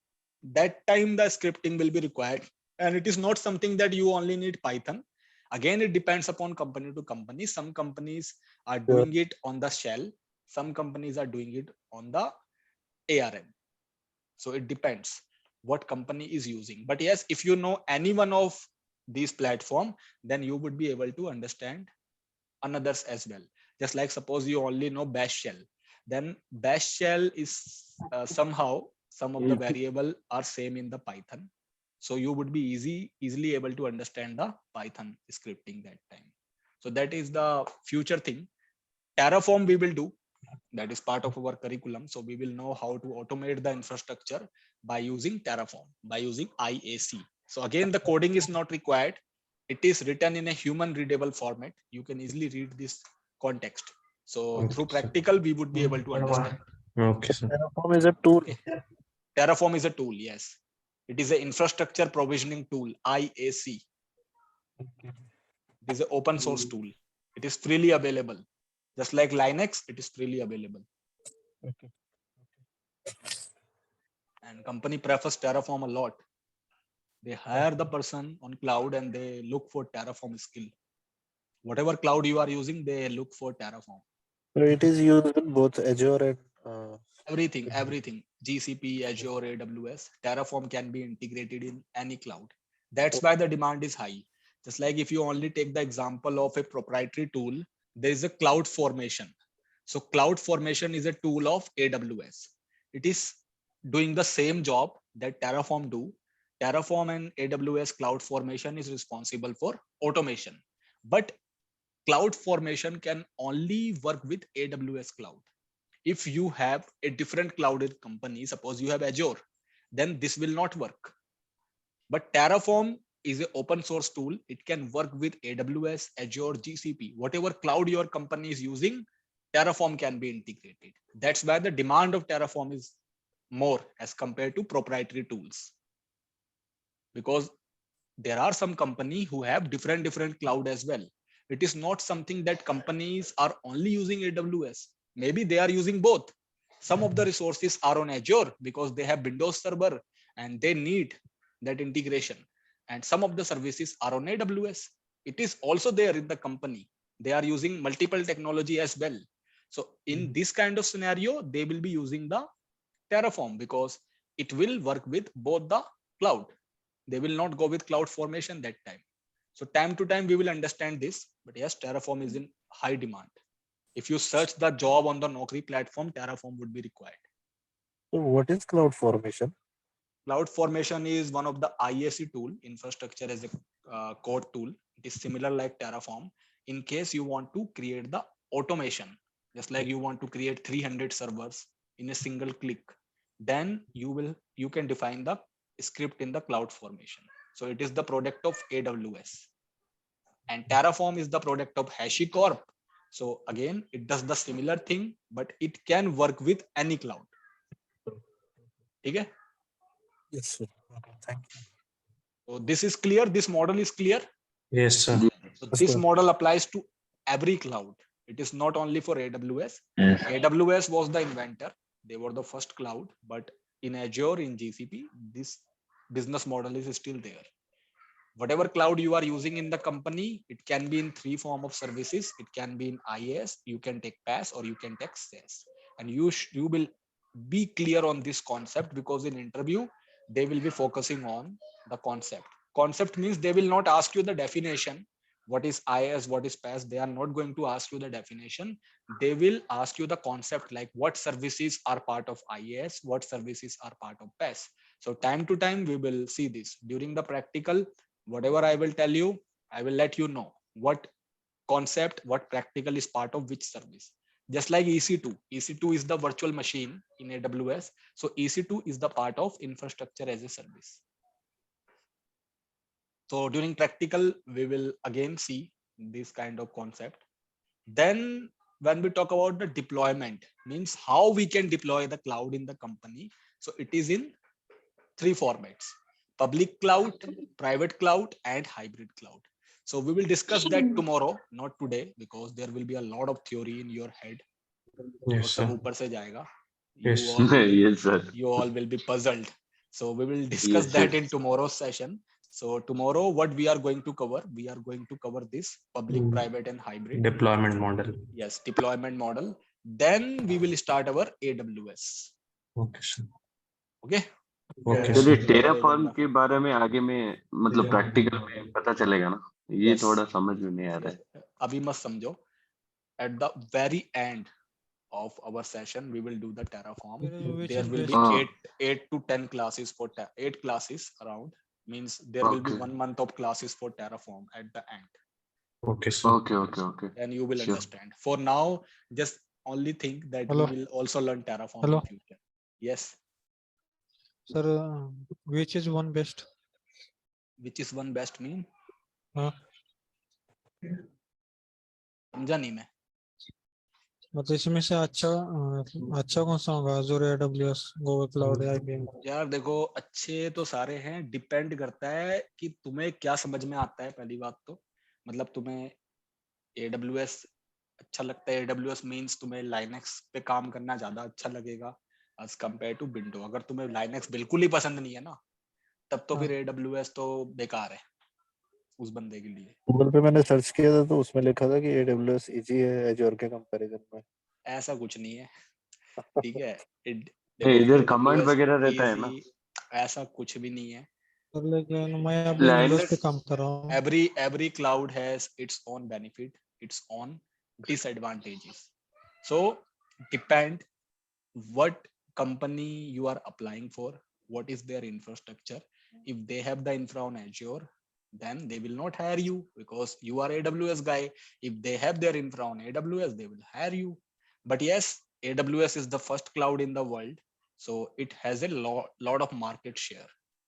that time the scripting will be required. And it is not something that you only need Python. Again, it depends upon company to company. Some companies are doing it on the shell. Some companies are doing it on the ARM. So it depends what company is using. But yes, if you know any one of these platform, then you would be able to understand another's as well. Just like suppose you only know Bash shell, then Bash shell is somehow some of the variable are same in the Python. So you would be easily able to understand the Python scripting that time. So that is the future thing. Terraform we will do. That is part of our curriculum. So we will know how to automate the infrastructure by using Terraform, by using IAC. So again, the coding is not required. It is written in a human readable format. You can easily read this context. So through practical, we would be able to understand. Okay, sir. Terraform is a tool. Okay. Terraform is a tool, yes. It is an infrastructure provisioning tool, IAC. It is an open source tool. It is freely available. Just like Linux, it is freely available. Okay. And company prefers Terraform a lot. They hire the person on cloud and they look for Terraform skill. Whatever cloud you are using, they look for Terraform. So it is used in both Azure and everything. GCP, Azure, AWS. Terraform can be integrated in any cloud. That's why the demand is high. Just like if you only take the example of a proprietary tool, there is a cloud formation. So cloud formation is a tool of AWS. It is doing the same job that Terraform do. Terraform and AWS cloud formation is responsible for automation. But cloud formation can only work with AWS cloud. If you have a different cloud company, suppose you have Azure, then this will not work. But Terraform is an open source tool. It can work with AWS, Azure, GCP, whatever cloud your company is using, Terraform can be integrated. That's why the demand of Terraform is more as compared to proprietary tools. Because there are some companies who have different cloud as well. It is not something that companies are only using AWS. Maybe they are using both. Some of the resources are on Azure because they have Windows Server and they need that integration. And some of the services are on AWS. It is also there in the company. They are using multiple technology as well. So in this kind of scenario, they will be using the Terraform because it will work with both the cloud. They will not go with cloud formation that time. So time to time, we will understand this. But yes, Terraform is in high demand. If you search the job on the Naukri platform, Terraform would be required. So what is cloud formation? Cloud formation is one of the IAC tool, infrastructure as a code tool. It is similar like Terraform. In case you want to create the automation, just like you want to create 300 servers in a single click, then you can define the script in the cloud formation. So it is the product of AWS. And Terraform is the product of HashiCorp. So again, it does the similar thing, but it can work with any cloud. Okay? Yes, sir. Okay, thank you. So this is clear. This model is clear. Yes, sir. So Yes, this sir. model applies to every cloud. It is not only for AWS. AWS was the inventor. They were the first cloud, but in Azure, in GCP, this business model is still there. Whatever cloud you are using in the company, it can be in three form of services. It can be in IaaS, you can take PaaS, or you can take SaaS. And you will be clear on this concept, because in interview, they will be focusing on the concept. Concept means they will not ask you the definition. What is IaaS, what is PaaS? They are not going to ask you the definition. They will ask you the concept, like what services are part of IaaS, what services are part of PaaS. So time to time, we will see this. During the practical, whatever I will tell you, I will let you know what concept, what practical is part of which service. Just like EC2. EC2 is the virtual machine in AWS. So EC2 is the part of infrastructure as a service. So during practical, we will again see this kind of concept. Then when we talk about the deployment, means how we can deploy the cloud in the company. So it is in three formats: public cloud, private cloud, and hybrid cloud. So we will discuss that tomorrow, not today, because there will be a lot of theory in your head. Yes, sir. ऊपर से जाएगा. Yes. Yes, sir. You all will be puzzled. So we will discuss that in tomorrow's session. So tomorrow, what we are going to cover? We are going to cover this public, private, and hybrid. Deployment model. Yes, deployment model. Then we will start our AWS. Okay, sir. Okay. Okay, चलिए sir. Terraform के बारे में आगे में मतलब practical में पता चलेगा ना, ये Yes. थोड़ा समझ में नहीं आ रहा है. अभी मत समझो. At the very end of our session, we will do the Terraform. Which There is will best? be 8 to 10 classes for 8 classes around. Means there will be Okay. 1 month of classes for Terraform at the end. Okay, sir. Okay. Then you will Sure. understand. For now, just only think that Hello. we will also learn Terraform Hello. in future. Yes. Sir, which is one best? Which is one best mean? हाँ, समझा नहीं मैं. मतलब इसमें से अच्छा कौन सा होगा? Azure, AWS, Google Cloud, IBM? यार देखो, अच्छे तो सारे हैं. डिपेंड करता है कि तुम्हें क्या समझ में आता है. पहली बात तो मतलब तुम्हें AWS अच्छा लगता है. AWS मींस तुम्हें Linux पे काम करना ज्यादा अच्छा लगेगा as compared to Windows. अगर तुम्हें Linux बिल्कुल ही पसंद नहीं है ना, तब तो फिर AWS तो बेकार है उस बंदे के लिए. गूगल पे मैंने सर्च किया था तो उसमें लिखा था कि AWS इजी है Azure के कंपैरिजन में. ऐसा कुछ नहीं है. ठीक है. इधर कमांड वगैरह रहता है ना. ऐसा कुछ भी नहीं है. लेकिन मैं अभी Windows पे काम कर रहा हूँ. Every cloud has its own benefit, its own disadvantages. So depend what company you are applying for, what is their infrastructure. If they have the infra on Azure, then they will not hire you because you are AWS guy. If they have their infra on AWS, they will hire you. But yes, AWS is the first cloud in the world, so it has a lot of market share.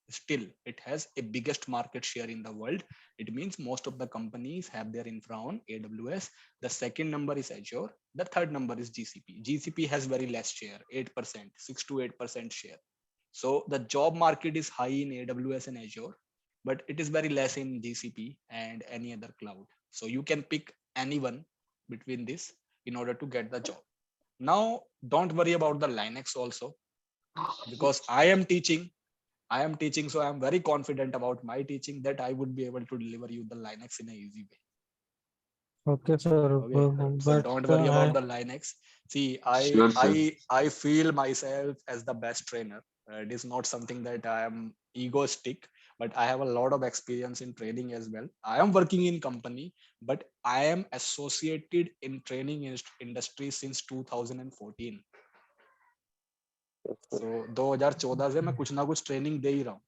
Still, it has a biggest market share in the world. It means most of the companies have their infra on AWS. The second number is Azure. The third number is GCP. GCP has very less share, 8%, 6 to 8% share. So the job market is high in AWS and Azure, but it is very less in GCP and any other cloud. So you can pick anyone between this in order to get the job. Now, don't worry about the Linux also, because I am teaching, so I am very confident about my teaching that I would be able to deliver you the Linux in an easy way. Okay, sir. Okay. So don't worry about the Linux. See, Sure, sir. I feel myself as the best trainer. It is not something that I am egoistic, but I have a lot of experience in training as well. I am working in company, but I am associated in training industry since 2014. So 2014 से मैं कुछ ना कुछ training दे ही रहा हूँ.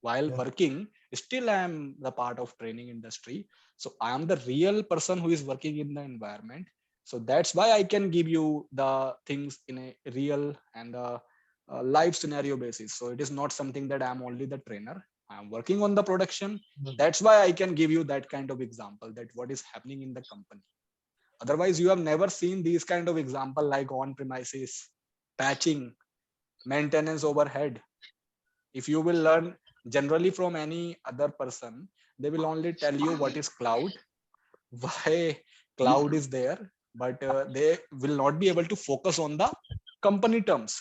While working, still I am the part of training industry. So I am the real person who is working in the environment. So that's why I can give you the things in a real and a live scenario basis. So it is not something that I am only the trainer. I am working on the production. That's why I can give you that kind of example, that what is happening in the company. Otherwise, you have never seen these kind of example like on premises, patching, maintenance overhead. If you will learn generally from any other person, they will only tell you what is cloud, why cloud is there, but they will not be able to focus on the company terms.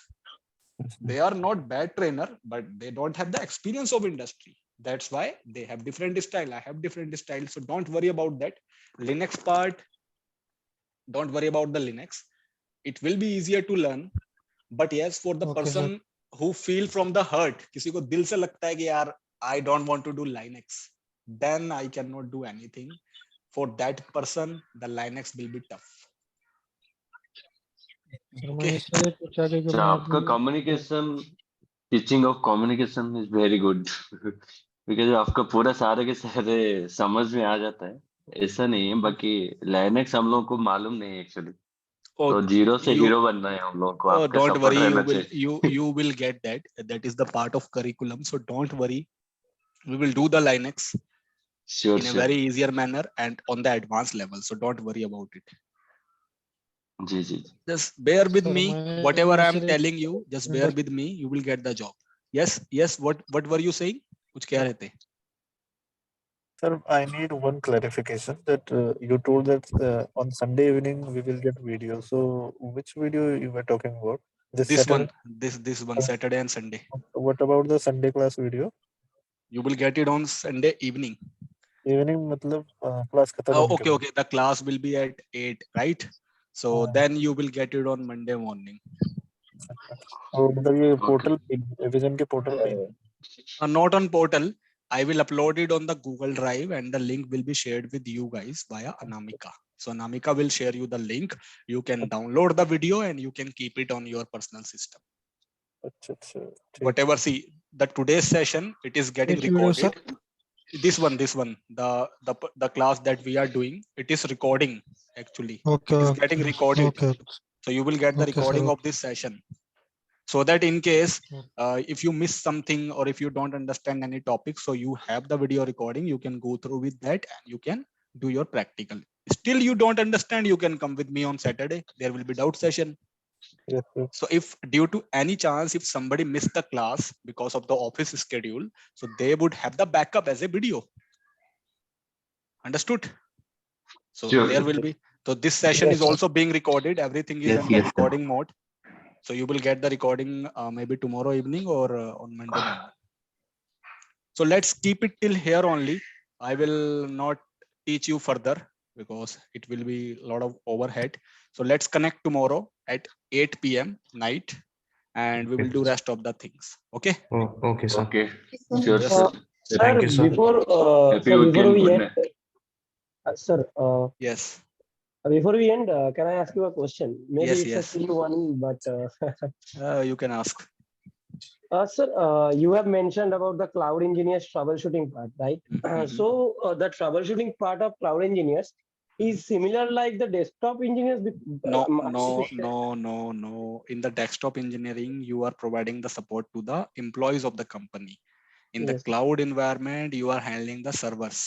They are not bad trainer, but they don't have the experience of industry. That's why they have different style. I have different style. So don't worry about that. Linux part, don't worry about the Linux. It will be easier to learn. But yes, for the Okay, person who feel from the heart, किसी को दिल से लगता है कि यार I don't want to do Linux, then I cannot do anything. For that person, the Linux will be tough. Sir Okay. मैं इसलिए पूछा क्योंकि अच्छा, मैं आपका अभी communication, teaching of communication is very good because आपका पूरा सारे के सारे समझ में आ जाता है. ऐसा नहीं है, बाकी लाइनेक्स हम लोगों को मालूम नहीं है एक्चुअली. तो जीरो से हीरो बनना है हम लोगों को. आपका Don't सपोर्ट worry, रहना चाहिए. you will get that. That is the part of curriculum. So don't worry. We will do the Linux Sure, in a sure. very easier manner and on the advanced level. So don't worry about it. जी जी. Just bear with sir me. मैं Whatever I am सिर्फ telling you, just bear with me. You will get the job. Yes. What were you saying? कुछ कह रहे थे? Sir, I need one clarification that you told that on Sunday evening we will get video. So which video you were talking about? This This Saturday? one. This one. Saturday and Sunday. What about the Sunday class video? You will get it on Sunday evening. Evening मतलब class खत्म Oh, होने के okay. The class will be at 8, right? So then you will get it on Monday morning. तो मतलब ये portal vision के portal पे Not on portal. I will upload it on the Google Drive and the link will be shared with you guys via Anamika. So Anamika will share you the link. You can download the video and you can keep it on your personal system. अच्छा अच्छा ठीक. Whatever, see, the today's session, it is getting Which video, sir? recorded. This one, the class that we are doing, it is recording actually. Okay, It is okay. getting recorded. Okay. So you will get the Okay, sir. recording of this session. So that in case if you miss something or if you don't understand any topic, so you have the video recording, you can go through with that and you can do your practical. Still you don't understand, you can come with me on Saturday. There will be doubt session. Yes, yes. So if due to any chance, if somebody missed the class because of the office schedule, so they would have the backup as a video. Understood? So Sure. there will be, so this session is also being recorded. Everything is under recording mode. So you will get the recording maybe tomorrow evening or on Monday morning. So let's keep it till here only. I will not teach you further because it will be a lot of overhead. So let's connect tomorrow at 8 p.m. night and we will do rest of the things. Okay? Oh, okay, sir. Okay. Sure. Sir, Thank you, sir. Happy weekend. we Good end, night. sir, Yes. before we end, can I ask you a question? Maybe Yes, it's yes. a silly one, but You can ask. sir, you have mentioned about the cloud engineers troubleshooting part, right? So the troubleshooting part of cloud engineers is similar like the desktop engineers. No. In the desktop engineering, you are providing the support to the employees of the company. In the cloud environment, you are handling the servers.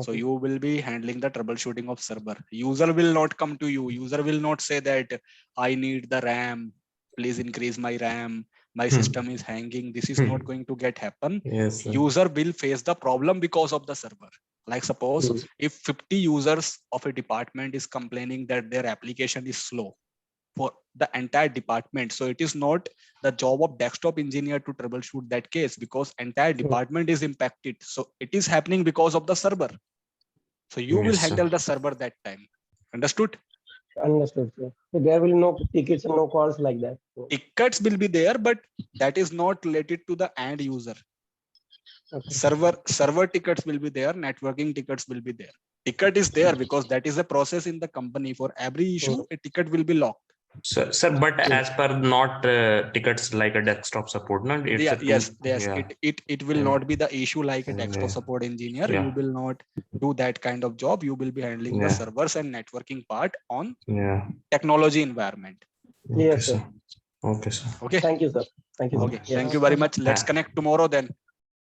So you will be handling the troubleshooting of server. User will not come to you. User will not say that I need the RAM. Please increase my RAM. My system is hanging. This is not going to get happen. Yes, sir. User will face the problem because of the server. Like suppose if 50 users of a department is complaining that their application is slow for the entire department. So it is not the job of desktop engineer to troubleshoot that case because entire department is impacted. So it is happening because of the server. So you will Yes, sir. handle the server that time. Understood? Understood, sir. So there will no tickets and no calls like that. Tickets will be there, but that is not related to the end user. Server tickets will be there, networking tickets will be there. Ticket is there because that is a process in the company. For every issue, a ticket will be locked. Sir, but as per not tickets like a desktop support, no? It's Yes. Yeah. It will not be the issue like a desktop support engineer. Yeah. You will not do that kind of job. You will be handling the servers and networking part on technology environment. Yes, sir. Okay, sir. Okay. Thank you, sir. Thank you. Okay. Yes. Thank you very much. Let's connect tomorrow then.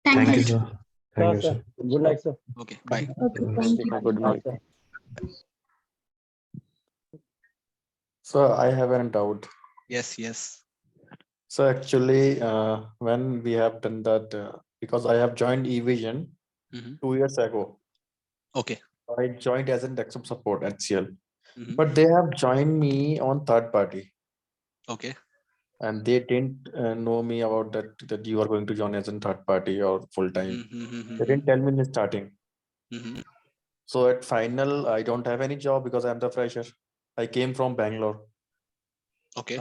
Thank you, sir. Thank Sure, you, sir. sir. Good night, sir. Okay. Bye. Okay, thank you. Good night, sir. So I have a doubt. Yes, yes. So actually, when we have done that, because I have joined eVision Mhm. 2 years ago. Okay. I joined as a desktop support HCL, Mhm. but they have joined me on third party, Okay. and they didn't know me about that you are going to join as a third party or full time. They didn't tell me in the starting. Mhm. So at final, I don't have any job because I'm the fresher. I came from Bangalore. Okay.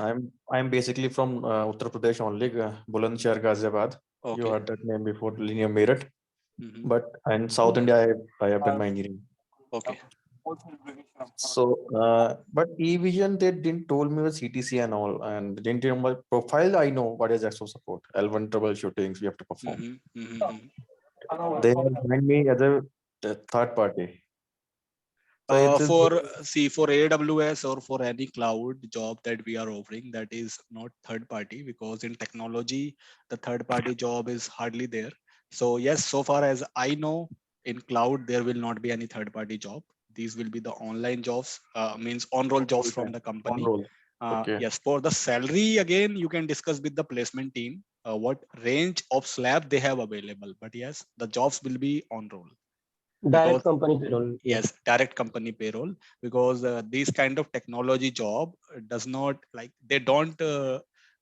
I'm basically from Uttar Pradesh only, Bulandshahr, Ghaziabad. You Okay. heard that name before, linear Meerut. Mhm. But in South India, I have done my engineering. Okay. So, but eVision, they didn't told me the CTC and all, and didn't tell my profile. I know what is extra support, L1 troubleshootings we have to perform. Mhm. Mhm. They have joined me as a third party. So it is For AWS or for any cloud job that we are offering, that is not third party, because in technology the third party job is hardly there. So yes, so far as I know, in cloud there will not be any third party job. These will be the online jobs, means on roll jobs from the on company. roll. Okay. Yes, for the salary again you can discuss with the placement team what range of slab they have available. But yes, the jobs will be on roll. Because Direct company payroll. Yeah. yes, direct company payroll, because these kind of technology job does not, like, they don't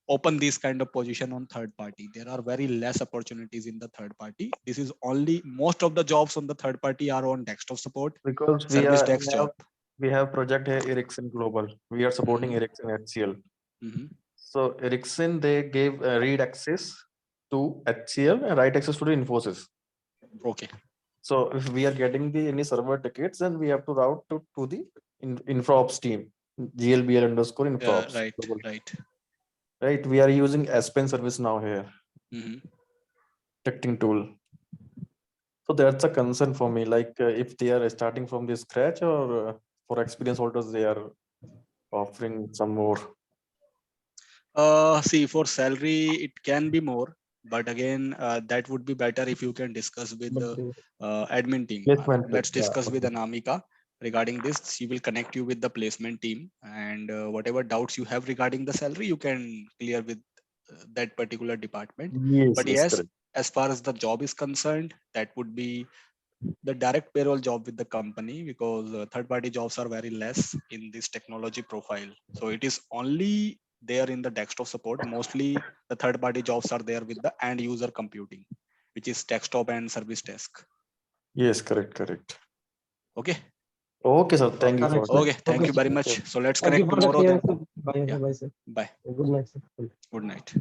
open this kind of position on third party. There are very less opportunities in the third party. This is only, most of the jobs on the third party are on desktop support, Because service desk job. we have project here Ericsson Global. We are supporting Mhm. Ericsson HCL. Mhm. So Ericsson, they gave read access to HCL and write access to the Infosys. Okay. So if we are getting the any server tickets, then we have to route to the InfraOps team, GLBL underscore InfraOps. Right, Global. right. Right. We are using Aspen service now here, Mhm. testing tool. So that's a concern for me. Like if they are starting from the scratch, or for experience holders, they are offering some more. See, for salary, it can be more, but again, that would be better if you can discuss with the admin team. Placement. Let's Yeah. discuss with Okay. Anamika regarding this. She will connect you with the placement team, and whatever doubts you have regarding the salary, you can clear with that particular department. Yes. But Yes. yes, Correct. as far as the job is concerned, that would be the direct payroll job with the company, because third party jobs are very less in this technology profile. So it is only there in the desktop support. Mostly the third party jobs are there with the end user computing, which is desktop and service desk. Yes. Correct. Correct. Okay. Okay, sir. Thank you for. Okay. Thank Okay, you very sir. much. So let's Thank you connect for the tomorrow then. clearance. Bye. Yeah. Bye, sir. Bye. Good night, sir. Good night.